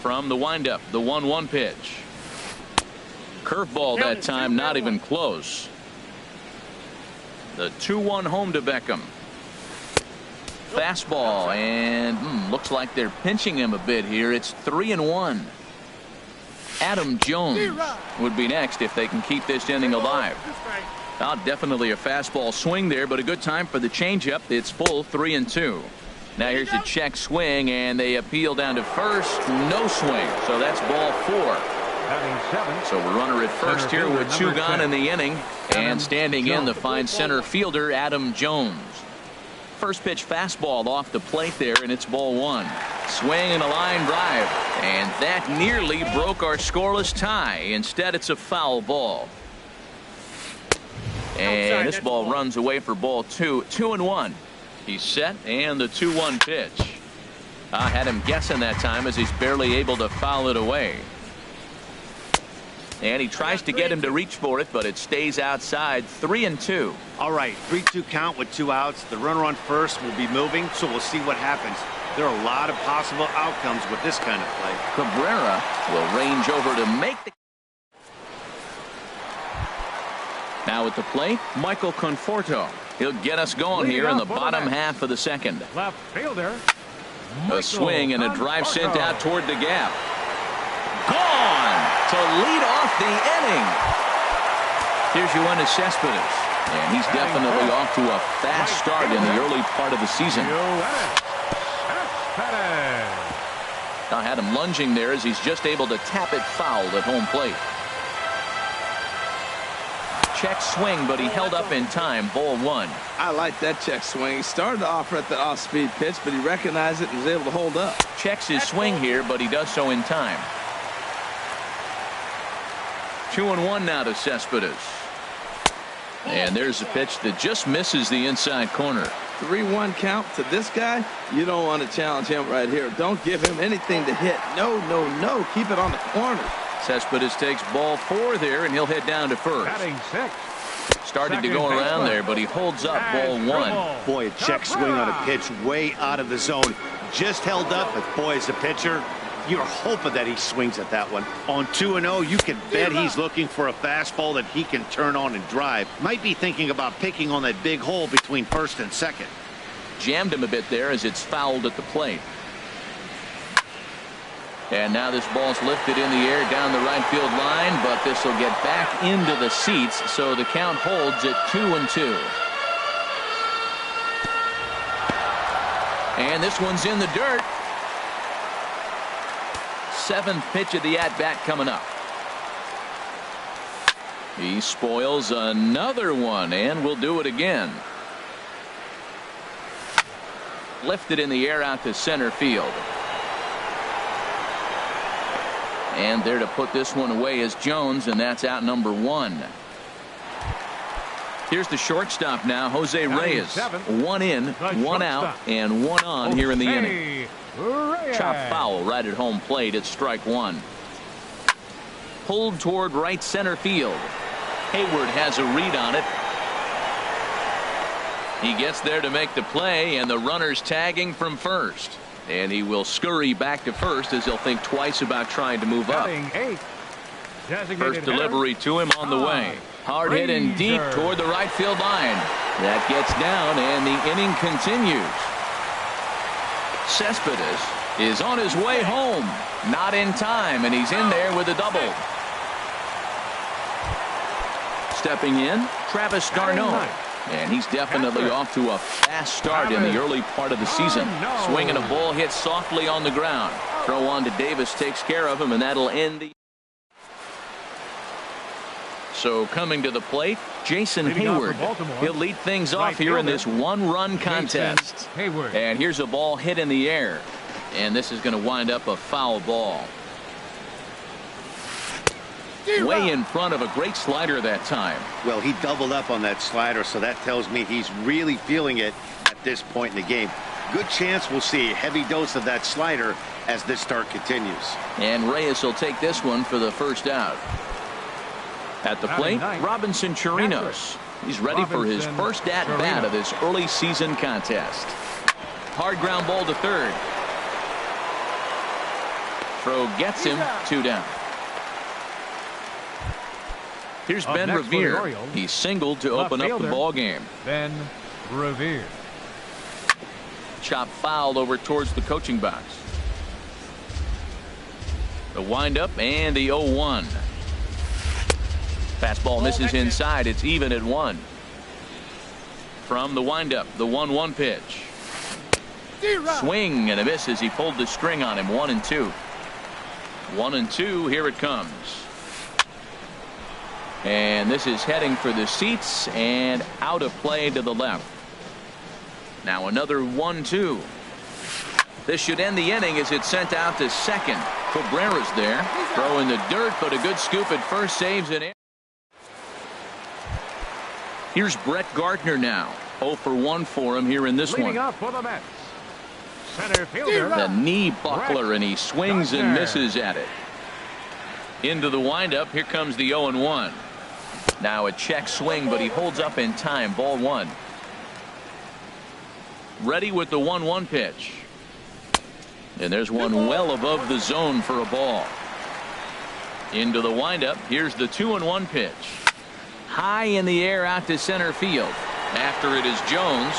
From the windup, the 1-1 pitch. Curveball that time, not even close. The 2-1 home to Beckham. Fastball, and looks like they're pinching him a bit here. It's 3-1. Adam Jones would be next if they can keep this inning alive. Definitely a fastball swing there, but a good time for the changeup. It's full, 3-2. Now here's a check swing, and they appeal down to first. No swing, so that's ball 4. So a runner at first here with 2 gone in the inning, and standing in the fine center fielder Adam Jones. First pitch fastball off the plate there, and it's ball 1. Swing and a line drive, and that nearly broke our scoreless tie. Instead, it's a foul ball. And this ball runs away for ball 2. 2-1. He's set, and the 2-1 pitch. I had him guessing that time as he's barely able to foul it away. And he tries to get him to reach for it, but it stays outside. 3-2. All right, 3-2 count with 2 outs. The runner on first will be moving, so we'll see what happens. There are a lot of possible outcomes with this kind of play. Cabrera will range over to make the. Now at the plate, Michael Conforto. He'll get us going here in the bottom half of the second. Left fielder. A swing and a drive sent out toward the gap. Gone to lead off the inning. Here's Yoenis Cespedes, and he's definitely off to a fast start in the early part of the season. I had him lunging there as he's just able to tap it foul at home plate. Check swing, but he held up in time. Ball 1. I like that check swing. He started to offer at the off-speed pitch, but he recognized it and was able to hold up. Checks his swing here, but he does so in time. 2-1 now to Cespedes. And there's a pitch that just misses the inside corner. 3-1 count to this guy. You don't want to challenge him right here. Don't give him anything to hit. No, no, no. Keep it on the corner. Cespedes takes ball 4 there, and he'll head down to first. Batting sixth. Started to go around there, but he holds up ball 1. Boy, a check swing on a pitch way out of the zone. Just held up, but boy, as a pitcher, you're hoping that he swings at that one. On 2-0, you can bet he's looking for a fastball that he can turn on and drive. Might be thinking about picking on that big hole between first and second. Jammed him a bit there as it's fouled at the plate. And now this ball's lifted in the air down the right field line, but this will get back into the seats, so the count holds at 2-2. And this one's in the dirt. 7th pitch of the at-bat coming up. He spoils another one, and will do it again. Lifted in the air out to center field. And there to put this one away is Jones, and that's out number 1. Here's the shortstop now, Jose Reyes. 1 in, 1 out, and 1 on here in the inning. Chop foul right at home plate. It's strike 1. Pulled toward right center field. Hayward has a read on it. He gets there to make the play, and the runner's tagging from first. And he will scurry back to first as he'll think twice about trying to move up. First delivery to him on the way. Hard hit and deep toward the right field line. That gets down, and the inning continues. Cespedes is on his way home. Not in time, and he's in there with a double. Stepping in, Travis d'Arnaud. And he's definitely off to a fast start in the early part of the season. Swinging a ball hit softly on the ground. Throw on to Davis takes care of him, and that'll end the. So coming to the plate, Jason Hayward. He'll lead things off here in this 1-run contest. And here's a ball hit in the air. And this is going to wind up a foul ball. Way in front of a great slider that time. Well, he doubled up on that slider, so that tells me he's really feeling it at this point in the game. Good chance we'll see a heavy dose of that slider as this start continues. And Reyes will take this one for the first out. At the plate, Robinson Chirinos. He's ready for his first at-bat of this early season contest. Hard ground ball to third. Throw gets him, 2 down. Here's Ben Revere. He singled to open up the ball game. Ben Revere. Chop fouled over towards the coaching box. The windup and the 0-1. Fastball misses inside. It's even at 1. From the windup, the 1-1 pitch. Swing and a miss as he pulled the string on him. 1-2. 1-2. Here it comes. And this is heading for the seats and out of play to the left. Now another 1-2. This should end the inning as it's sent out to second. Cabrera's there. Throw in the dirt, but a good scoop at first saves it in. Here's Brett Gardner now. 0 for 1 for him here in this one. Leading up for the Mets, center fielder. The knee buckler, and he swings and misses at it. Into the windup. Here comes the 0-1. Now a check swing, but he holds up in time. Ball 1. Ready with the 1-1 pitch. And there's one well above the zone for a ball. Into the windup. Here's the 2-1 pitch. High in the air out to center field. After it is Jones.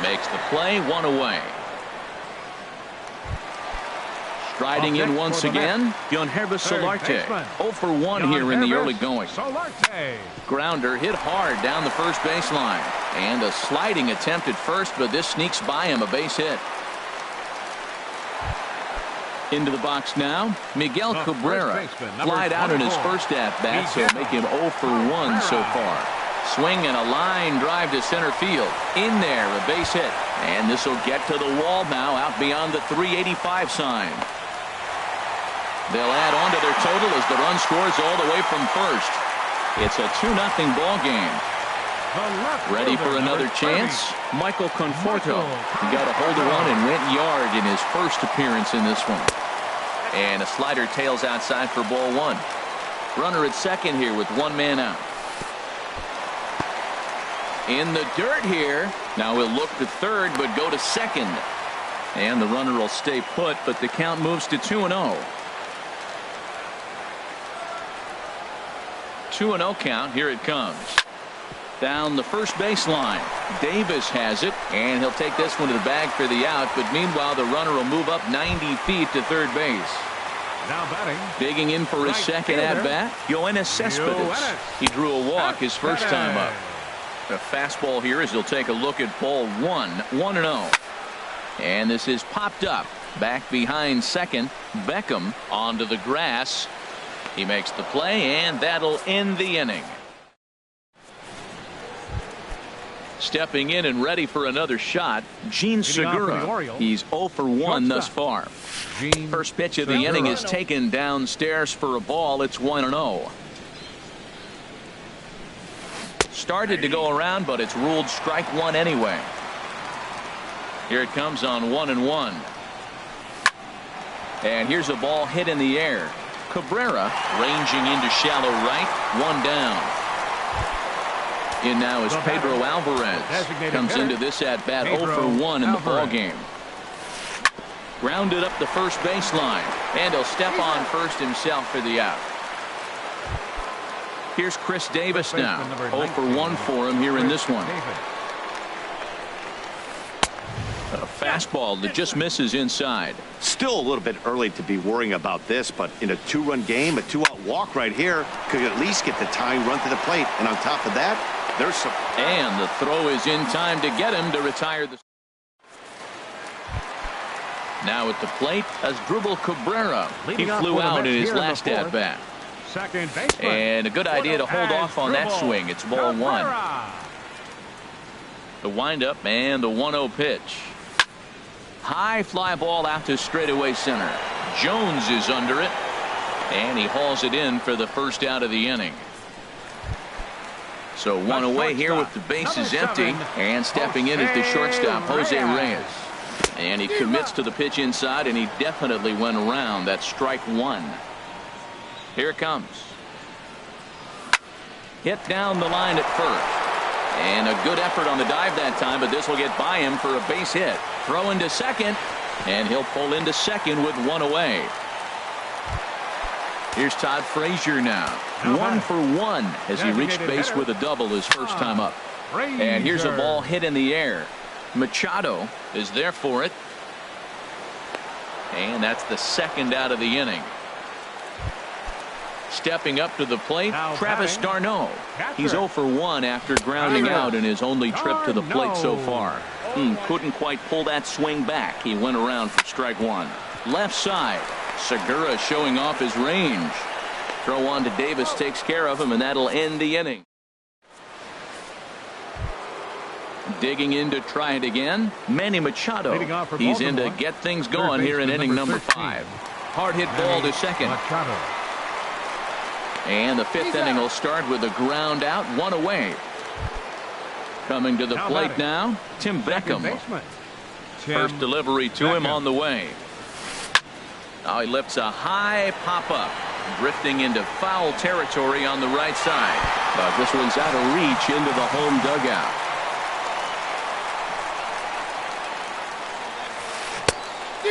Makes the play. 1 away. Striding in once again, Yangervis Solarte. 0 for 1 here in the early going. Grounder hit hard down the first baseline. And a sliding attempt at first, but this sneaks by him, a base hit. Into the box now, Miguel Cabrera. Flied out in his first at-bat, so make him 0 for 1 so far. Swing and a line drive to center field. In there, a base hit. And this will get to the wall now, out beyond the 385 sign. They'll add on to their total as the run scores all the way from first. It's a 2-0 ball game. Ready for another chance? Michael Conforto. He got a hold of one and went yard in his first appearance in this one. And a slider tails outside for ball 1. Runner at second here with 1 man out. In the dirt here. Now he'll look to third but go to second. And the runner will stay put, but the count moves to 2-0. 2-0 count. Here it comes. Down the first baseline. Davis has it, and he'll take this one to the bag for the out, but meanwhile the runner will move up 90 feet to third base. Now batting. Digging in for his second at-bat, Yoenis Cespedes. He drew a walk his first time up. A fastball here as he'll take a look at ball 1. 1-0. And this is popped up. Back behind second. Beckham onto the grass. He makes the play, and that'll end the inning. Stepping in and ready for another shot, Gene Segura. He's 0 for 1 thus far. First pitch of the inning is taken downstairs for a ball. It's 1-0. Started to go around, but it's ruled strike 1 anyway. Here it comes on 1-1. And here's a ball hit in the air. Cabrera ranging into shallow right. 1 down. In now is Pedro Alvarez. Comes into this at bat 0 for 1 in the ball game. Grounded up the first baseline, and he'll step on first himself for the out. Here's Chris Davis now. 0 for 1 for him here in this one. A fastball that just misses inside. Still a little bit early to be worrying about this, but in a 2-run game, a 2-out walk right here could at least get the tying run to the plate. And on top of that, there's some. And the throw is in time to get him to retire the. Now at the plate, Asdrubal Cabrera. He flew out in his last at bat. Second baseman. And a good idea to hold off on that swing. It's ball 1. The windup and the 1-0 pitch. High fly ball out to straightaway center. Jones is under it, and he hauls it in for the first out of the inning. So one away here with the bases empty, and stepping in is the shortstop, Jose Reyes. And he commits to the pitch inside, and he definitely went around. That's strike one. Here it comes. Hit down the line at first. And a good effort on the dive that time, but this will get by him for a base hit. Throw into second, and he'll pull into second with one away. Here's Todd Frazier now. 1 for 1 as he reached base with a double his first time up. And here's a ball hit in the air. Machado is there for it. And that's the second out of the inning. Stepping up to the plate, Travis d'Arnaud. He's 0 for 1 after grounding out in his only trip to the plate so far. Couldn't quite pull that swing back. He went around for strike one. Left side. Segura showing off his range. Throw on to Davis takes care of him, and that'll end the inning. Digging in to try it again, Manny Machado. He's in to get things going here in inning number 5. Hard hit ball to second. And the 5th inning will start with a ground out, one away. Coming to the plate now, Tim Beckham. First delivery to him on the way. Now he lifts a high pop-up, drifting into foul territory on the right side. But this one's out of reach into the home dugout.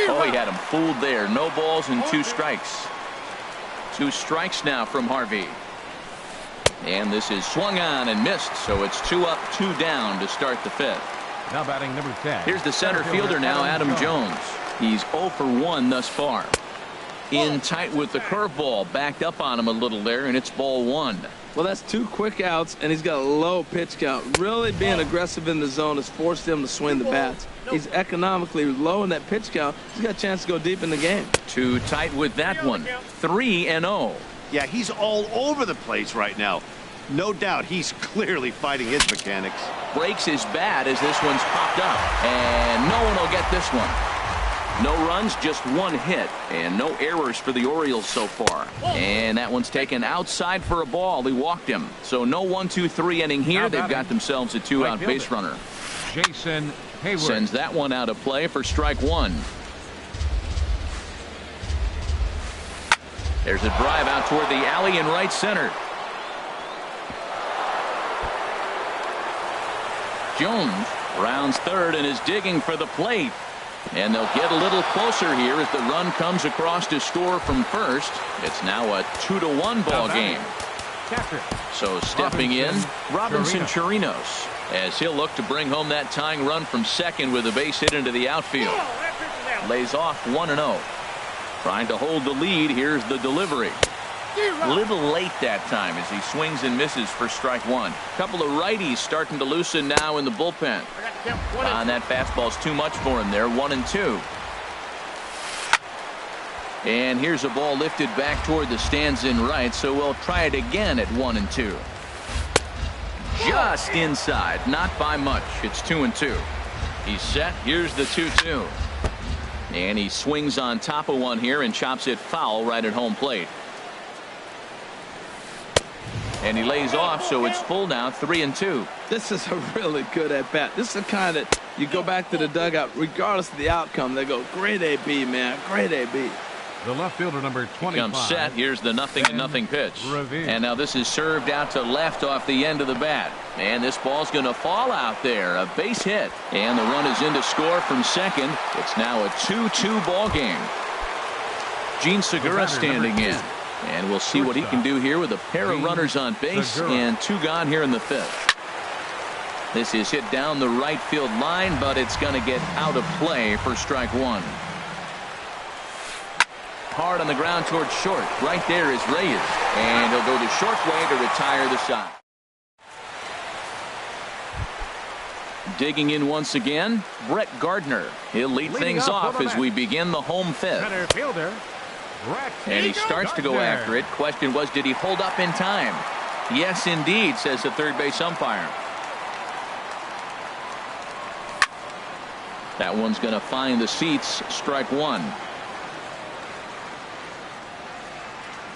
Oh, he had him fooled there. No balls and 2 strikes. 2 strikes now from Harvey. And this is swung on and missed, so it's 2 up, 2 down to start the 5th. Now batting number 10. Here's the center fielder now, Adam Jones. He's 0 for 1 thus far. In tight with the curveball, backed up on him a little there, and it's ball 1. Well, that's 2 quick outs, and he's got a low pitch count. Really being aggressive in the zone has forced him to swing the bats. He's economically low in that pitch count. He's got a chance to go deep in the game. Too tight with that one. 3-0. Yeah, he's all over the place right now. No doubt he's clearly fighting his mechanics. Breaks his bat as this one's popped up, and no one will get this one. No runs, just 1 hit, and no errors for the Orioles so far. And that one's taken outside for a ball. He walked him. So no 1-2-3 inning here. They've got themselves a 2-out base runner. Jason Hayward sends that one out of play for strike 1. There's a drive out toward the alley in right center. Jones rounds third and is digging for the plate. And they'll get a little closer here as the run comes across to score from first. It's now a 2-1 ball game. So stepping in, Robinson Chirinos, as he'll look to bring home that tying run from second with a base hit into the outfield. Lays off 1-0. Trying to hold the lead. Here's the delivery. A little late that time as he swings and misses for strike 1. Couple of righties starting to loosen now in the bullpen. And that fastball's too much for him there. 1-2. And here's a ball lifted back toward the stands in right, so we'll try it again at 1-2. Just inside, not by much. It's 2-2. He's set. Here's the 2-2. And he swings on top of one here and chops it foul right at home plate. And he lays off, so it's full now, 3-2. This is a really good at-bat. This is the kind that you go back to the dugout, regardless of the outcome. They go, great AB, man, great AB. The left fielder, number 25. Comes set. Here's the 0-0 pitch. Revere. And now this is served out to left off the end of the bat. And this ball's going to fall out there. A base hit. And the run is in to score from second. It's now a 2-2 ball game. Gene Segura standing in. And we'll see what he can do here with a pair of runners on base and 2 gone here in the 5th. This is hit down the right field line, but it's going to get out of play for strike 1. Hard on the ground towards short. Right there is Reyes. And he'll go the short way to retire the side. Digging in once again, Brett Gardner. He'll lead things off as we begin the home 5th. Center fielder. And he starts to go after it. Question was, did he hold up in time? Yes, indeed, says the third base umpire. That one's going to find the seats. Strike one.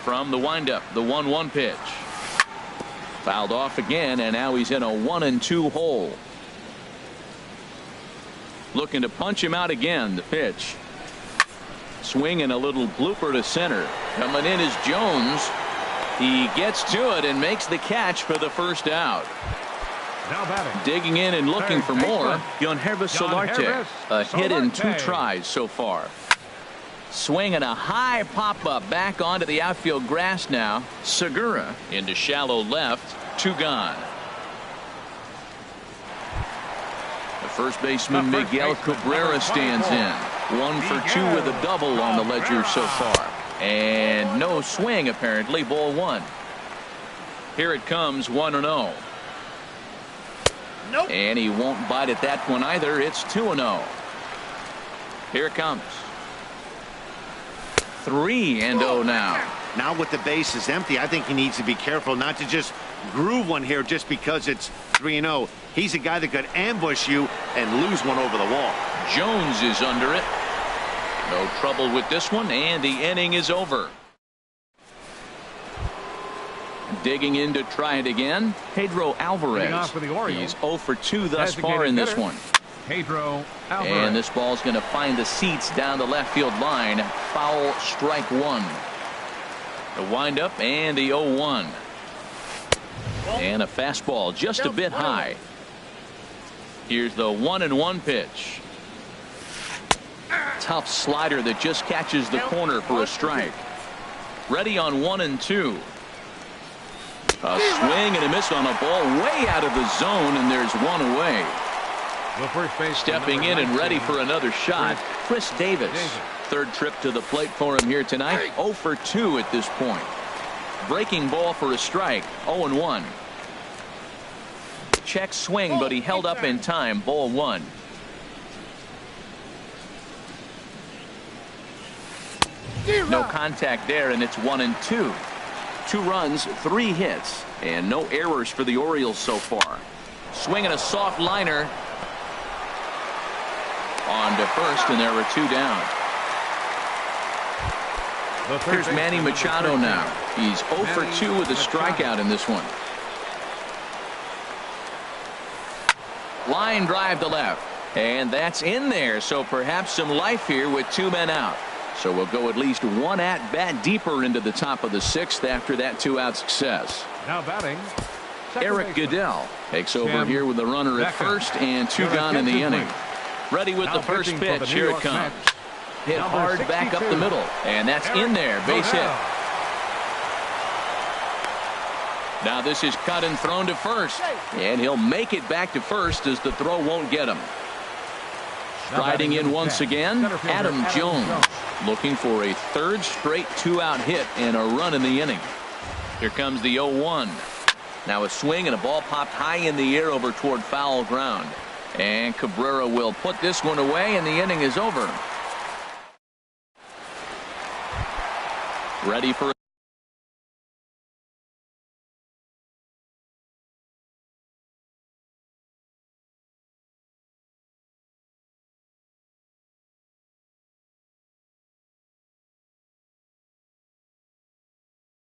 From the windup, the 1-1 pitch. Fouled off again, and now he's in a 1-2 hole. Looking to punch him out again. The pitch. Swing and a little blooper to center. Coming in is Jones. He gets to it and makes the catch for the first out. Now batting. Digging in and looking for more. Yonhervis Solarte. A hit in 2 Solarte. tries so far. Swinging a high pop-up back onto the outfield grass now. Segura into shallow left. 2 gone. The first baseman Miguel Cabrera stands in. 1 for 2 with a double on the ledger so far. And no swing apparently. Ball 1. Here it comes 1-0. Nope. And he won't bite at that one either. It's 2-0. Here it comes. 3-0 now. Now with the base is empty, I think he needs to be careful not to just groove one here just because it's 3-0. He's a guy that could ambush you and lose one over the wall. Jones is under it. No trouble with this one, and the inning is over. Digging in to try it again, Pedro Alvarez. Off for the Orioles. He's 0 for 2 thus far Designated in this hitter, one. Pedro Alvarez. And this ball's going to find the seats down the left field line. Foul, strike 1. The windup and the 0-1. And a fastball just a bit high. Here's the 1-1 pitch. Tough slider that just catches the corner for a strike. Ready on 1-2. A swing and a miss on a ball way out of the zone, and there's one away. The first base Stepping in and ready for another shot, Chris Davis. Third trip to the plate for him here tonight. 0 for 2 at this point. Breaking ball for a strike. 0-1. Check swing, but he held up in time. Ball 1. No contact there, and it's 1-2. 2 runs, 3 hits, and no errors for the Orioles so far. Swinging a soft liner on to first, and there are 2 down. Here's Manny Machado now. He's 0 for 2 with a strikeout in this one. Line drive to left, and that's in there, so perhaps some life here with 2 men out. So we'll go at least 1 at-bat deeper into the top of the 6th after that 2-out success. Now batting. Eric Goodell takes over here with the runner at first and 2 gone in the inning. Ready with the first pitch. Here it comes. Hit hard back up the middle, and that's in there. Base hit. Now this is cut and thrown to first, and he'll make it back to first as the throw won't get him. Striding in once again, Adam Jones, looking for a 3rd straight 2-out hit and a run in the inning. Here comes the 0-1. Now a swing and a ball popped high in the air over toward foul ground. And Cabrera will put this one away, and the inning is over. Ready for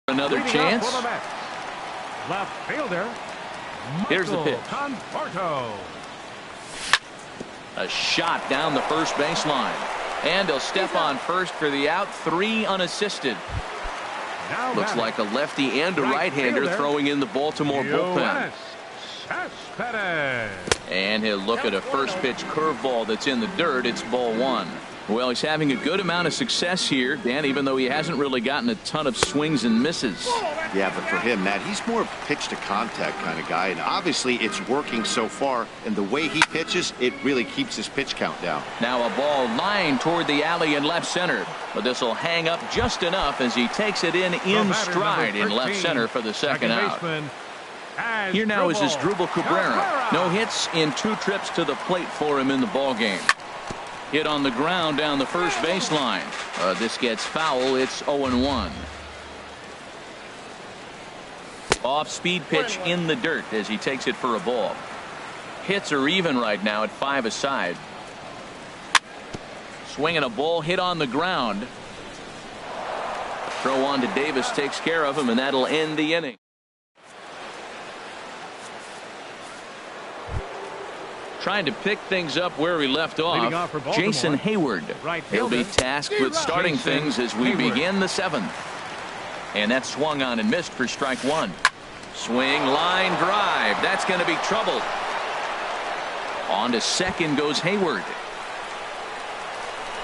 another chance. Left fielder. Here's the pitch. Conforto. A shot down the first baseline, and he'll step on first for the out. 3 unassisted. Now Looks like a lefty and a right-hander throwing in the Baltimore bullpen. And he'll look at a first pitch curveball that's in the dirt. It's ball 1. Well, he's having a good amount of success here, Dan, even though he hasn't really gotten a ton of swings and misses. Yeah, but for him, Matt, he's more pitch to contact kind of guy, and obviously it's working so far, and the way he pitches, it really keeps his pitch count down. Now a ball lined toward the alley in left center, but this will hang up just enough as he takes it in stride in left center for the second out. Here now is Asdrubal Cabrera. No hits in 2 trips to the plate for him in the ballgame. Hit on the ground down the first baseline. This gets foul. It's 0-1. Off-speed pitch in the dirt as he takes it for a ball. Hits are even right now at 5 aside. Swinging a ball hit on the ground. Throw on to Davis takes care of him, and that'll end the inning. Trying to pick things up where we left off. Jason Hayward. He'll be tasked with starting things as we begin the 7th. And that's swung on and missed for strike 1. Swing, line drive. That's going to be trouble. On to second goes Hayward.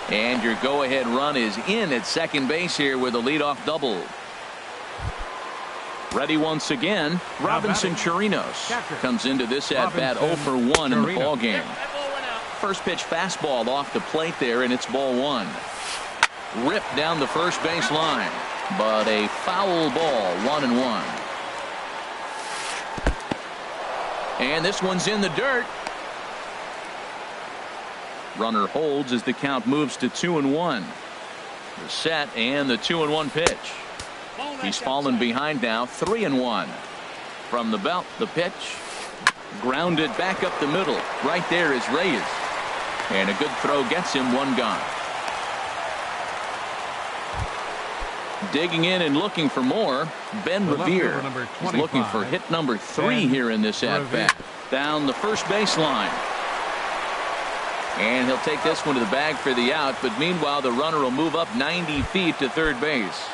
And your go-ahead run is in at second base here with a leadoff double. Ready once again, Robinson Chirinos comes into this at-bat 0 for 1 in the ballgame. First pitch fastball off the plate there, and it's ball 1. Ripped down the first base line, but a foul ball, 1-1. And this one's in the dirt. Runner holds as the count moves to 2-1. The set and the 2-1 pitch. He's fallen behind now, 3-1. From the belt, the pitch. Grounded back up the middle. Right there is Reyes. And a good throw gets him, 1 gone. Digging in and looking for more, Ben Revere. He's looking for hit number 3 here in this at-bat. Down the first baseline. And he'll take this one to the bag for the out, but meanwhile the runner will move up 90 feet to third base.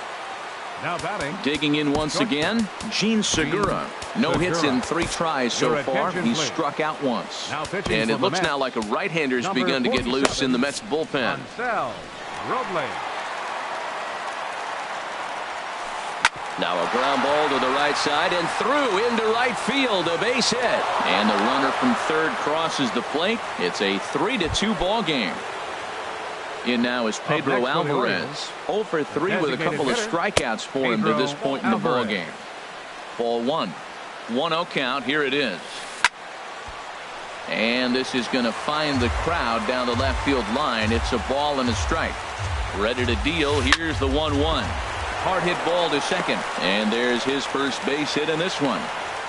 Now batting. Digging in once again, Gene Segura. No hits in 3 tries so far. He's struck out once. And it looks now like a right-hander's begun to get loose in the Mets bullpen. Now a ground ball to the right side and through into right field, a base hit. And the runner from third crosses the plate. It's a 3-2 ball game. In now is Pedro Alvarez. 0 for 3 with a couple of strikeouts for him to this point in the ball game. Ball 1. 1-0 count. Here it is. And this is going to find the crowd down the left field line. It's a ball and a strike. Ready to deal. Here's the 1-1. Hard hit ball to second. And there's his first base hit in this one.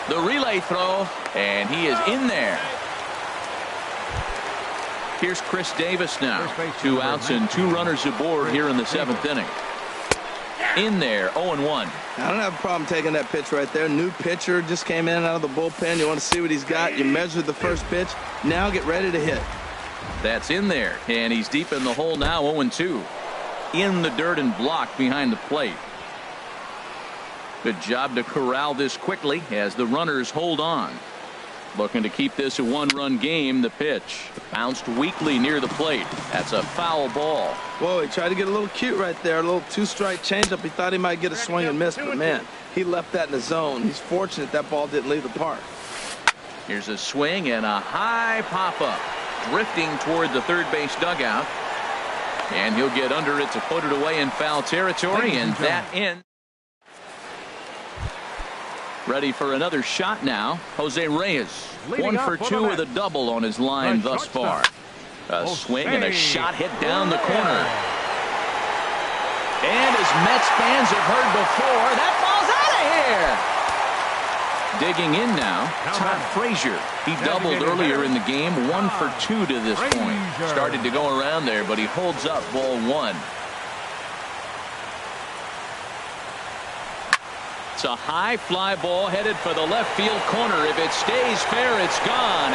The relay throw. And he is in there. Here's Chris Davis now. 2 outs and 2 runners aboard here in the 7th inning. In there, 0-1. I don't have a problem taking that pitch right there. New pitcher just came in out of the bullpen. You want to see what he's got. You measured the first pitch. Now get ready to hit. That's in there. And he's deep in the hole now, 0-2. In the dirt and blocked behind the plate. Good job to corral this quickly as the runners hold on. Looking to keep this a 1-run game. The pitch bounced weakly near the plate. That's a foul ball. Whoa, he tried to get a little cute right there. A little 2-strike changeup. He thought he might get a swing and miss, but man, he left that in the zone. He's fortunate that ball didn't leave the park. Here's a swing and a high pop-up. Drifting toward the third base dugout. And he'll get under it to put it away in foul territory, and that ends. Ready for another shot now. Jose Reyes. 1 for 2 with a double on his line thus far. A swing and a shot hit down the corner. And as Mets fans have heard before, that ball's out of here. Digging in now, Todd Frazier. He doubled earlier in the game. 1 for 2 to this point. Started to go around there, but he holds up ball 1. It's a high fly ball headed for the left field corner. If it stays fair, it's gone.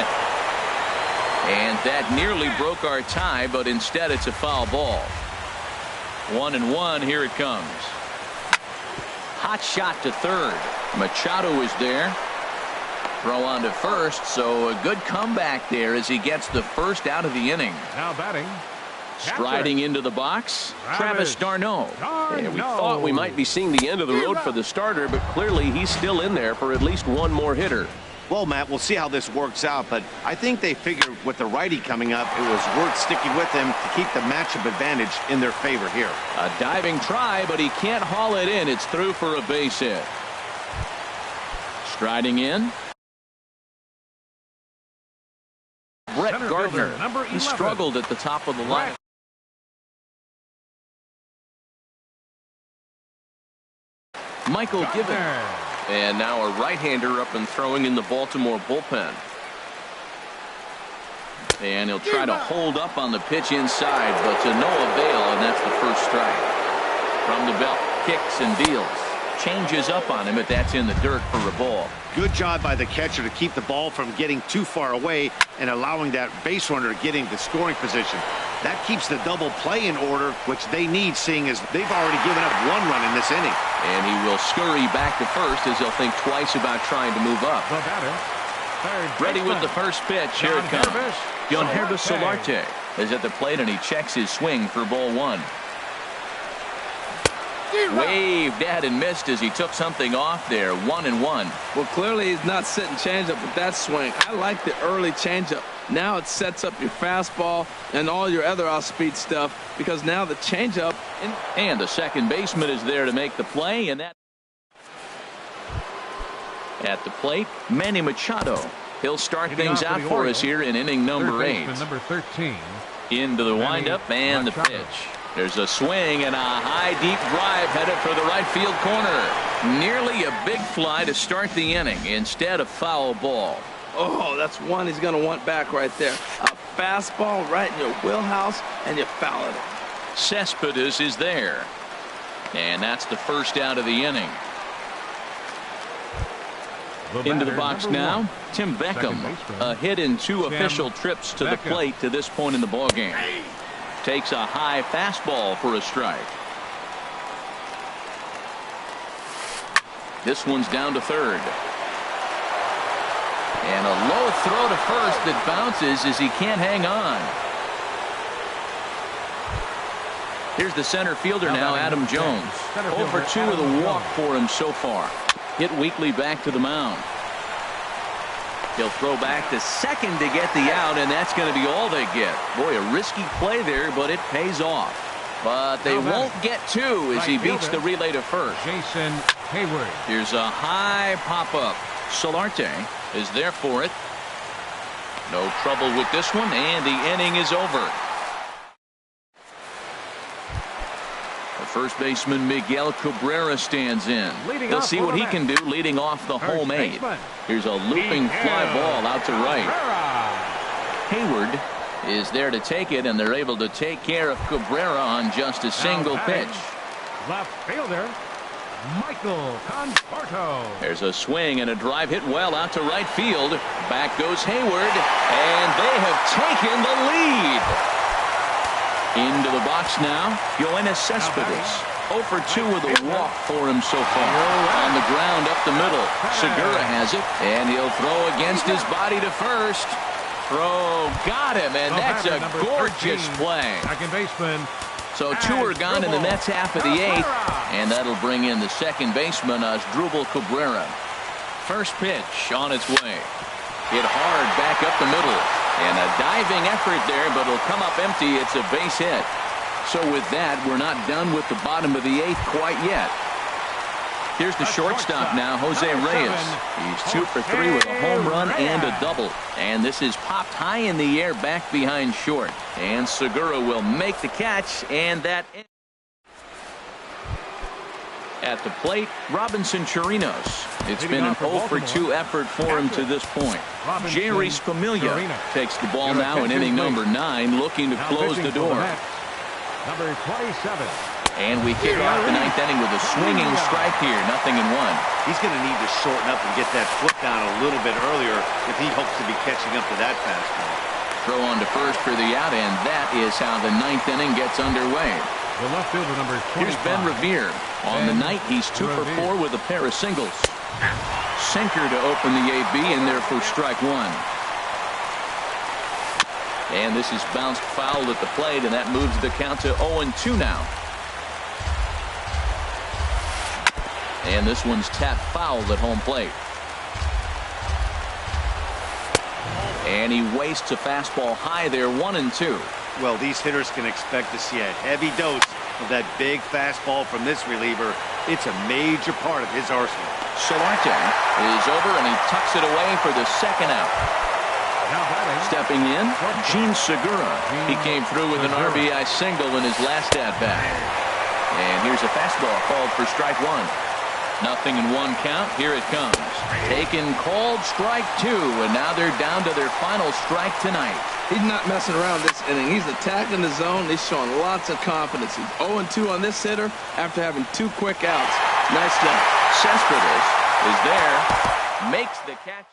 And that nearly broke our tie, but instead it's a foul ball. 1-1. Here it comes. Hot shot to third. Machado is there. Throw on to first, so a good comeback there as he gets the first out of the inning. Now batting. Striding into the box, Travis d'Arnaud. And we thought we might be seeing the end of the road for the starter, but clearly he's still in there for at least 1 more hitter. Well, Matt, we'll see how this works out, but I think they figured with the righty coming up, it was worth sticking with him to keep the matchup advantage in their favor here. A diving try, but he can't haul it in. It's through for a base hit. Striding in. Brett Gardner. He struggled at the top of the line. Michael Given. And now a right-hander up and throwing in the Baltimore bullpen. And he'll try to hold up on the pitch inside, but to no avail, and that's the first strike. From the belt, kicks and deals. Changes up on him, but that's in the dirt for a ball. Good job by the catcher to keep the ball from getting too far away and allowing that base runner to get into scoring position. That keeps the double play in order, which they need, seeing as they've already given up one run in this inning. And he will scurry back to first as he'll think twice about trying to move up. The batter, third Ready with baseman, the first pitch. Here it comes. Solarte. Solarte is at the plate, and he checks his swing for ball one. Waved at and missed as he took something off there. 1-1. Well, clearly he's not sitting changeup with that swing. I like the early changeup. Now it sets up your fastball and all your other off-speed stuff, because now the changeup. And the second baseman is there to make the play, and that at the plate, Manny Machado. He'll start things out for us here in inning number 8. Number 13. Into the windup and the pitch. There's a swing and a high, deep drive headed for the right field corner. Nearly a big fly to start the inning instead of foul ball. Oh, that's one he's going to want back right there. A fastball right in your wheelhouse, and you foul it. Cespedes is there. And that's the first out of the inning. Into the box now, Tim Beckham. A hit in 2 official trips to the plate to this point in the ballgame. Takes a high fastball for a strike. This one's down to third. And a low throw to first that bounces as he can't hang on. Here's the center fielder now, Adam Jones. 0 for 2 with a walk for him so far. Hit weakly back to the mound. He'll throw back to second to get the out, and that's going to be all they get. Boy, a risky play there, but it pays off. But they won't get 2 as he beats the relay to first. Jason Hayward. Here's a high pop-up. Solarte is there for it. No trouble with this one, and the inning is over. First baseman Miguel Cabrera stands in. He'll see what he can do leading off the home 8. Here's a looping fly ball out to right. Hayward is there to take it, and they're able to take care of Cabrera on just a single pitch. Left fielder Michael Conforto. There's a swing and a drive hit well out to right field. Back goes Hayward, and they have taken the lead. Into the box now, Yoenis Cespedes. 0 for 2 with a walk for him so far. On the ground up the middle. Segura has it, and he'll throw against his body to first. Throw got him, and that's a gorgeous play. Second baseman. So 2 are gone in the Mets half of the 8th, and that'll bring in the second baseman, Asdrubal Cabrera. First pitch on its way. Hit hard back up the middle. And a diving effort there, but it'll come up empty. It's a base hit. So with that, we're not done with the bottom of the 8th quite yet. Here's the shortstop now, Jose Reyes. He's 2 for 3 with a home run and a double. And this is popped high in the air back behind short. And Segura will make the catch, and that at the plate, Robinson Chirinos. It's been an 0 for 2 effort for him to this point. Jerry Familia takes the ball now in inning number 9, looking to close the door. Number 27. And we kick off the 9th inning with a swinging strike here, 0-1. He's going to need to shorten up and get that foot down a little bit earlier if he hopes to be catching up to that fastball. Throw on to first for the out, and that is how the 9th inning gets underway. The left fielder, number 25. Here's Ben Revere. On the night, he's 2 for 4 with a pair of singles. Sinker to open the AB, and there for strike 1. And this is bounced foul at the plate, and that moves the count to 0-2 now. And this one's tapped foul at home plate. And he wastes a fastball high there, 1-2. Well, these hitters can expect to see a heavy dose of that big fastball from this reliever. It's a major part of his arsenal. Solarte is over, and he tucks it away for the second out. Stepping in, Gene Segura. He came through with an RBI single in his last at-bat. And here's a fastball called for strike 1. Nothing in one count. Here it comes. Taken, called, strike two, and now they're down to their final strike tonight. He's not messing around this inning. He's attacking the zone. He's showing lots of confidence. He's 0-2 on this hitter after having 2 quick outs. Nice job. Cespedes is there, makes the catch.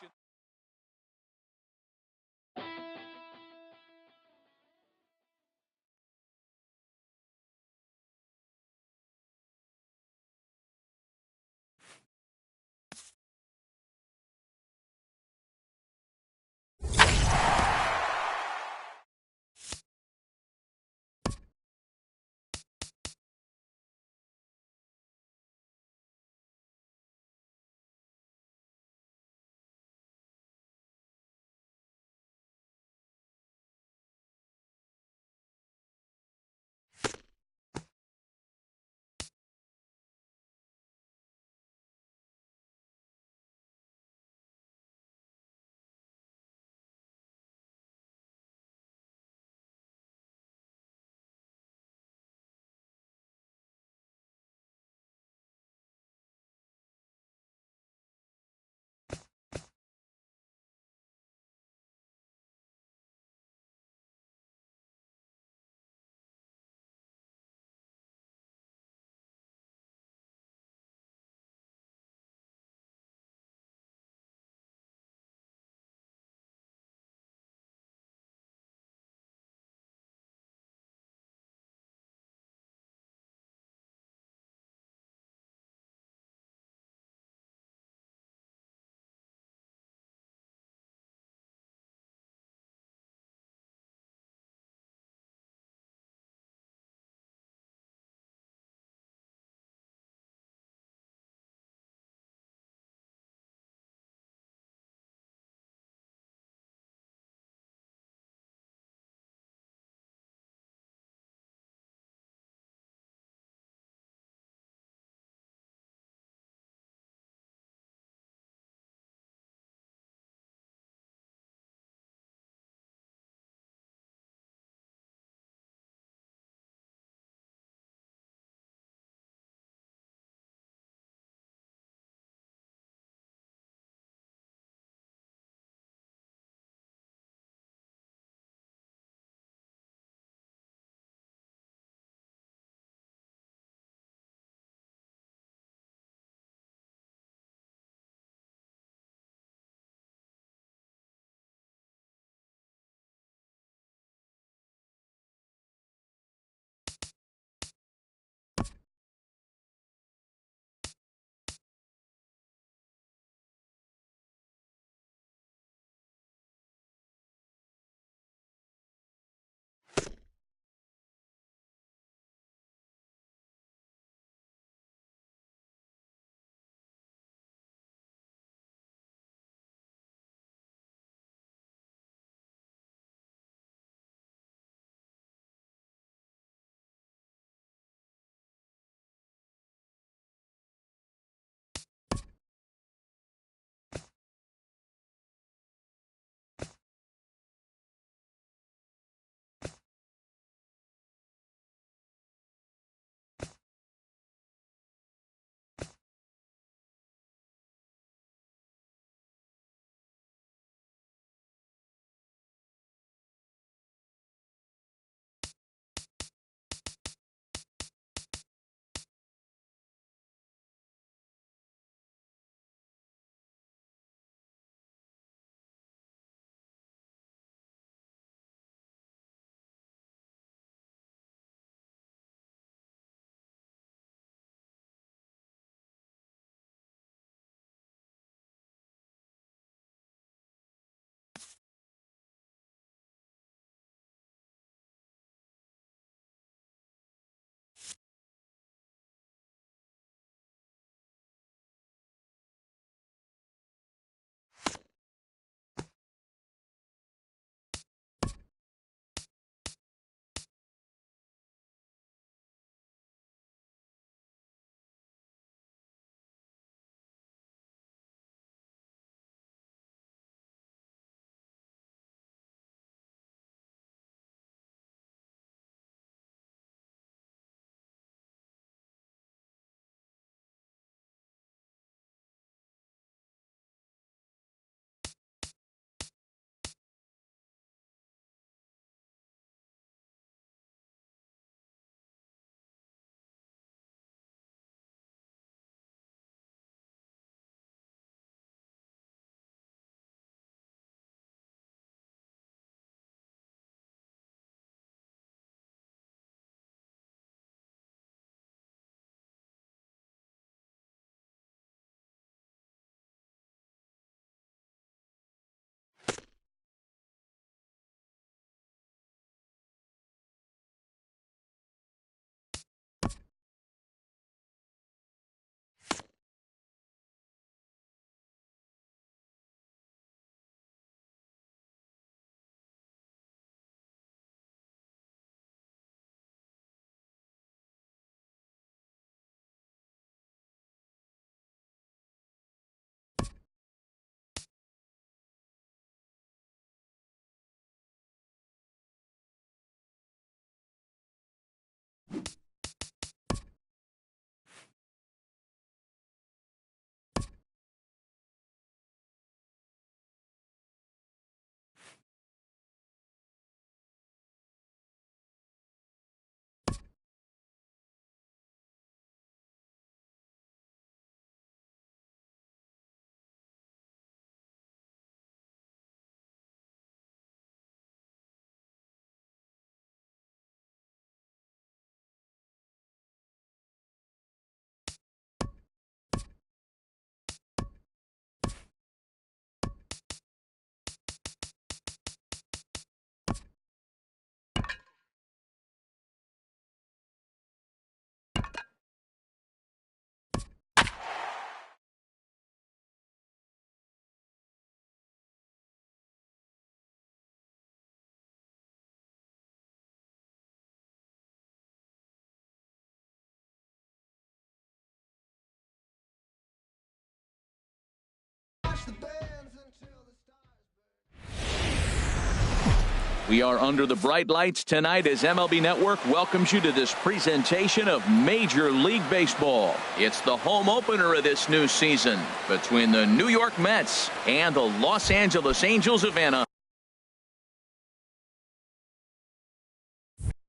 We are under the bright lights tonight as MLB Network welcomes you to this presentation of Major League Baseball. It's the home opener of this new season between the New York Mets and the Los Angeles Angels of Anaheim.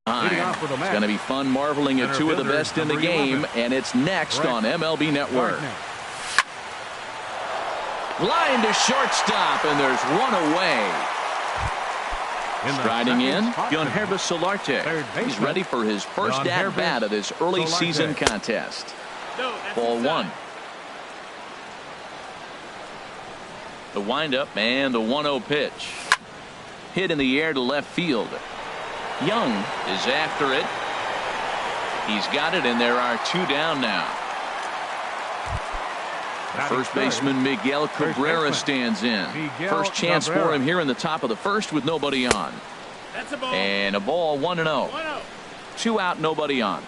It's going to be fun marveling at two of the best in the game, and it's next on MLB Network. Line to shortstop, and there's one away. Striding in, Guilherme Solarte. He's ready for his first at-bat of this early season contest. Ball one. The windup and the 1-0 pitch. Hit in the air to left field. Young is after it. He's got it, and there are two down now. First baseman Miguel Cabrera stands in. First chance for him here in the top of the first with nobody on. And a ball, 1-0. 2 out, nobody on.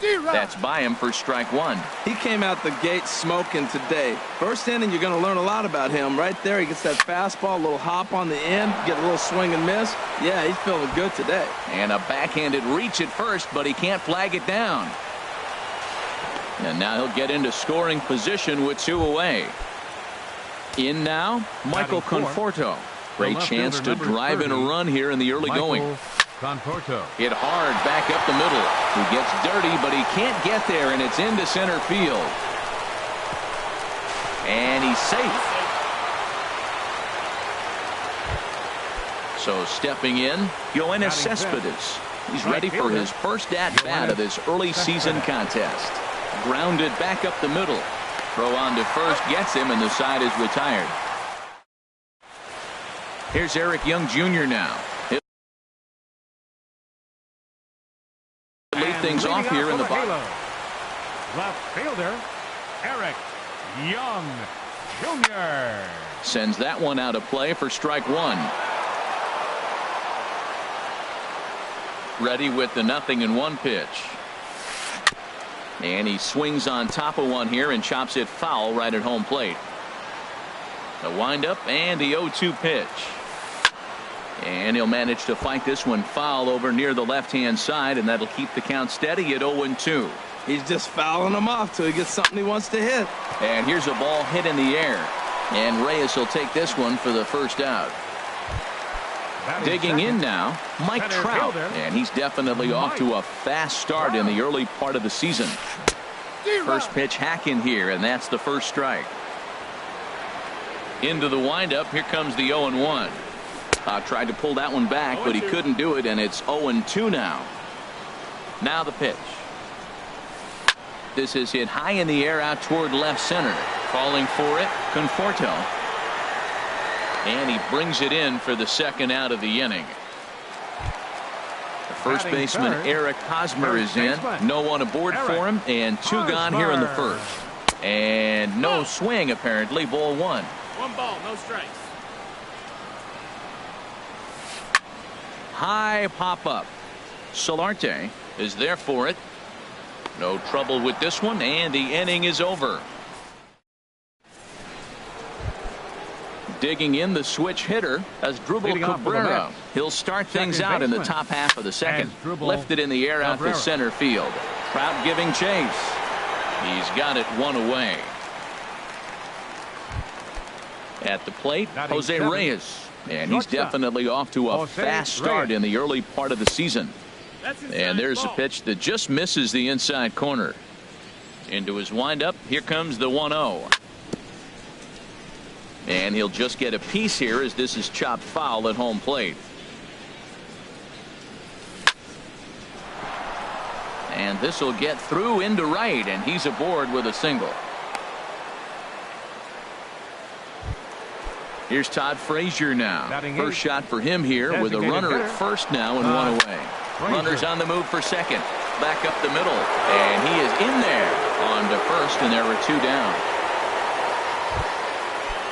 That's by him for strike one. He came out the gate smoking today. First inning, you're going to learn a lot about him. Right there, he gets that fastball, a little hop on the end, get a little swing and miss. Yeah, he's feeling good today. And a backhanded reach at first, but he can't flag it down. And now he'll get into scoring position with 2 away. In now, Michael Conforto. Great chance to drive in a run here in the early going. Hit hard back up the middle. He gets dirty, but he can't get there, and it's into center field. And he's safe. So stepping in, Yoenis Cespedes. He's ready for his first at-bat of this early season contest. Grounded back up the middle. Throw on to first gets him, and the side is retired. Here's Eric Young Jr. now. He'll lead things off here in the bottom. Left fielder Eric Young Jr. Sends that one out of play for strike one. Ready with the 0-1 pitch. And he swings on top of one here and chops it foul right at home plate. The windup and the 0-2 pitch. And he'll manage to fight this one foul over near the left-hand side, and that'll keep the count steady at 0-2. He's just fouling them off till he gets something he wants to hit. And here's a ball hit in the air. And Reyes will take this one for the first out. Digging in now, Mike Trout, and he's definitely off to a fast start in the early part of the season. First pitch hack in here, and that's the first strike. Into the windup, here comes the 0-1. Tried to pull that one back, but he couldn't do it, and it's 0-2 now. Now the pitch. This is hit high in the air out toward left center. Calling for it, Conforto. And he brings it in for the second out of the inning. The first baseman Eric Hosmer is in. No one aboard for him, and 2 gone here in the first. And no swing apparently. Ball 1. 1 ball, no strikes. High pop up. Solarte is there for it. No trouble with this one, and the inning is over. Digging in the switch hitter as Drupal Cabrera. He'll start things out in the top half of the second. Lifted in the air out to center field. Trout giving chase. He's got it 1 away. At the plate, Jose Reyes. And he's definitely off to a fast start in the early part of the season. And there's a pitch that just misses the inside corner. Into his windup, here comes the 1-0. And he'll just get a piece here as this is chopped foul at home plate. And this will get through into right, and he's aboard with a single. Here's Todd Frazier now. First shot for him here with a runner at first now and 1 away. Runners on the move for second. Back up the middle, and he is in there on to first, and there were 2 down.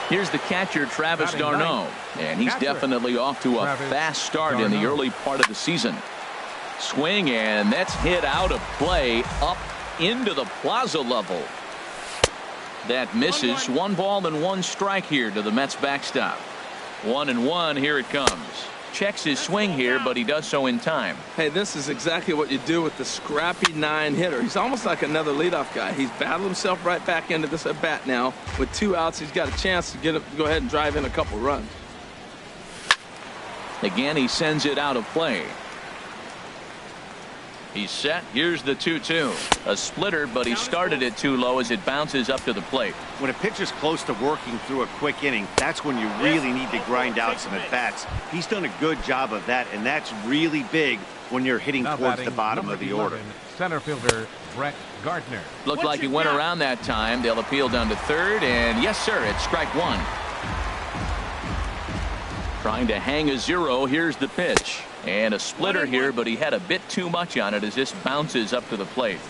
Here's the catcher, Travis d'Arnaud, and he's definitely off to a fast start in the early part of the season. Swing, and that's hit out of play up into the plaza level. That misses. 1 ball and 1 strike here to the Mets backstop. 1-1. Here it comes. Checks his swing here, but he does so in time. Hey, this is exactly what you do with the scrappy 9 hitter. He's almost like another leadoff guy. He's battled himself right back into this at bat now. With 2 outs, he's got a chance to go ahead and drive in a couple runs. Again, he sends it out of play. He's set. Here's the 2-2. A splitter, but he started it too low as it bounces up to the plate. When a pitcher's close to working through a quick inning, that's when you really need to grind out some at-bats. He's done a good job of that, and that's really big when you're hitting towards the bottom of the order. Center fielder Brett Gardner. Looked like he went around that time. They'll appeal down to third, and yes, sir, it's strike 1. Trying to hang a 0. Here's the pitch. And a splitter here, but he had a bit too much on it as this bounces up to the plate.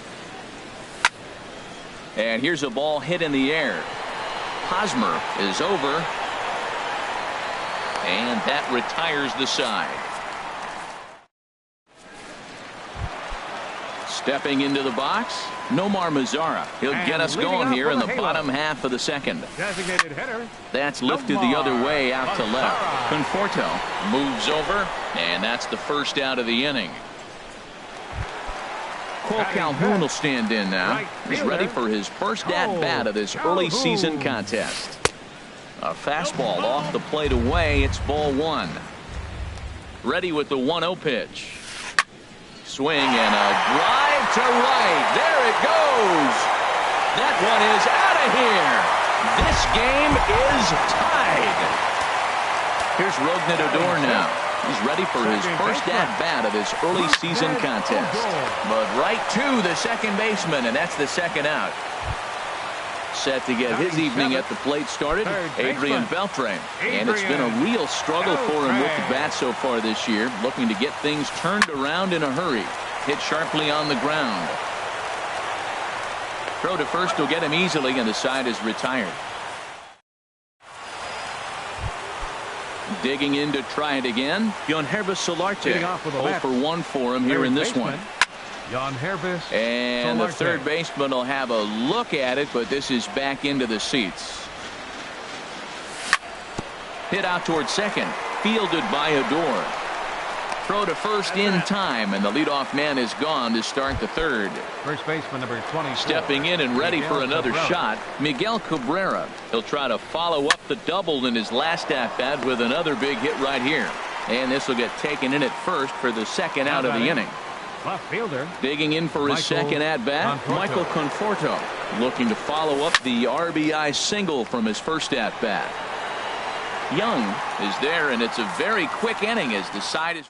And here's a ball hit in the air. Hosmer is over. And that retires the side. Stepping into the box, Nomar Mazara. He'll get us going here in the bottom half of the second. Designated hitter. That's lifted the other way out to left. Conforto moves over, and that's the first out of the inning. Cole Calhoun will stand in now. He's ready for his first at-bat of this early season contest. A fastball off the plate away. It's ball 1. Ready with the 1-0 pitch. Swing and a drive to right. There it goes. That one is out of here. This game is tied. Here's Rougned Odor now. He's ready for his first at-bat of this early season contest. But right to the second baseman, and that's the second out. Set to get his evening at the plate started, Adrian Beltre. And it's been a real struggle for him with the bat so far this year, looking to get things turned around in a hurry. Hit sharply on the ground. Throw to first will get him easily, and the side is retired. Digging in to try it again, Yangervis Solarte. 0 for 1 for him here in this one. And the third baseman will have a look at it, but this is back into the seats. Hit out towards second, fielded by Odor. Throw to first in time, and the leadoff man is gone to start the third. First baseman number 20. Stepping in and ready for another shot, Miguel Cabrera. He'll try to follow up the double in his last at-bat with another big hit right here. And this will get taken in at first for the second out of the inning. Left fielder. Digging in for his second at-bat, Michael Conforto. Looking to follow up the RBI single from his first at-bat. Young is there, and it's a very quick inning as the side is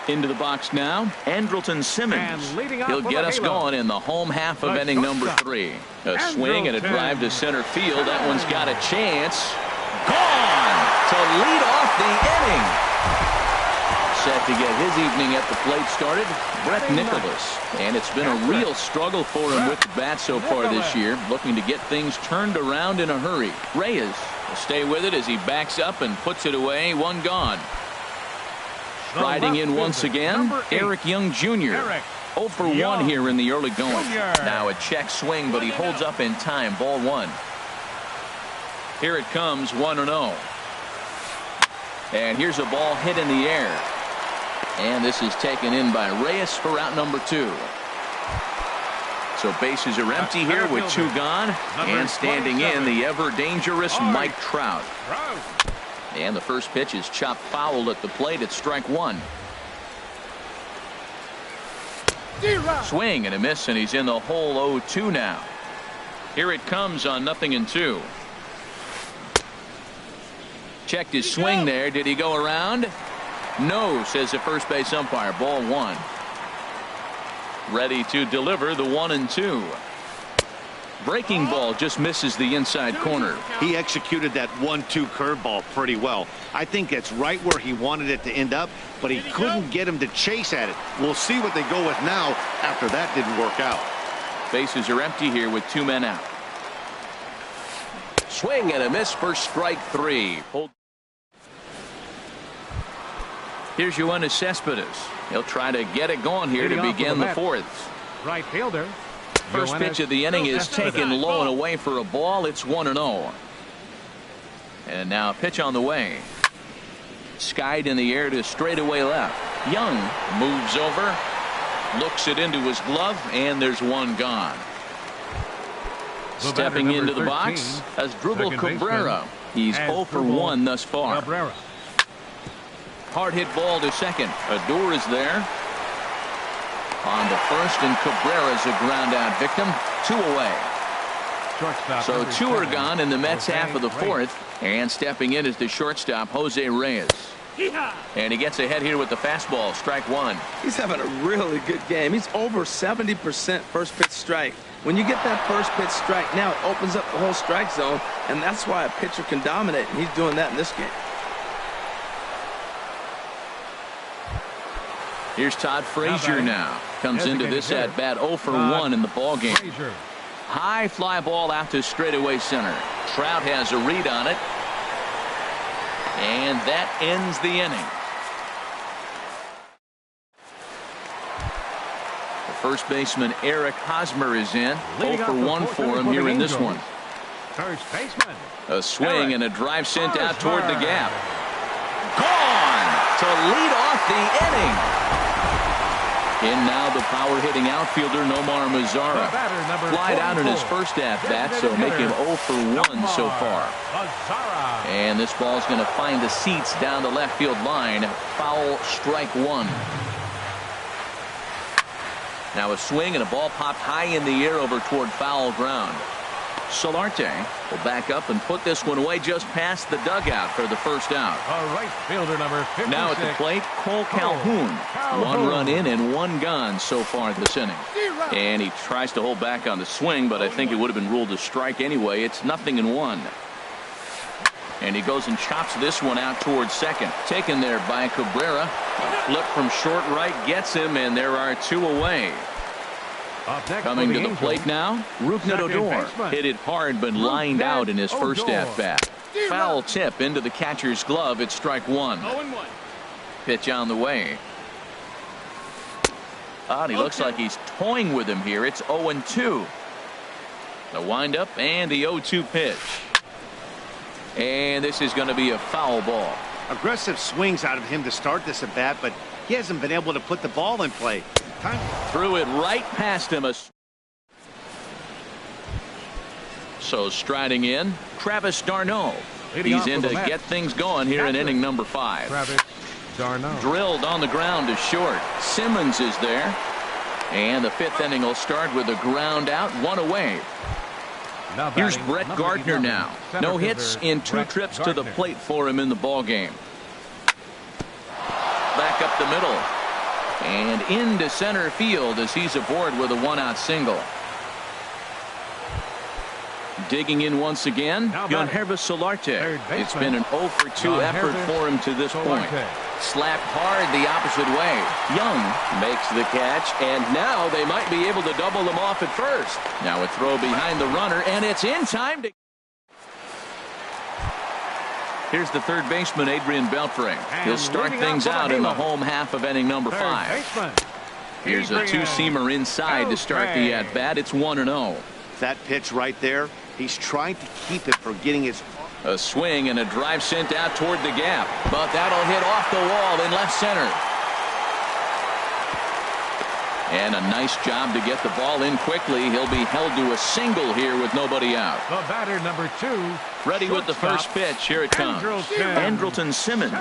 into the box now. Andrelton Simmons. He'll get us going in the home half of inning number 3. A swing and a drive to center field. That one's got a chance. Gone to lead off the inning. Set to get his evening at the plate started, Brett Nicholas. And it's been a real struggle for him with the bat so far this year, looking to get things turned around in a hurry. Reyes will stay with it as he backs up and puts it away. 1 gone. Striding in once again, Eric Young Jr. 0 for 1 here in the early going. Now a check swing, but he holds up in time. Ball 1. Here it comes, 1-0. And here's a ball hit in the air. And this is taken in by Reyes for out number 2. So bases are empty here with 2 gone. And standing in, the ever-dangerous Mike Trout. And the first pitch is chopped foul at the plate. It's strike 1. Swing and a miss, and he's in the hole 0-2 now. Here it comes on 0-2. Checked his swing there. Did he go around? No, says the first base umpire. Ball 1. Ready to deliver the 1-2. Breaking ball just misses the inside corner. He executed that 1-2 curveball pretty well. I think it's right where he wanted it to end up, but he couldn't get him to chase at it. We'll see what they go with now after that didn't work out. Bases are empty here with 2 men out. Swing and a miss for strike 3. Here's Yoenis Cespedes. He'll try to get it going here to begin the 4th. Right fielder. First pitch of the inning is taken low and away for a ball. It's 1-0. And now a pitch on the way. Skied in the air to straightaway left. Young moves over, looks it into his glove, and there's one gone. Stepping into the box as Dribble Cabrera. He's 0 for 1 thus far. Hard hit ball to second. Odor is there on the first, and Cabrera's a ground out victim. 2 away. So 2 are gone in the Mets half of the fourth, and stepping in is the shortstop Jose Reyes. And he gets ahead here with the fastball. Strike 1. He's having a really good game. He's over 70% first pitch strike. When you get that first pitch strike, now it opens up the whole strike zone, and that's why a pitcher can dominate, and he's doing that in this game. Here's Todd Frazier now. Comes into this at bat 0 for 1 in the ball game. High fly ball out to straightaway center. Trout has a read on it. And that ends the inning. The first baseman Eric Hosmer is in. 0 for 1 for him here in this one. First baseman. A swing and a drive sent out toward the gap. Gone to lead off the inning. In now the power-hitting outfielder Nomar Mazara. Flied out in his first at-bat, so make him 0 for 1 so far. And this ball's going to find the seats down the left field line. Foul, strike 1. Now a swing and a ball popped high in the air over toward foul ground. Solarte will back up and put this one away just past the dugout for the first out. Right fielder number 56. Now at the plate, Cole Calhoun. 1 run in and 1 gone so far this inning. And he tries to hold back on the swing, but I think it would have been ruled a strike anyway. It's 0-1. And he goes and chops this one out towards second. Taken there by Cabrera. Flip from short right gets him, and there are 2 away. Coming to the plate now, Rougned Odor. Hit it hard but lined out in his first at-bat. Foul tip into the catcher's glove. It's strike 1. Pitch on the way. And he looks like he's toying with him here. It's 0-2. The windup and the 0-2 pitch. And this is going to be a foul ball. Aggressive swings out of him to start this at bat, but he hasn't been able to put the ball in play. Threw it right past him. So striding in, Travis d'Arnaud. He's in to get things going here in inning number 5. Travis d'Arnaud. Drilled on the ground to short. Simmons is there. And the 5th inning will start with a ground out, 1 away. Here's Brett Gardner now. No hits in 2 trips to the plate for him in the ball game. Back up the middle. And into center field as he's aboard with a 1-out single. Digging in once again, Yangervis Solarte. It's been an 0 for 2 effort for him to this point. Slapped hard the opposite way. Young makes the catch, and now they might be able to double them off at first. Now a throw behind the runner, and it's in time to... Here's the third baseman, Adrian Beltre. He'll start things out in the home half of inning number 5. Here's a 2-seamer inside to start the at-bat. It's 1-0. That pitch right there, he's trying to keep it from getting his... A swing and a drive sent out toward the gap. But that'll hit off the wall in left center. And a nice job to get the ball in quickly. He'll be held to a single here with nobody out. The batter number 2. Ready with the first pitch. Here it comes. Andrelton Simmons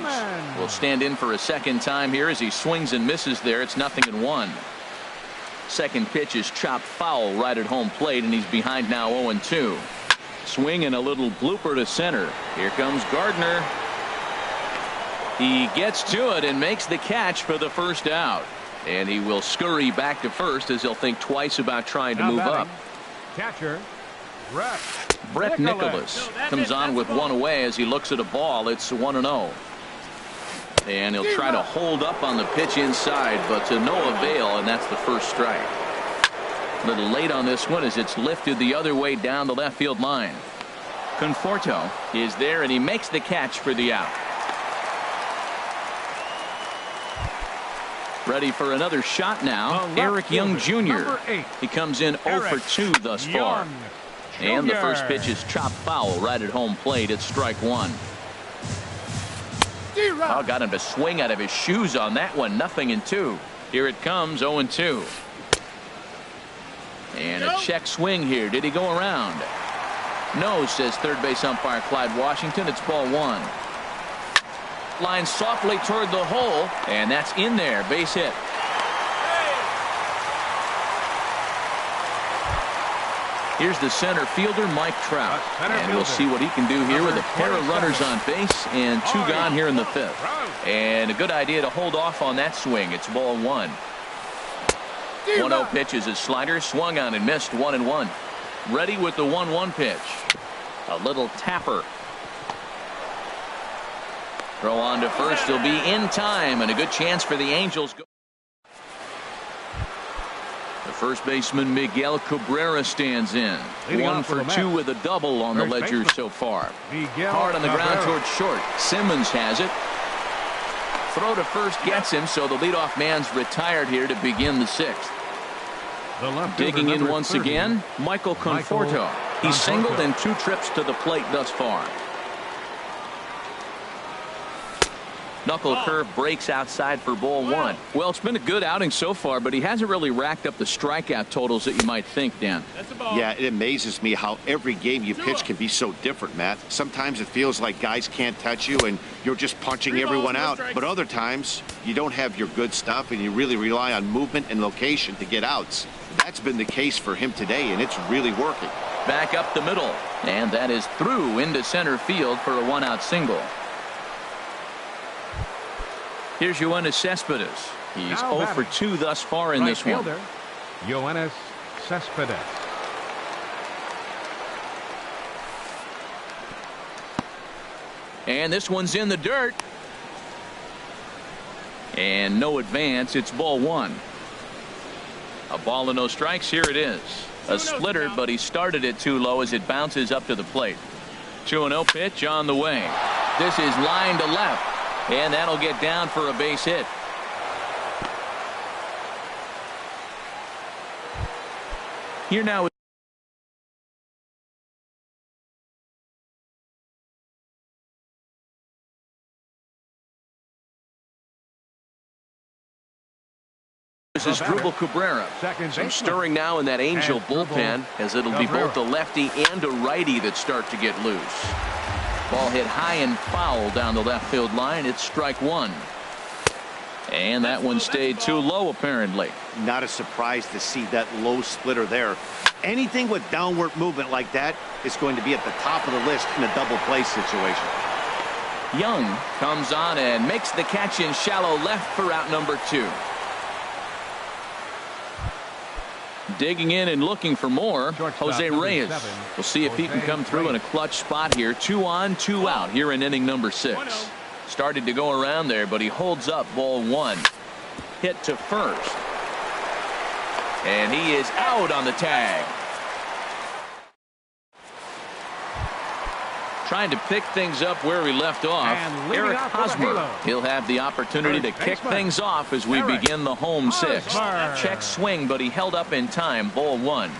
will stand in for a second time here as he swings and misses there. It's 0-1. Second pitch is chopped foul right at home plate, and he's behind now 0-2. Swing and a little blooper to center. Here comes Gardner. He gets to it and makes the catch for the first out. And he will scurry back to first as he'll think twice about trying to move up. Catcher, Brett Nicholas comes on with 1 away as he looks at a ball. It's 1-0. And he'll try to hold up on the pitch inside, but to no avail, and that's the first strike. A little late on this one as it's lifted the other way down the left field line. Conforto is there, and he makes the catch for the out. Ready for another shot now. Eric Young Jr. He comes in 0 for 2 thus far. And the first pitch is chopped foul right at home plate. It's strike one. Oh, got him to swing out of his shoes on that one. 0-2. Here it comes, 0-2. And a check swing here. Did he go around? No, says third base umpire Clyde Washington. It's ball one. Line softly toward the hole, and that's in there. Base hit. Here's the center fielder, Mike Trout. And we'll see what he can do here with a pair of runners on base and 2 gone here in the 5th. And a good idea to hold off on that swing. It's ball one. 1-0 pitch is a slider, swung on and missed. 1-1. Ready with the 1-1 pitch. A little tapper. Throw on to first. He'll be in time, and a good chance for the Angels. The first baseman Miguel Cabrera stands in. 1 for 2 with a double on the ledger so far. Hard on the ground towards short. Simmons has it. Throw to first gets him, so the leadoff man's retired here to begin the 6th. Digging in once again, Michael Conforto. He's singled in 2 trips to the plate thus far. Knuckle curve breaks outside for ball one. Well, it's been a good outing so far, but he hasn't really racked up the strikeout totals that you might think, Dan. Yeah, it amazes me how every game you pitch can be so different, Matt. Sometimes it feels like guys can't touch you and you're just punching everyone out. But other times you don't have your good stuff and you really rely on movement and location to get outs. That's been the case for him today, and it's really working. Back up the middle, and that is through into center field for a 1-out single. Here's Yoenis Cespedes. He's 0 for 2 thus far in this one. Yoenis Cespedes. And this one's in the dirt. And no advance. It's ball one. A ball and no strikes. Here it is. A splitter, but he started it too low as it bounces up to the plate. 2-0 pitch on the way. This is line to left. And that'll get down for a base hit. Here now. This is Dribble Cabrera. Some stirring now in that Angel bullpen, as it'll be both a lefty and a righty that start to get loose. Ball hit high and foul down the left field line. It's strike one. And that one stayed too low, apparently. Not a surprise to see that low splitter there. Anything with downward movement like that is going to be at the top of the list in a double play situation. Young comes on and makes the catch in shallow left for out number 2. Digging in and looking for more, Jose Reyes. We'll see if he can come through in a clutch spot here. 2 on, 2 out here in inning number 6. Started to go around there, but he holds up ball one. Hit to first. And he is out on the tag. Trying to pick things up where we left off, Eric Hosmer. He'll have the opportunity to kick things off as we begin the home 6th. Check swing, but he held up in time. Ball one.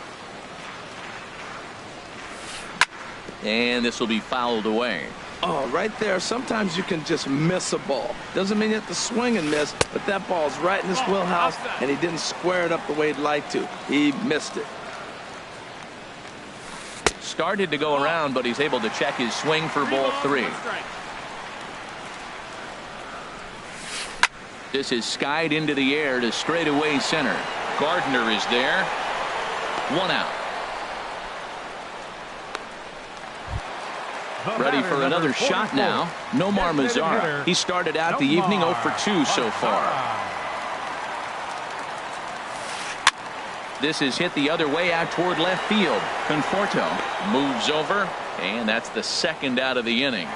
And this will be fouled away. Oh, right there. Sometimes you can just miss a ball. Doesn't mean you have to swing and miss, but that ball's right in his wheelhouse, and he didn't square it up the way he'd like to. He missed it. Started to go around, but he's able to check his swing for ball 3. This is skied into the air to straightaway center. Gardner is there. 1 out. Ready for another shot now. Nomar Mazara. He started out the evening 0 for 2 so far. This is hit the other way out toward left field. Conforto moves over, and that's the 2nd out of the inning.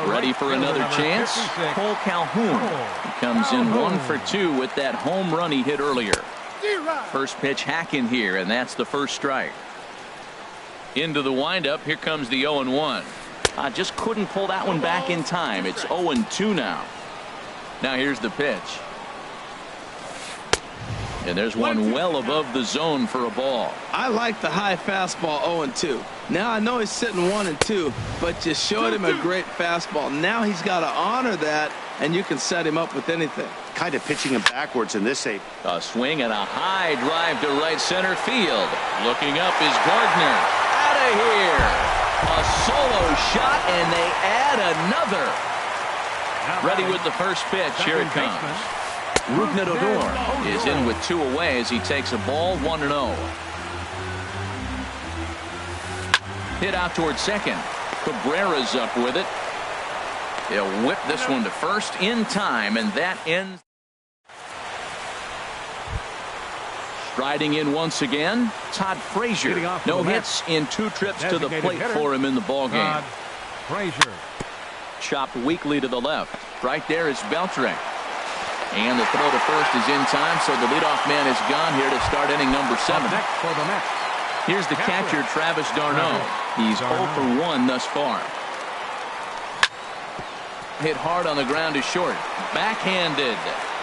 Ready for another chance. Cole Calhoun. He comes in 1 for 2 with that home run he hit earlier. First pitch hacking here, and that's the first strike. Into the windup. Here comes the 0-1. Just couldn't pull that one back in time. It's 0-2 now. Now here's the pitch. And there's one well above the zone for a ball. I like the high fastball 0-2. Now I know he's sitting 1-2, but you showed him a great fastball. Now he's got to honor that, and you can set him up with anything. Kind of pitching him backwards in this eighth. A swing and a high drive to right center field. Looking up is Gardner. Out of here. A solo shot, and they add another. Ready with the first pitch. Here it comes. Rougned Odor is in with 2 away as he takes a ball 1-0. Hit out towards second. Cabrera's up with it. He'll whip this one to first in time, and that ends. Striding in once again, Todd Frazier. No hits in 2 trips to the plate for him in the ballgame. Frazier. Chopped weakly to the left. Right there is Beltre. And the throw to first is in time, so the leadoff man is gone here to start inning number 7. Here's the catcher, Travis d'Arnaud. He's 0 for 1 thus far. Hit hard on the ground to short. Backhanded.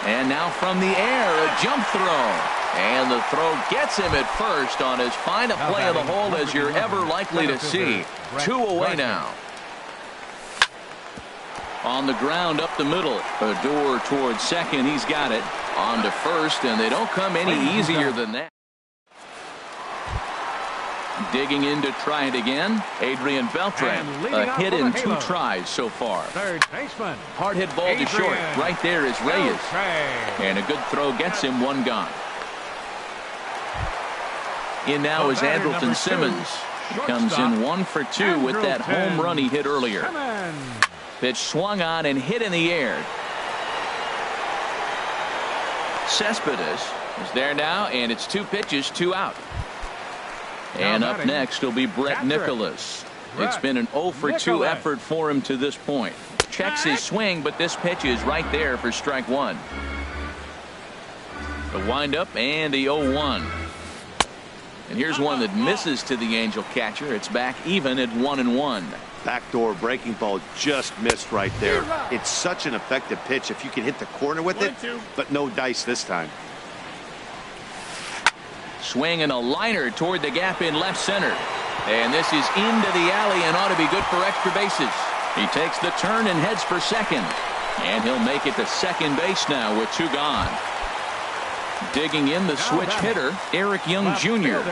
And now from the air, a jump throw. And the throw gets him at first on as fine a play of the hole as you're ever likely to see. 2 away now. On the ground up the middle. Odor towards second. He's got it. On to first, and they don't come any easier than that. Digging in to try it again. Adrian Beltre. A hit in 2 tries so far. Third baseman. Hard hit ball to short. Right there is Reyes. And a good throw gets him 1 gone. In now is Andrelton Simmons. He comes in 1 for 2 with that home run he hit earlier. Pitch swung on and hit in the air. Cespedes is there now, and it's 2 pitches, 2 out. And up next will be Brett Nicholas. It's been an 0 for 2 effort for him to this point. Checks his swing, but this pitch is right there for strike 1. The windup and the 0-1. And here's one that misses to the Angel catcher. It's back even at 1-1. Backdoor breaking ball just missed right there. It's such an effective pitch if you can hit the corner with it, but no dice this time. Swing and a liner toward the gap in left center. And this is into the alley and ought to be good for extra bases. He takes the turn and heads for second. And he'll make it to second base now with 2 gone. Digging in the switch hitter, Eric Young Jr.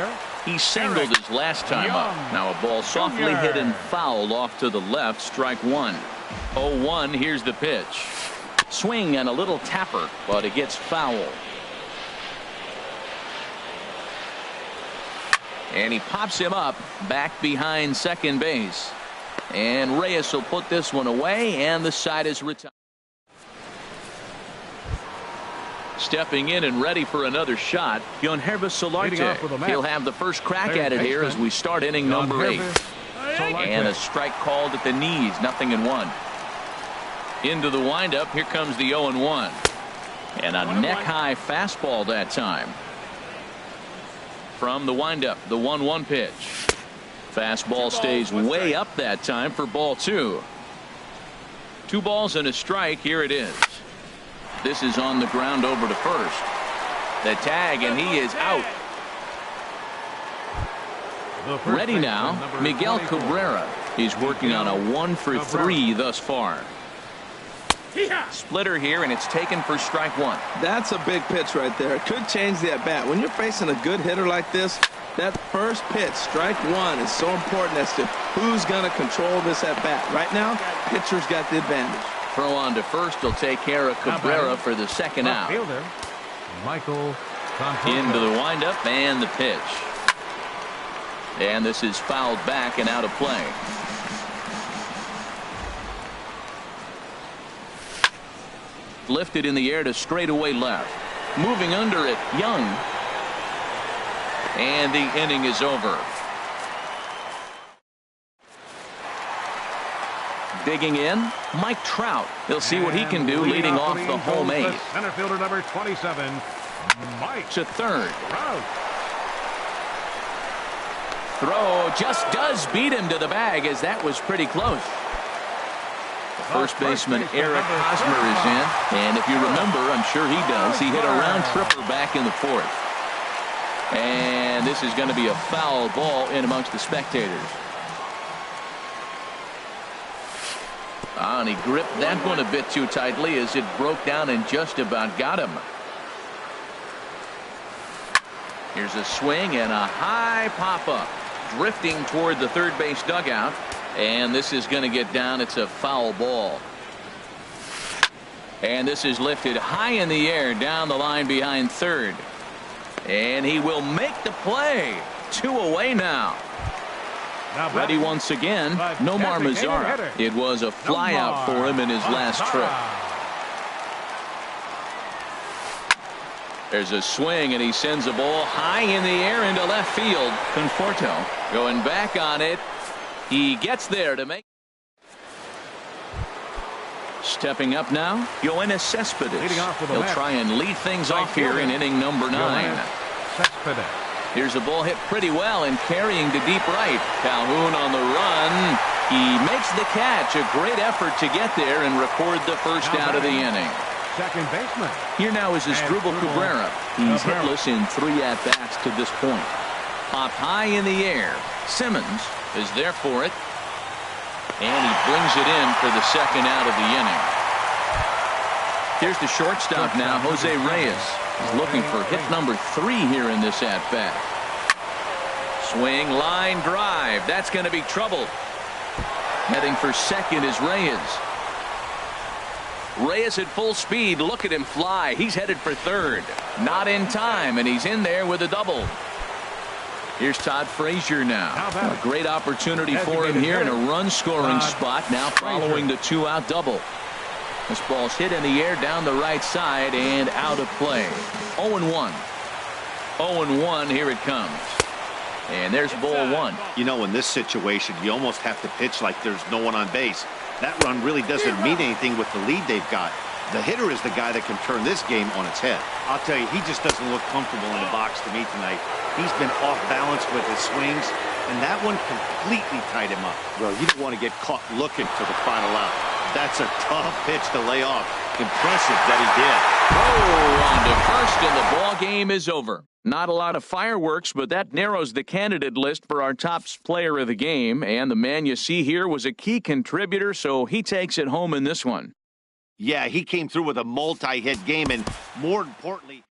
He singled his last time up. Now a ball softly hit and fouled off to the left. Strike 1. 0-1. Here's the pitch. Swing and a little tapper, but it gets foul. And he pops him up back behind second base. And Reyes will put this one away, and the side is retired. Stepping in and ready for another shot, Yonhervis Solarte. He'll have the first crack at it here as we start inning number 8. And a strike called at the knees, 0-1. Into the windup, here comes the 0-1. And a neck-high fastball that time. From the windup, the 1-1 pitch. Fastball stays way up that time for ball 2. 2 balls and a strike. Here it is. This is on the ground over to first. The tag, and he is out. Ready now, Miguel Cabrera. He's working on a 1 for 3 thus far. Splitter here, and it's taken for strike 1. That's a big pitch right there. It could change the at-bat. When you're facing a good hitter like this, that first pitch, strike 1, is so important as to who's going to control this at-bat. Right now, pitcher's got the advantage. Throw on to first will take care of Cabrera for the second out. Michael into the windup and the pitch. And this is fouled back and out of play. Lifted in the air to straightaway left. Moving under it, Young. And the inning is over. Digging in, Mike Trout. He'll see what he can do leading off the home 8. Center fielder number 27, Mike to third. Trout. Throw just does beat him to the bag, as that was pretty close. First baseman Eric Hosmer is in. And if you remember, I'm sure he does, he hit a round tripper back in the fourth. And this is going to be a foul ball in amongst the spectators. And he gripped that one a bit too tightly as it broke down and just about got him. Here's a swing and a high pop-up. Drifting toward the third base dugout. And this is going to get down. It's a foul ball. And this is lifted high in the air down the line behind third. And he will make the play. 2 away now. Ready once again, Nomar Mazara. It was a flyout for him in his last trip. There's a swing, and he sends a ball high in the air into left field. Conforto going back on it. He gets there to make. Stepping up now, Yoenis Cespedes. He'll try and lead things off here in inning number 9. Here's a ball hit pretty well and carrying to deep right. Calhoun on the run. He makes the catch. A great effort to get there and record the first out of the inning. Second baseman. Here now is Asdrubal Cabrera. He's hitless in 3 at-bats to this point. Popped high in the air. Simmons is there for it. And he brings it in for the second out of the inning. Here's the shortstop now, Jose Reyes. He's looking for hit number 3 here in this at-bat. Swing, line drive. That's going to be trouble. Heading for second is Reyes. Reyes at full speed. Look at him fly. He's headed for third. Not in time, and he's in there with a double. Here's Todd Frazier now. A great opportunity for him here in a run-scoring spot now following the 2-out double. This ball's hit in the air down the right side and out of play. 0-1. 0-1, here it comes. And there's ball 1. You know, in this situation, you almost have to pitch like there's no one on base. That run really doesn't mean anything with the lead they've got. The hitter is the guy that can turn this game on its head. I'll tell you, he just doesn't look comfortable in the box to me tonight. He's been off balance with his swings, and that one completely tied him up. Well, you don't want to get caught looking for the final out. That's a tough pitch to lay off. Impressive that he did. Oh, on to first, and the ball game is over. Not a lot of fireworks, but that narrows the candidate list for our top player of the game. And the man you see here was a key contributor, so he takes it home in this one. Yeah, he came through with a multi-hit game, and more importantly...